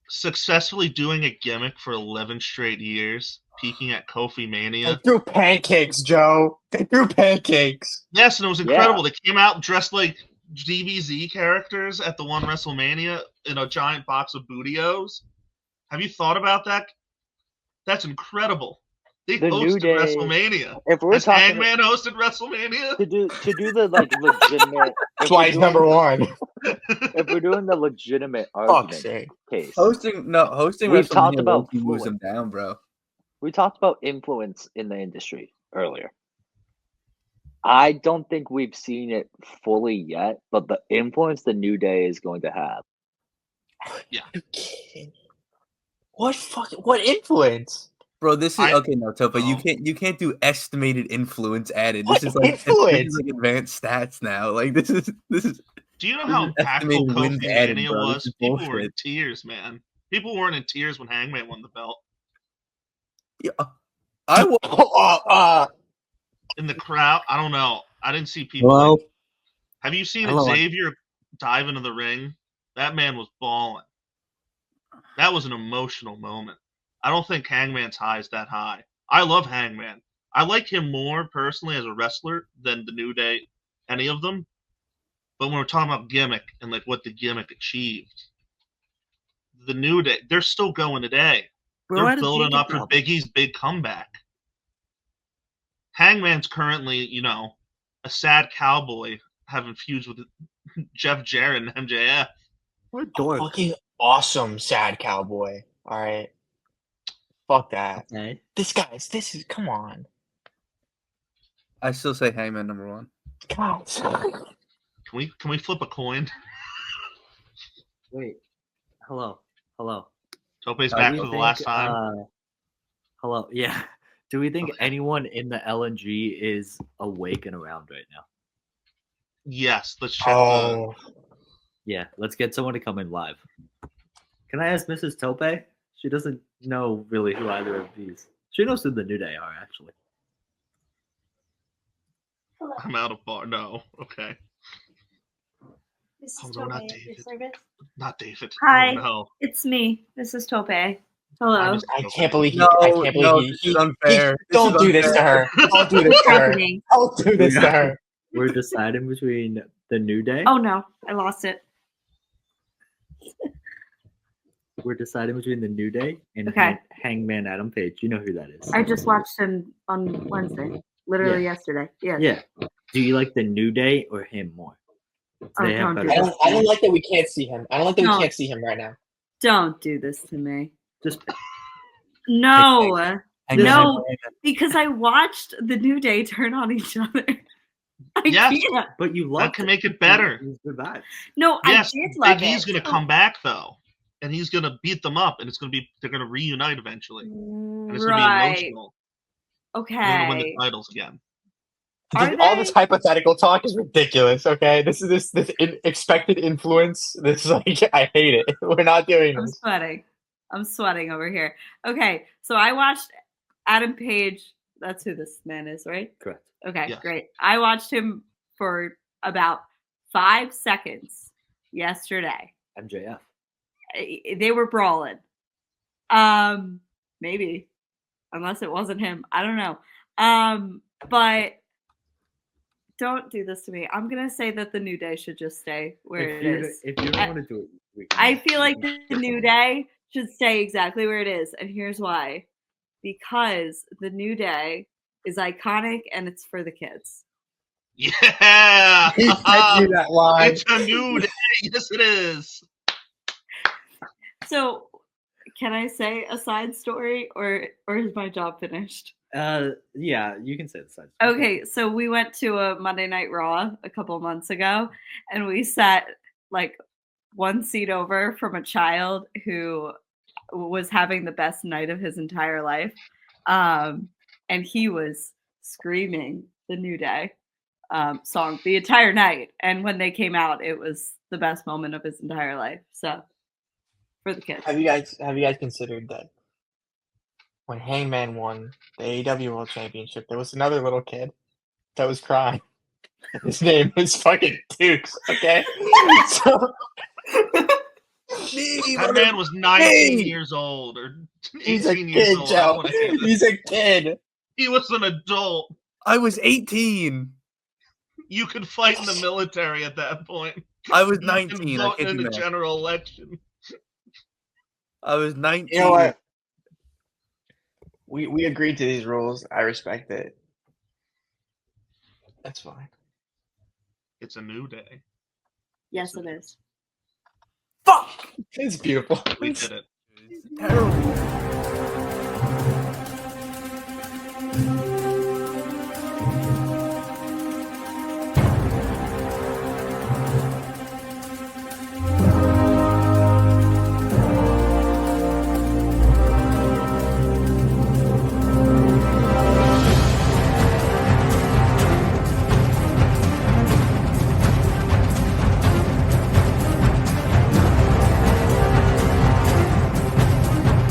Speaker 4: Successfully doing a gimmick for 11 straight years, peaking at Kofi
Speaker 3: They
Speaker 4: Mania.
Speaker 3: threw pancakes, Joe. They threw pancakes.
Speaker 4: Yes, and it was incredible. They came out dressed like DBZ characters at the one WrestleMania in a giant box of Booty-O's. Have you thought about that? That's incredible. They
Speaker 2: The New
Speaker 4: hosted
Speaker 2: Day-
Speaker 4: WrestleMania.
Speaker 2: If we're
Speaker 4: Has
Speaker 2: talking
Speaker 4: Hangman hosted WrestleMania?
Speaker 2: to do the like legitimate,
Speaker 3: That's why he's number 1.
Speaker 2: if we're doing the legitimate
Speaker 3: Fuck's
Speaker 2: argument
Speaker 3: sake.
Speaker 2: case,
Speaker 1: Hosting
Speaker 2: We've talked
Speaker 1: WrestleMania
Speaker 2: about
Speaker 1: low-key moves
Speaker 2: fluid.
Speaker 1: him down, bro.
Speaker 2: we talked about influence in the industry earlier. I don't think we've seen it fully yet, but the influence the New Day is going to have.
Speaker 3: You kidding? What influence?
Speaker 1: Bro, this is okay. No, Tope,
Speaker 4: Oh.
Speaker 1: you can't do estimated influence added.
Speaker 3: What
Speaker 1: This is like
Speaker 3: influence?
Speaker 1: like advanced stats now. Like this is
Speaker 4: Do you know how
Speaker 1: Estimated
Speaker 4: impactful
Speaker 1: wins
Speaker 4: Kofi
Speaker 1: added,
Speaker 4: Mania
Speaker 1: bro. This
Speaker 4: was?
Speaker 1: is
Speaker 4: People were in
Speaker 1: bullshit.
Speaker 4: tears, man. People weren't in tears when Hangman won the belt.
Speaker 1: yeah. I will.
Speaker 4: In the crowd, I don't know. I didn't see people.
Speaker 5: Well,
Speaker 4: Have you seen
Speaker 5: hello.
Speaker 4: Xavier dive into the ring? That man was balling. That was an emotional moment. I don't think Hangman's high is that high. I love Hangman. I like him more personally as a wrestler than the New Day, any of them. But when we're talking about gimmick and like what the gimmick achieved, the New Day, they're still going today.
Speaker 5: Bro,
Speaker 4: They're
Speaker 5: I don't
Speaker 4: building
Speaker 5: think
Speaker 4: up for
Speaker 5: about-
Speaker 4: Big E's big comeback. Hangman's currently, a sad cowboy having feuds with Jeff Jarrett and MJF.
Speaker 5: What a dork.
Speaker 3: Fucking awesome sad cowboy. All right. Fuck that.
Speaker 5: Okay.
Speaker 3: This is, come on.
Speaker 1: I still say Hangman number 1.
Speaker 3: God.
Speaker 4: Can we flip a coin?
Speaker 5: Wait. Hello.
Speaker 4: Tope's
Speaker 1: Do
Speaker 4: back
Speaker 5: Do
Speaker 4: for
Speaker 5: we
Speaker 4: the last
Speaker 5: think,
Speaker 4: time.
Speaker 5: Hello. Yeah. Do we think
Speaker 4: Okay.
Speaker 5: anyone in the LNG is awake and around right now?
Speaker 4: Yes, let's check.
Speaker 3: Oh.
Speaker 5: Yeah. Let's get someone to come in live. Can I ask Mrs. Tope? She doesn't know really who either of these. She knows who the New Day are, actually.
Speaker 4: I'm out of bar. No, okay,
Speaker 6: This is
Speaker 4: Oh, no, not
Speaker 6: Tope at your
Speaker 4: David.
Speaker 6: service.
Speaker 4: not David.
Speaker 6: Hi.
Speaker 4: Oh, no.
Speaker 6: It's me. This is Tope. Hello.
Speaker 3: I can't believe he.
Speaker 1: No,
Speaker 3: I can't believe
Speaker 1: no,
Speaker 3: he.
Speaker 1: this is unfair. This
Speaker 3: Don't
Speaker 1: is
Speaker 3: do this to
Speaker 1: unfair.
Speaker 3: her. Don't do this
Speaker 6: What's
Speaker 3: to her.
Speaker 6: happening?
Speaker 3: Don't do this to her.
Speaker 5: We're deciding between the New Day.
Speaker 6: Oh no, I lost it.
Speaker 5: We're deciding between the New Day and
Speaker 6: Okay.
Speaker 5: Hangman Adam Page. You know who that is.
Speaker 6: I just watched him on Wednesday. Literally
Speaker 5: Yeah.
Speaker 6: yesterday. Yes.
Speaker 5: Yeah. Do you like the New Day or him more?
Speaker 6: Oh,
Speaker 5: They have
Speaker 6: don't
Speaker 5: better-
Speaker 6: do this.
Speaker 3: I don't like that we can't see him. I don't like that we
Speaker 6: No.
Speaker 3: can't see him right now.
Speaker 6: Don't do this to me.
Speaker 5: Just
Speaker 6: No,
Speaker 1: Hangman.
Speaker 6: No. because I watched the New Day turn on each other. I
Speaker 4: Yes.
Speaker 6: can't.
Speaker 5: but you love
Speaker 4: That can make it better.
Speaker 5: Good vibes.
Speaker 6: No,
Speaker 4: Yes,
Speaker 6: I did love
Speaker 4: Big E's
Speaker 6: it.
Speaker 4: gonna come back though, and he's gonna beat them up, and they're gonna reunite eventually, and it's gonna be
Speaker 6: Right.
Speaker 4: emotional. They're gonna win
Speaker 6: Okay.
Speaker 4: the titles again.
Speaker 6: Are
Speaker 3: All this
Speaker 6: they?
Speaker 3: hypothetical talk is ridiculous. Okay, this expected influence. This is like I hate it. We're not doing
Speaker 6: I'm
Speaker 3: this.
Speaker 6: sweating. I'm sweating over here. Okay, so I watched Adam Page. That's who this man is, right?
Speaker 5: Correct.
Speaker 6: Okay,
Speaker 4: Yes.
Speaker 6: great. I watched him for about 5 seconds yesterday.
Speaker 5: MJF.
Speaker 6: They were brawling. Maybe, unless it wasn't him. I don't know. But don't do this to me. I'm gonna say that the New Day should just stay where it is.
Speaker 5: If you don't want to do it, we can.
Speaker 6: I feel like the New Day should stay exactly where it is, and here's why. Because the New Day is iconic and it's for the kids.
Speaker 4: Yeah.
Speaker 3: He sent you that line.
Speaker 4: It's a new day. Yes, it is.
Speaker 6: So, can I say a side story, or is my job finished?
Speaker 5: Yeah, you can say the side.
Speaker 6: Okay, so we went to a Monday Night Raw a couple months ago, and we sat like one seat over from a child who was having the best night of his entire life, and he was screaming the New Day song the entire night. And when they came out, it was the best moment of his entire life. So, for the kids.
Speaker 3: Have you guys considered that when Hangman won the AEW World Championship, there was another little kid that was crying. His name was fucking Dukes. Okay, so
Speaker 4: That man was 19 years old or 18
Speaker 3: he's a
Speaker 4: years
Speaker 3: kid,
Speaker 4: old. I
Speaker 3: Joe.
Speaker 4: don't wanna hear this.
Speaker 3: He's a kid.
Speaker 4: He was an adult.
Speaker 1: I was 18.
Speaker 4: You could fight in the military at that point.
Speaker 1: I was
Speaker 4: You
Speaker 1: 19.
Speaker 4: can
Speaker 1: I
Speaker 4: vote
Speaker 1: can't
Speaker 4: in
Speaker 1: do
Speaker 4: the
Speaker 1: that.
Speaker 4: general election.
Speaker 1: I was 19.
Speaker 3: You know what? We agreed to these rules. I respect it. That's fine.
Speaker 4: It's a new day.
Speaker 6: Yes, it is.
Speaker 1: Fuck!
Speaker 3: It's beautiful.
Speaker 4: We did it.
Speaker 1: It's terrible.